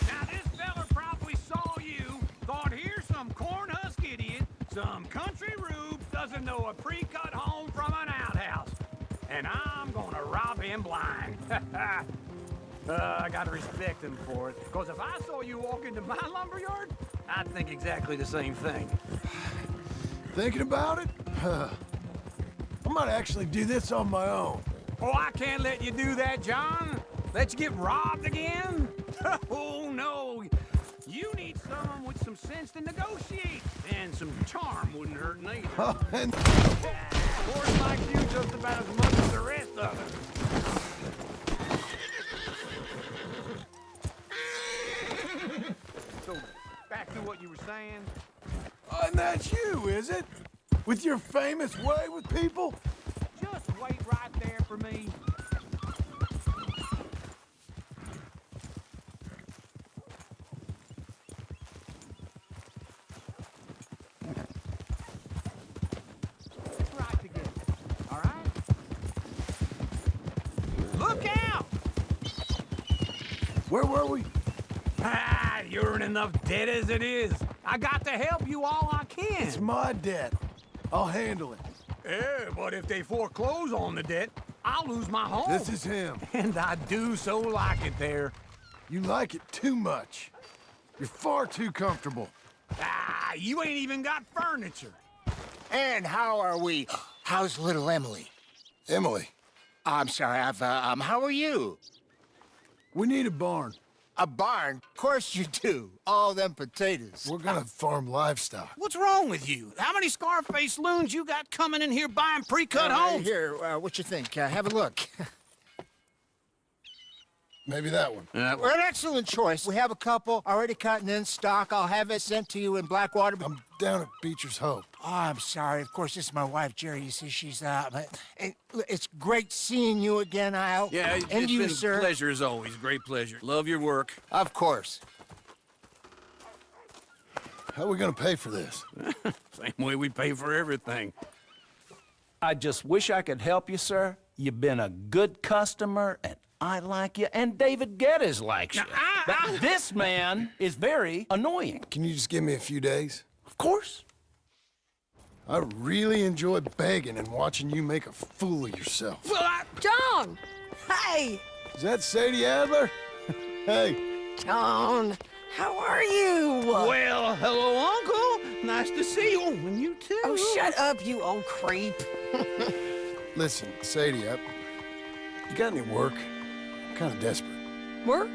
Speaker 11: Now, this fella probably saw you, thought here's some corn husk idiot, some country rube doesn't know a pre-cut home from an outhouse. And I'm gonna rob him blind. I gotta respect him for it. Because if I saw you walk into my lumberyard, I'd think exactly the same thing.
Speaker 9: Thinking about it? I might actually do this on my own.
Speaker 11: Oh, I can't let you do that, John. Let you get robbed again? Oh, no. You need someone with some sense to negotiate. And some charm wouldn't hurt neither.
Speaker 9: Oh, and...
Speaker 11: Boys like you just about as much as the rest of us. So, back to what you were saying.
Speaker 9: And that's you, is it? With your famous way with people?
Speaker 11: Just wait right there for me. Right together, all right? Look out!
Speaker 9: Where were we?
Speaker 11: Ah, you're in enough debt as it is. I got to help you all I can.
Speaker 9: It's my debt. I'll handle it.
Speaker 11: Yeah, but if they foreclose on the debt, I'll lose my home.
Speaker 9: This is him.
Speaker 11: And I do so like it there.
Speaker 9: You like it too much. You're far too comfortable.
Speaker 11: Ah, you ain't even got furniture.
Speaker 8: And how are we? How's little Emily?
Speaker 2: Emily?
Speaker 8: I'm sorry, how are you?
Speaker 9: We need a barn.
Speaker 8: A barn? Of course you do. All them potatoes.
Speaker 2: We're gonna farm livestock.
Speaker 11: What's wrong with you? How many Scarface loons you got coming in here buying pre-cut homes?
Speaker 8: Here, what you think? Have a look.
Speaker 2: Maybe that one.
Speaker 8: We're an excellent choice. We have a couple already cut and in stock. I'll have it sent to you in Blackwater.
Speaker 2: I'm down at Beecher's Hope.
Speaker 8: Oh, I'm sorry. Of course, this is my wife, Jerry. You see, she's it's great seeing you again, Al.
Speaker 3: Yeah,
Speaker 8: and
Speaker 3: it's
Speaker 8: you,
Speaker 3: been
Speaker 8: sir.
Speaker 3: a pleasure as always. Great pleasure. Love your work.
Speaker 8: Of course.
Speaker 2: How are we gonna pay for this?
Speaker 3: Same way we pay for everything.
Speaker 15: I just wish I could help you, sir. You've been a good customer, and I like you, and David Geddes likes you. But this man is very annoying.
Speaker 2: Can you just give me a few days?
Speaker 15: Of course.
Speaker 2: I really enjoy begging and watching you make a fool of yourself.
Speaker 10: Well, John! Hey!
Speaker 2: Is that Sadie Adler? Hey.
Speaker 10: John, how are you?
Speaker 11: Well, hello, Uncle. Nice to see you. And you too.
Speaker 10: Oh, shut up, you old creep.
Speaker 2: Listen, Sadie, you got any work? I'm kind of desperate.
Speaker 10: Work?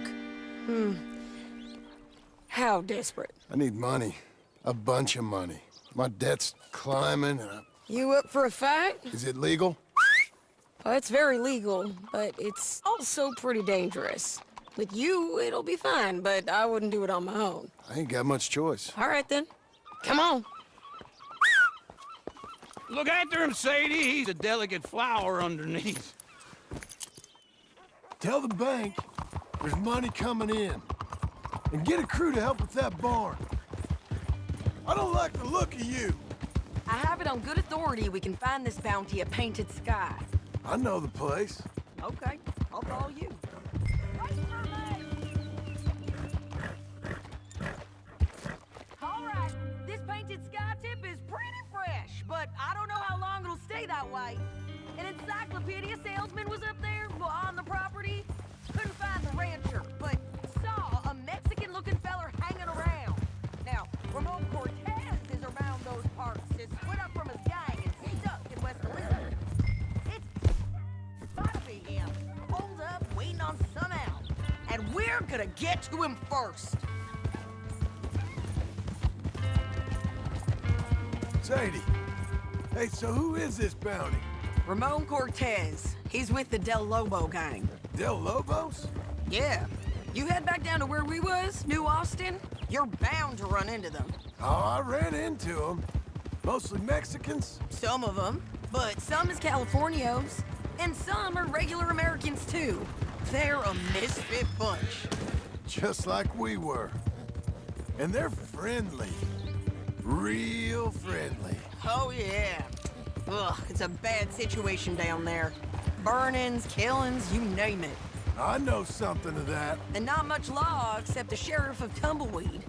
Speaker 10: How desperate?
Speaker 2: I need money. A bunch of money. My debt's climbing, and
Speaker 10: You up for a fight?
Speaker 2: Is it legal?
Speaker 10: Well, it's very legal, but it's also pretty dangerous. With you, it'll be fine, but I wouldn't do it on my own.
Speaker 2: I ain't got much choice.
Speaker 10: All right, then. Come on.
Speaker 11: Look after him, Sadie. He's a delicate flower underneath.
Speaker 9: Tell the bank there's money coming in. And get a crew to help with that barn. I don't like the look of you.
Speaker 13: I have it on good authority we can find this bounty at Painted Sky.
Speaker 9: I know the place.
Speaker 13: Okay, I'll follow you. All right, this Painted Sky tip is pretty fresh, but I don't know how long it'll stay that way. An encyclopedia salesman was up there on the property. Couldn't find the rancher, but saw a Mexican-looking feller hanging around. Now, Ramon Cortez is around those parts. It's split up from and we're gonna get to him first.
Speaker 9: Sadie. Hey, so who is this bounty?
Speaker 13: Ramon Cortez. He's with the Del Lobo gang.
Speaker 9: Del Lobos?
Speaker 13: Yeah. You head back down to where we was, New Austin, you're bound to run into them.
Speaker 9: Oh, I ran into them. Mostly Mexicans?
Speaker 13: Some of them, but some is Californios, and some are regular Americans too. They're a misfit bunch.
Speaker 9: Just like we were. And they're friendly. Real friendly.
Speaker 13: Oh yeah. Ugh, it's a bad situation down there. Burnings, killings, you name it.
Speaker 9: I know something of that.
Speaker 13: And not much law except the sheriff of Tumbleweed.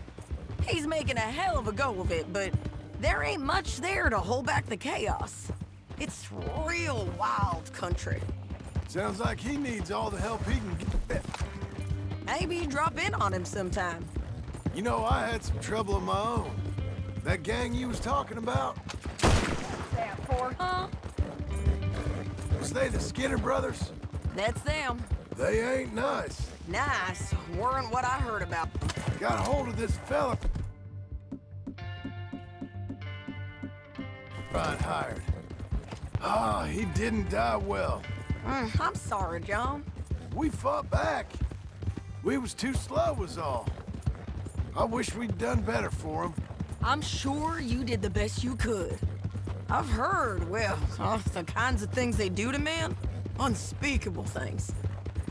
Speaker 13: He's making a hell of a go of it, but there ain't much there to hold back the chaos. It's real wild country.
Speaker 9: Sounds like he needs all the help he can get.
Speaker 13: Maybe drop in on him sometime.
Speaker 9: You know, I had some trouble of my own. That gang you was talking about?
Speaker 13: That for, huh?
Speaker 9: Was they the Skinner brothers?
Speaker 13: That's them.
Speaker 9: They ain't nice.
Speaker 13: Nice. Weren't what I heard about.
Speaker 9: Got a hold of this fella. Right hired. Ah, he didn't die well.
Speaker 13: I'm sorry, John.
Speaker 9: We fought back. We was too slow was all. I wish we'd done better for him.
Speaker 13: I'm sure you did the best you could. I've heard, well, the kinds of things they do to men. Unspeakable things.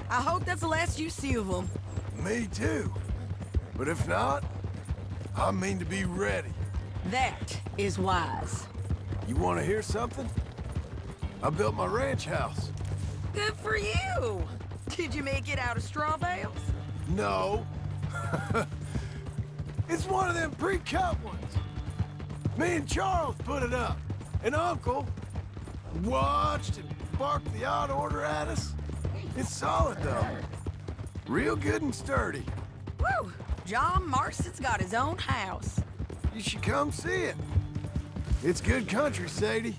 Speaker 13: I hope that's the last you see of them.
Speaker 9: Me too. But if not, I mean to be ready.
Speaker 13: That is wise.
Speaker 9: You want to hear something? I built my ranch house.
Speaker 13: Good for you. Did you make it out of straw bales?
Speaker 9: No. It's one of them pre-cut ones. Me and Charles put it up. And Uncle watched and barked the odd order at us. It's solid, though. Real good and sturdy.
Speaker 13: Woo! John Marston's got his own house.
Speaker 9: You should come see it. It's good country, Sadie.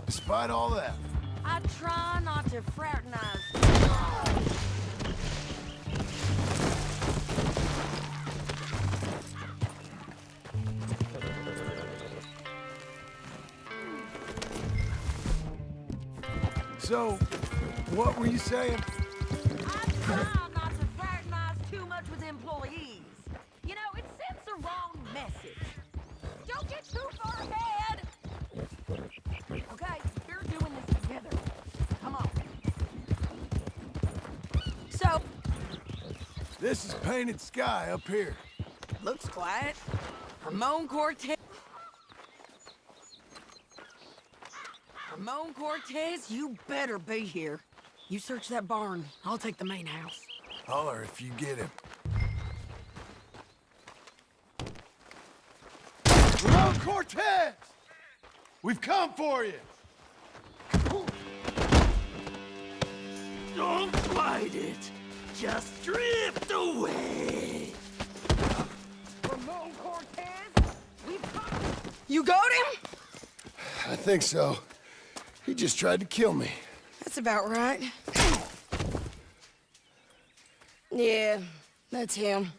Speaker 9: Despite all that.
Speaker 13: I try not to fraternize.
Speaker 9: So, what were you saying?
Speaker 13: I try not to fraternize too much with employees. You know, it sends the wrong message. Don't get too far ahead. Okay, we're doing this together. Come on. So,
Speaker 9: This is Painted Sky up here.
Speaker 13: looks quiet. Ramon Cortez. Ramon Cortez, you better be here. You search that barn. I'll take the main house.
Speaker 9: Holler if you get him. Ramon Cortez! We've come for you!
Speaker 20: Don't fight it. Just drift away.
Speaker 13: Ramon Cortez, we've got him. You got him?
Speaker 9: I think so. He just tried to kill me.
Speaker 13: That's about right. Yeah, that's him.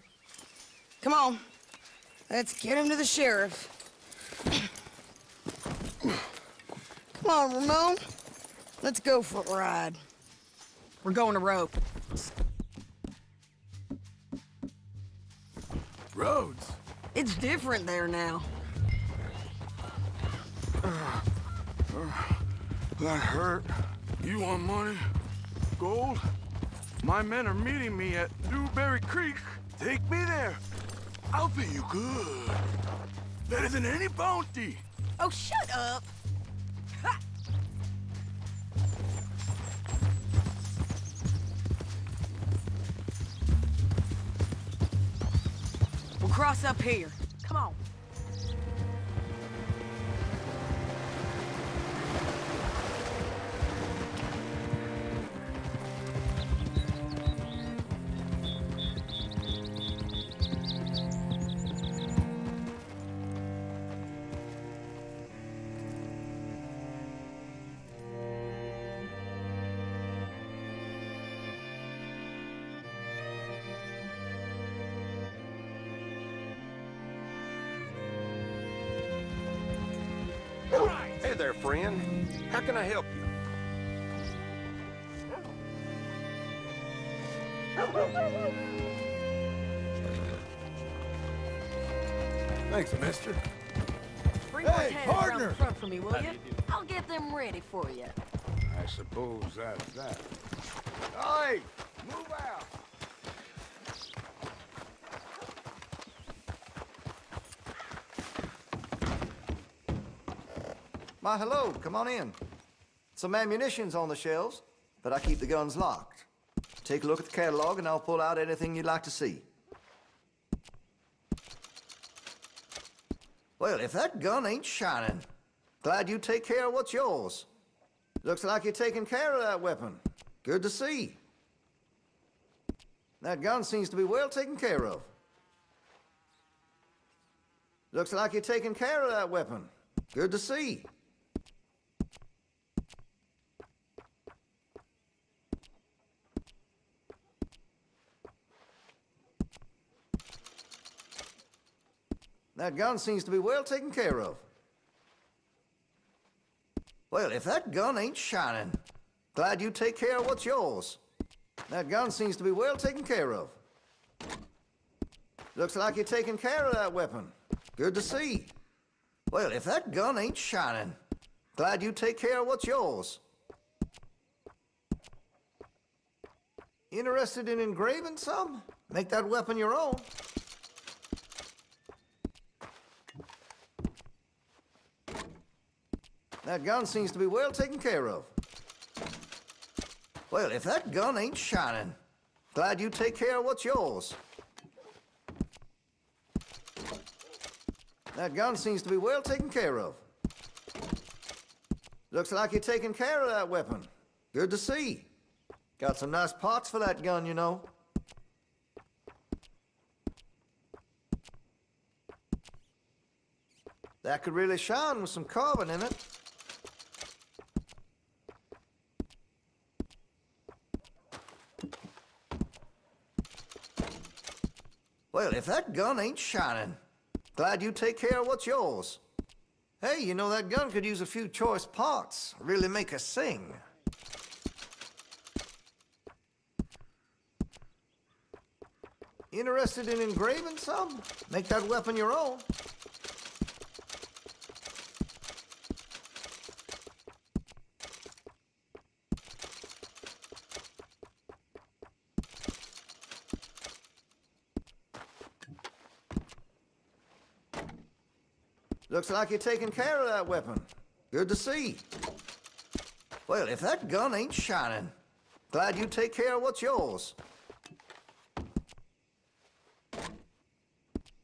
Speaker 13: Come on. Let's get him to the sheriff. Come on, Ramon. Let's go for a ride. We're going to rope.
Speaker 9: Roads?
Speaker 13: It's different there now.
Speaker 17: That hurt. You want money? Gold? My men are meeting me at Dewberry Creek. Take me there. I'll pay you good. Better than any bounty.
Speaker 13: Oh, shut up. Ha! We'll cross up here. Come on.
Speaker 21: there, friend. How can I help you?
Speaker 9: Thanks, mister.
Speaker 13: Bring
Speaker 9: Hey,
Speaker 13: Cortez around
Speaker 9: partner!
Speaker 13: the front for me, will you? I'll get them ready for you.
Speaker 17: I suppose that's that.
Speaker 9: Hey, move out.
Speaker 19: My hello, come on in. Some ammunition's on the shelves, but I keep the guns locked. Take a look at the catalog and I'll pull out anything you'd like to see. Well, if that gun ain't shining, glad you take care of what's yours. Looks like you're taking care of that weapon. Good to see. That gun seems to be well taken care of. Looks like you're taking care of that weapon. Good to see. That gun seems to be well taken care of. Well, if that gun ain't shining, glad you take care of what's yours. That gun seems to be well taken care of. Looks like you're taking care of that weapon. Good to see. Well, if that gun ain't shining, glad you take care of what's yours. Interested in engraving some? Make that weapon your own. That gun seems to be well taken care of. Well, if that gun ain't shining, glad you take care of what's yours. That gun seems to be well taken care of. Looks like you're taking care of that weapon. Good to see. Got some nice parts for that gun, you know. That could really shine with some carbon in it. Well, if that gun ain't shining, glad you take care of what's yours. Hey, you know that gun could use a few choice parts. Really make us sing. Interested in engraving some? Make that weapon your own. Looks like you're taking care of that weapon. Good to see. Well, if that gun ain't shining, glad you take care of what's yours.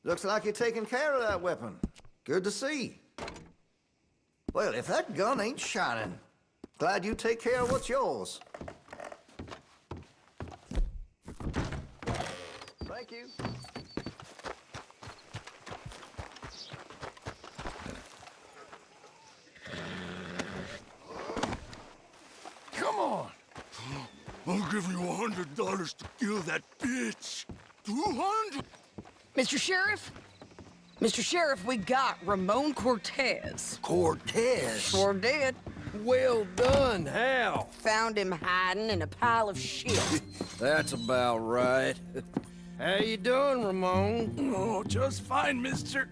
Speaker 19: Looks like you're taking care of that weapon. Good to see. Well, if that gun ain't shining, glad you take care of what's yours. Thank you.
Speaker 17: Come on! I'll give you $100 to kill that bitch. 200.
Speaker 13: Mr. Sheriff? Mr. Sheriff, we got Ramon Cortez.
Speaker 20: Cortez?
Speaker 13: Sure did.
Speaker 20: Well done, how?
Speaker 13: Found him hiding in a pile of shit.
Speaker 20: That's about right. How you doing, Ramon?
Speaker 17: Oh, just fine, mister.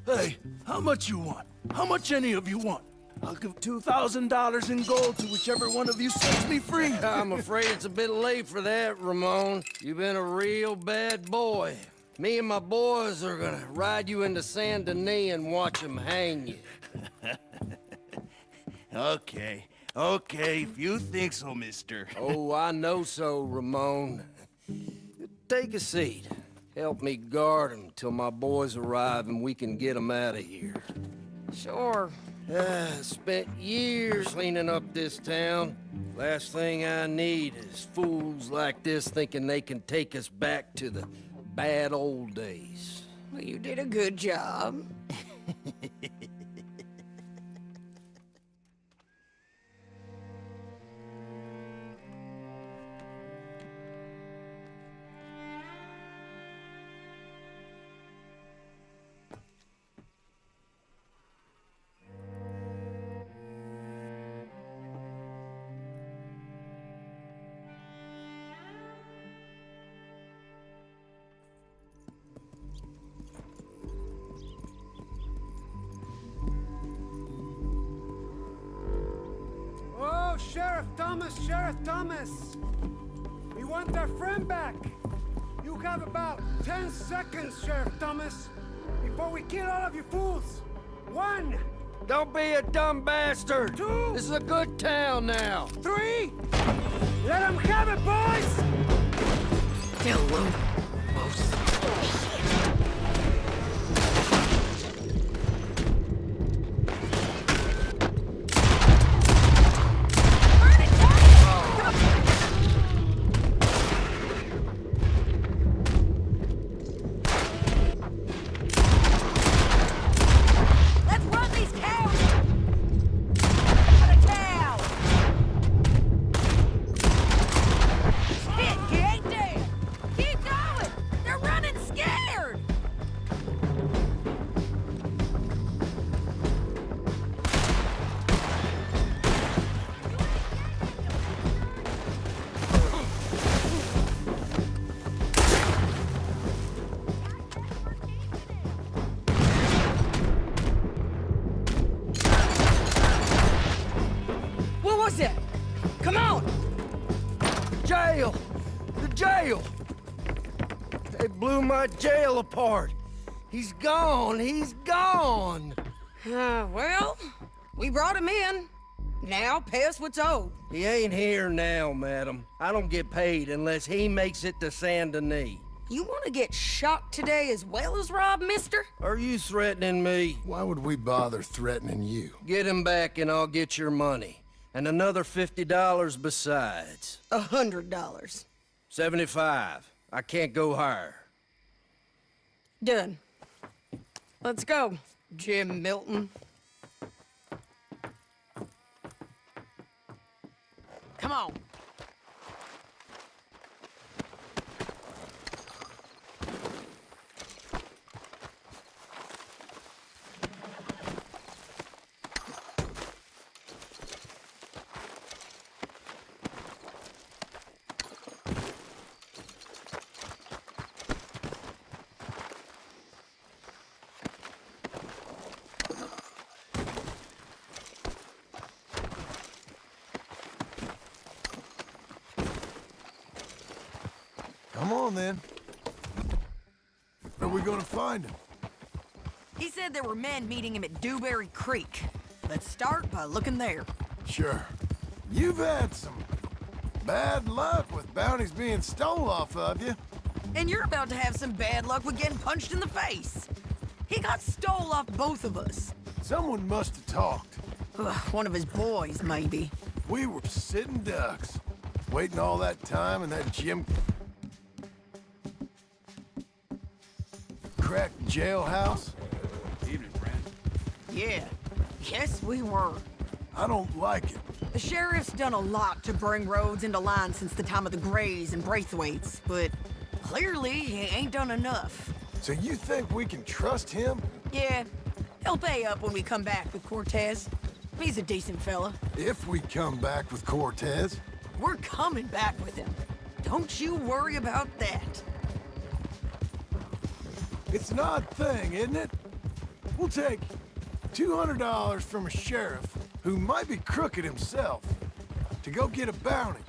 Speaker 17: Hey, how much you want? How much any of you want? I'll give $2,000 in gold to whichever one of you sets me free.
Speaker 20: I'm afraid it's a bit late for that, Ramon. You've been a real bad boy. Me and my boys are gonna ride you into Saint Denis and watch them hang you.
Speaker 11: Okay, if you think so, mister.
Speaker 20: Oh, I know so, Ramon. Take a seat. Help me guard him till my boys arrive and we can get them out of here.
Speaker 13: Sure.
Speaker 20: Spent years cleaning up this town. Last thing I need is fools like this thinking they can take us back to the bad old days.
Speaker 13: Well, you did a good job.
Speaker 4: Sheriff Thomas! We want our friend back! You have about 10 seconds, Sheriff Thomas, before we kill all of you fools! 1!
Speaker 20: Don't be a dumb bastard!
Speaker 4: 2!
Speaker 20: This is a good town now!
Speaker 4: 3! Let them have it, boys!
Speaker 10: Hello,
Speaker 13: Let's run these cows! Out of town! Shit, he ain't dead! Keep going! They're running scared!
Speaker 20: What was that? Come on! Jail! The jail! They blew my jail apart. He's gone! He's gone!
Speaker 10: Well, we brought him in. Now pay us what's owed.
Speaker 20: He ain't here now, madam. I don't get paid unless he makes it to Saint Denis.
Speaker 10: You want to get shot today as well as Rob, mister?
Speaker 20: Are you threatening me?
Speaker 2: Why would we bother threatening you?
Speaker 20: Get him back and I'll get your money. And another $50 besides.
Speaker 10: $100.
Speaker 20: 75. I can't go higher.
Speaker 10: Done. Let's go, Jim Milton.
Speaker 13: Come on.
Speaker 9: Come on, then. Where are we gonna find him?
Speaker 13: He said there were men meeting him at Dewberry Creek. Let's start by looking there.
Speaker 9: Sure. You've had some bad luck with bounties being stole off of you.
Speaker 13: And you're about to have some bad luck with getting punched in the face. He got stole off both of us.
Speaker 9: Someone must have talked.
Speaker 13: Ugh, one of his boys, maybe.
Speaker 9: We were sitting ducks, waiting all that time in that Jim crack jailhouse.
Speaker 18: Evening, friend.
Speaker 13: Yeah. Yes, we were.
Speaker 9: I don't like it.
Speaker 13: The sheriff's done a lot to bring roads into line since the time of the Grays and Braithwaites, but clearly he ain't done enough.
Speaker 9: So you think we can trust him?
Speaker 13: Yeah, he'll pay up when we come back with Cortez. He's a decent fella.
Speaker 9: If we come back with Cortez.
Speaker 13: We're coming back with him. Don't you worry about that.
Speaker 9: It's an odd thing, isn't it? We'll take $200 from a sheriff who might be crooked himself to go get a bounty.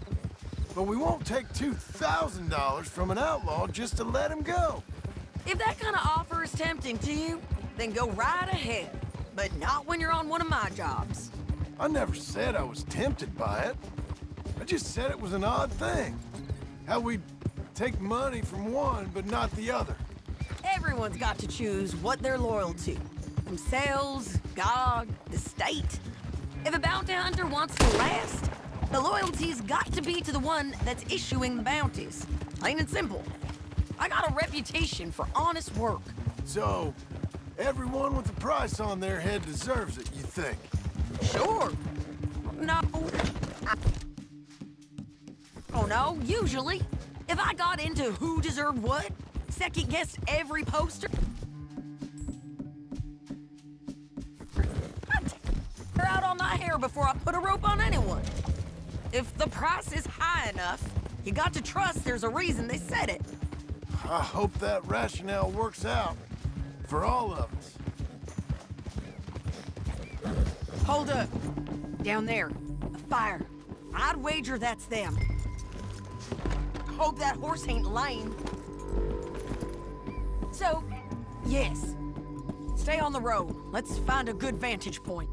Speaker 9: But we won't take $2,000 from an outlaw just to let him go.
Speaker 13: If that kind of offer is tempting to you, then go right ahead. But not when you're on one of my jobs.
Speaker 9: I never said I was tempted by it. I just said it was an odd thing. How we take money from one but not the other.
Speaker 13: Everyone's got to choose what they're loyal to. Themselves, God, the state. If a bounty hunter wants to last, the loyalty's got to be to the one that's issuing the bounties. Plain and simple. I got a reputation for honest work.
Speaker 9: So, everyone with a price on their head deserves it, you think?
Speaker 13: Sure. No. Oh no, usually. If I got into who deserved what, second-guessed every poster, I'd tear out on my hair before I put a rope on anyone. If the price is high enough, you got to trust there's a reason they said it.
Speaker 9: I hope that rationale works out for all of us.
Speaker 13: Hold up. Down there. A fire. I'd wager that's them. Hope that horse ain't lame. So, yes. Stay on the road. Let's find a good vantage point.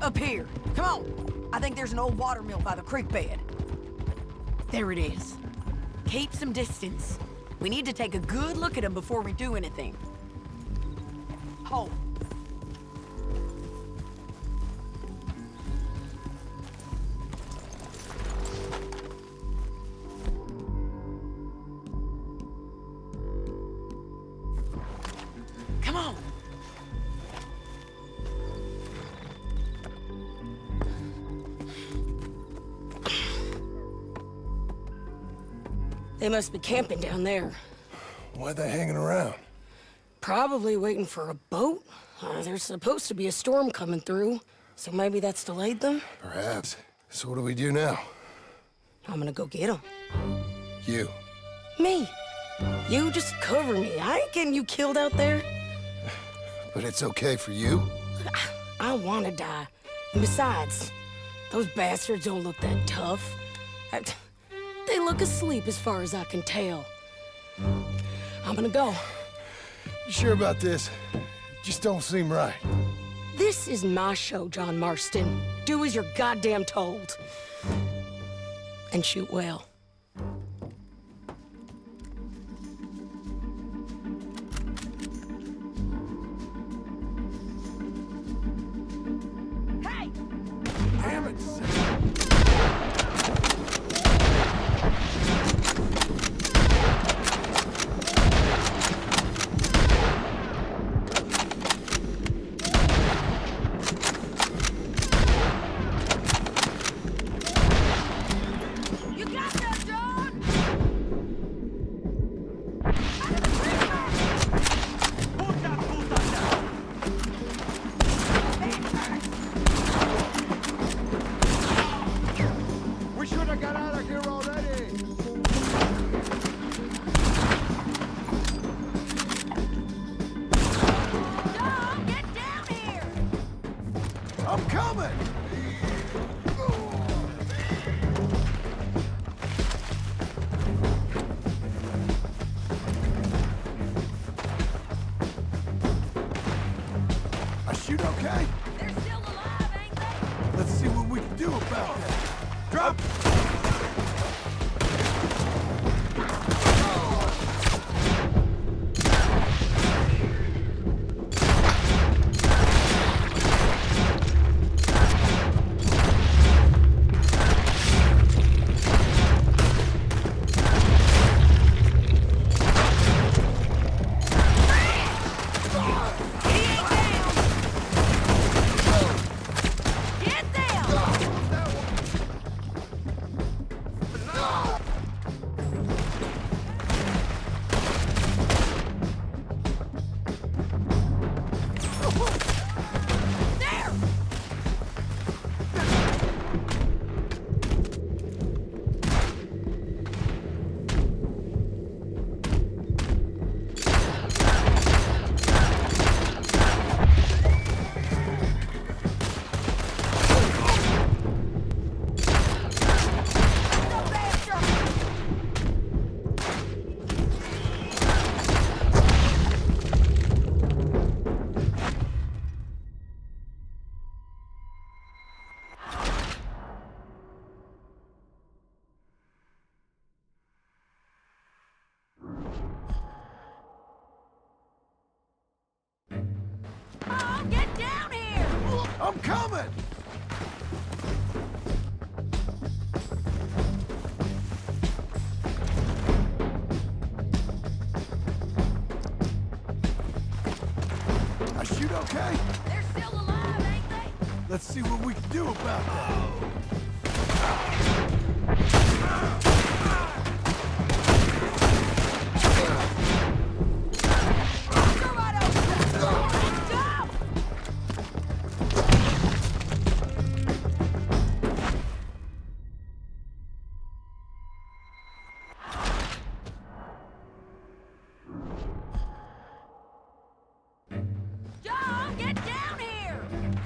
Speaker 13: Up here. Come on. I think there's an old water mill by the creek bed. There it is. Keep some distance. We need to take a good look at him before we do anything. Hold. Come on. They must be camping down there.
Speaker 9: Why are they hanging around?
Speaker 13: Probably waiting for a boat. There's supposed to be a storm coming through, so maybe that's delayed them?
Speaker 2: Perhaps. So what do we do now?
Speaker 13: I'm gonna go get them.
Speaker 2: You.
Speaker 13: Me. You just cover me. I ain't getting you killed out there.
Speaker 2: But it's okay for you?
Speaker 13: I wanna die. And besides, those bastards don't look that tough. They look asleep as far as I can tell. I'm gonna go.
Speaker 9: You sure about this? Just don't seem right.
Speaker 13: This is my show, John Marston. Do as you're goddamn told. And shoot well.
Speaker 9: Hey! Damn it! I'm coming! I shoot okay?
Speaker 13: They're still alive, ain't they?
Speaker 9: Let's see what we can do about that. Drop!
Speaker 13: Oh, get down here!
Speaker 9: I'm coming! I shoot okay?
Speaker 13: They're still alive, ain't they?
Speaker 9: Let's see what we can do about that.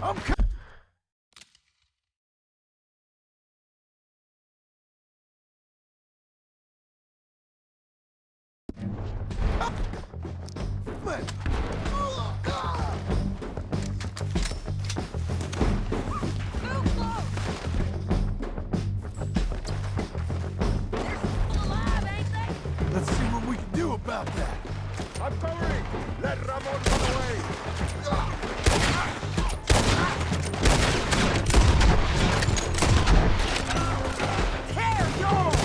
Speaker 9: I'm coming. Let's see what we can do about that.
Speaker 17: I'm covering! Let Ramon run away!
Speaker 13: Tear yours!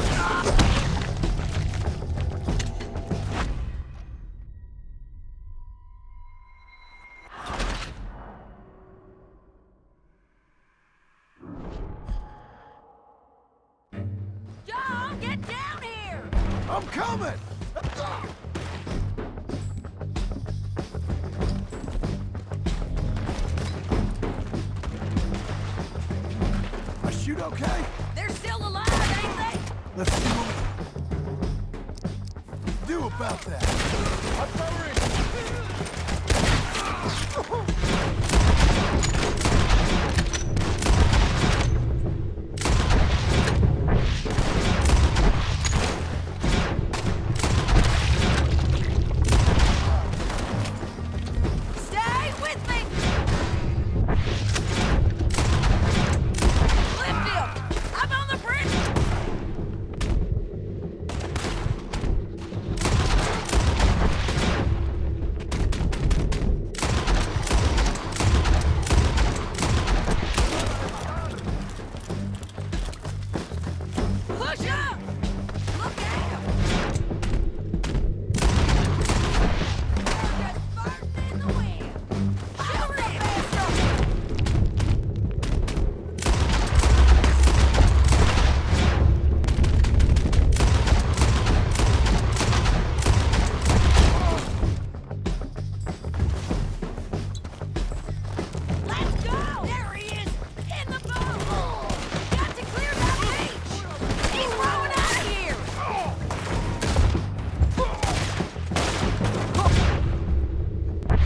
Speaker 13: John, get down here!
Speaker 9: I'm coming! I shoot okay?
Speaker 13: They're still alive, ain't they?
Speaker 9: Let's see what we can do about that.
Speaker 17: I'm covering!
Speaker 13: Stay with me! Lift him! I'm on the bridge! Push up! Look out! America's first in the wind! Shoot the bastard! Let's go! There he is! In the boat! Got to clear that beach! He's rowing out of here!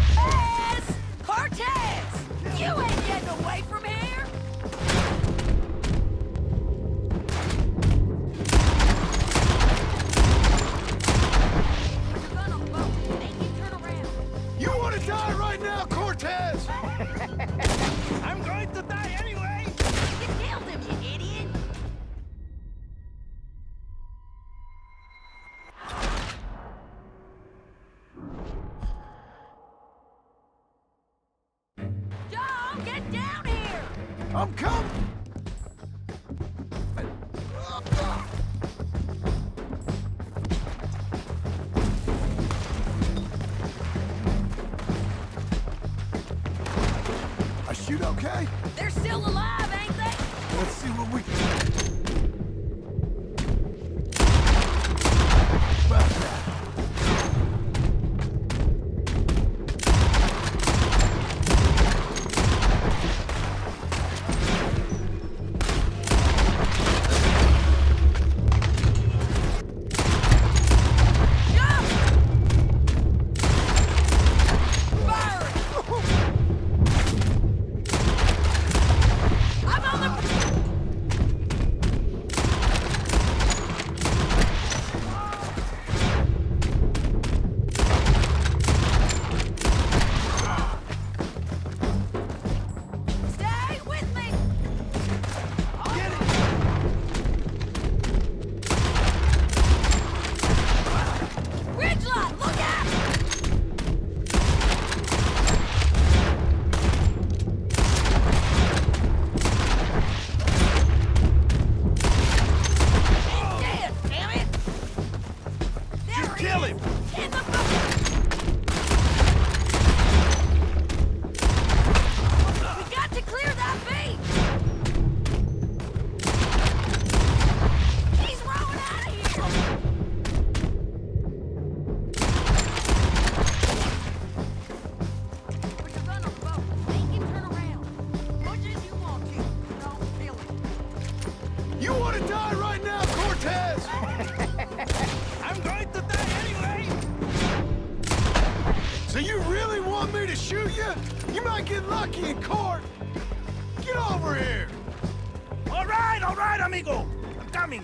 Speaker 13: Cortez! Cortez! You ain't getting away from here! You're gonna boat. Make him turn around.
Speaker 9: You want to die right now, Cortez?
Speaker 11: I'm going to die anyway!
Speaker 13: You killed him, you idiot! John, get down here!
Speaker 9: I'm coming! I shoot okay?
Speaker 13: They're still alive, ain't they?
Speaker 9: Let's see what we can about that.
Speaker 13: Jump! Fire it! I'm on the... Stay with me! Get it! Ridgeline, look out! He's dead, damn it! There he
Speaker 9: kill
Speaker 13: is,
Speaker 9: him.
Speaker 13: in the bucket! We got to clear that beach! He's rowing out of here! Put your gun on the boat. Make him turn around. Much as you want to. Don't kill him.
Speaker 9: You want to die right now, Cortez?
Speaker 11: I'm going to die anyway!
Speaker 9: So you really want me to shoot you? You might get lucky in court.
Speaker 17: Get over here!
Speaker 11: All right, amigo. I'm coming.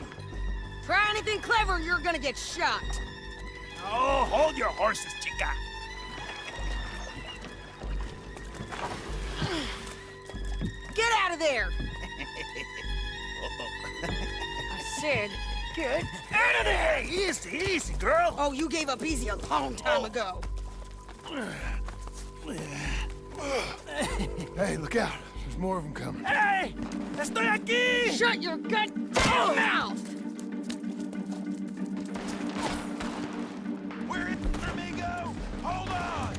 Speaker 13: Try anything clever and you're gonna get shot.
Speaker 11: Oh, hold your horses, chica.
Speaker 13: Get out of there! I said, get
Speaker 11: out of there! Easy, easy, girl.
Speaker 13: Oh, you gave up easy a long time ago.
Speaker 9: Hey, look out. There's more of them coming.
Speaker 11: Hey! Estoy aquí!
Speaker 13: Shut your goddamn mouth!
Speaker 11: We're in, amigo! Hold on!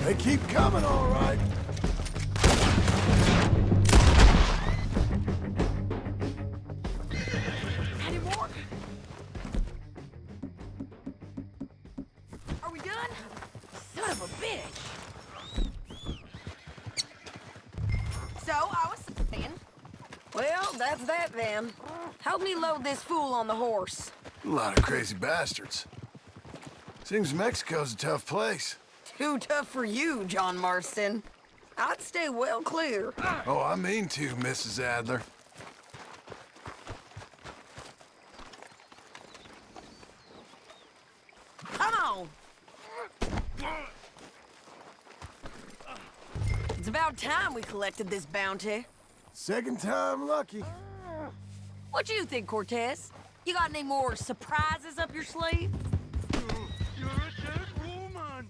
Speaker 9: They keep coming, all right.
Speaker 13: Any more? Are we done? Son of a bitch! So, I was saying... Well, that's that then. Help me load this fool on the horse.
Speaker 9: A lot of crazy bastards. Seems Mexico's a tough place.
Speaker 13: Too tough for you, John Marston. I'd stay well clear.
Speaker 9: Oh, I mean to, Mrs. Adler.
Speaker 13: Come on! It's about time we collected this bounty.
Speaker 9: Second time lucky.
Speaker 13: What you think, Cortez? You got any more surprises up your sleeve?
Speaker 17: You're a dead woman.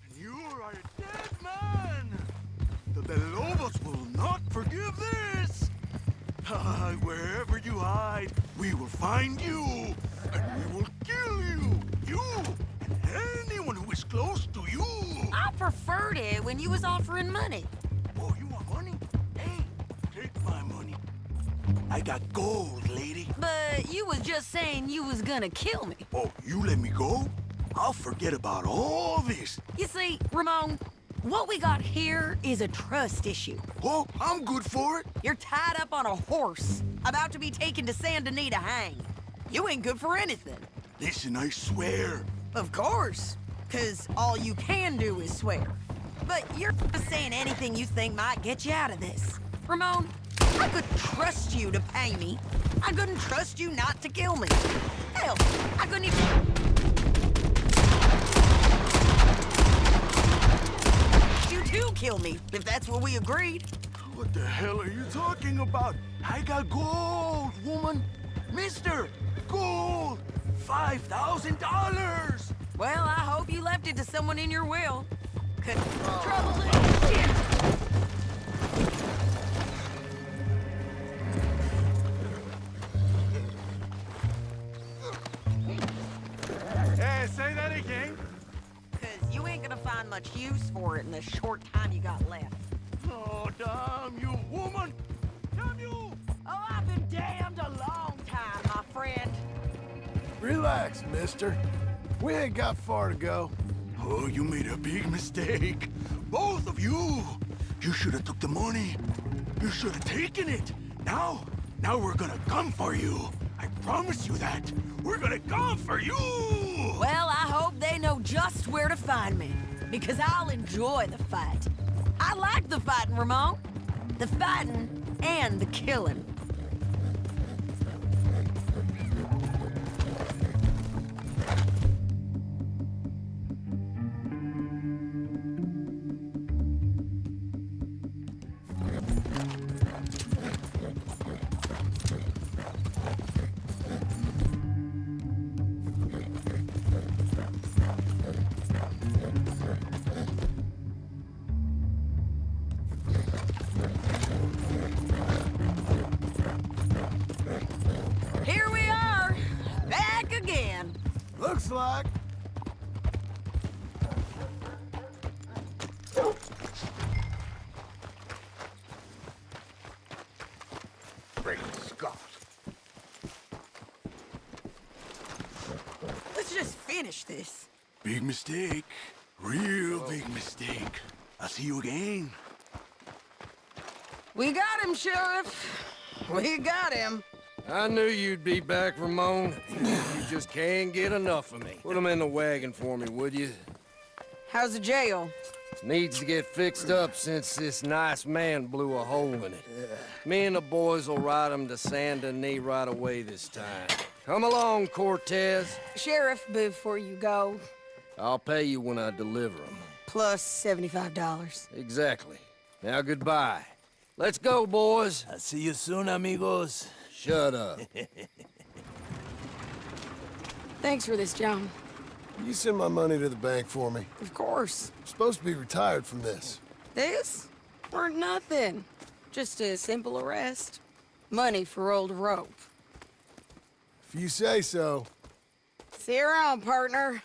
Speaker 17: And you are a dead man. The De Lobos will not forgive this. Wherever you hide, we will find you. And we will kill you. You and anyone who is close to you.
Speaker 13: I preferred it when you was offering money.
Speaker 17: Oh, you want money? Hey, take my money. I got gold, lady.
Speaker 13: But you was just saying you was gonna kill me.
Speaker 17: Oh, you let me go? I'll forget about all this.
Speaker 13: You see, Ramon, what we got here is a trust issue.
Speaker 17: Oh, I'm good for it.
Speaker 13: You're tied up on a horse, about to be taken to Saint Denis to hang. You ain't good for anything.
Speaker 17: Listen, I swear.
Speaker 13: Of course, because all you can do is swear. But you're just saying anything you think might get you out of this. Ramon, I could trust you to pay me. I couldn't trust you not to kill me. Hell, I couldn't even... You do kill me, if that's what we agreed.
Speaker 17: What the hell are you talking about? I got gold, woman. Mister, gold. $5,000.
Speaker 13: Well, I hope you left it to someone in your will. 'Cause trouble is shit.
Speaker 17: Hey, say that again.
Speaker 13: 'Cause you ain't gonna find much use for it in the short time you got left.
Speaker 17: Oh, damn you, woman. Damn you.
Speaker 13: Oh, I've been damned a long time, my friend.
Speaker 9: Relax, mister. We ain't got far to go.
Speaker 17: Oh, you made a big mistake. Both of you. You should have took the money. You should have taken it. Now we're gonna come for you. I promise you that. We're gonna come for you.
Speaker 13: Well, I hope they know just where to find me. Because I'll enjoy the fight. I like the fighting, Ramon. The fighting and the killing. Here we are, back again.
Speaker 9: Looks like.
Speaker 17: Great Scott.
Speaker 13: Let's just finish this.
Speaker 17: Big mistake. Real big mistake. I'll see you again.
Speaker 13: We got him, Sheriff. We got him.
Speaker 20: I knew you'd be back, Ramon. You just can't get enough of me. Put him in the wagon for me, would you?
Speaker 13: How's the jail?
Speaker 20: Needs to get fixed up since this nice man blew a hole in it. Me and the boys will ride him to Saint Denis right away this time. Come along, Cortez.
Speaker 10: Sheriff, before you go,
Speaker 20: I'll pay you when I deliver him.
Speaker 10: plus $75.
Speaker 20: Exactly. Now goodbye. Let's go, boys.
Speaker 12: I'll see you soon, amigos.
Speaker 20: Shut up.
Speaker 10: Thanks for this, John.
Speaker 2: You send my money to the bank for me.
Speaker 10: Of course.
Speaker 2: I'm supposed to be retired from this.
Speaker 10: This? Weren't nothing. Just a simple arrest. Money for old rope.
Speaker 2: If you say so.
Speaker 10: See you around, partner.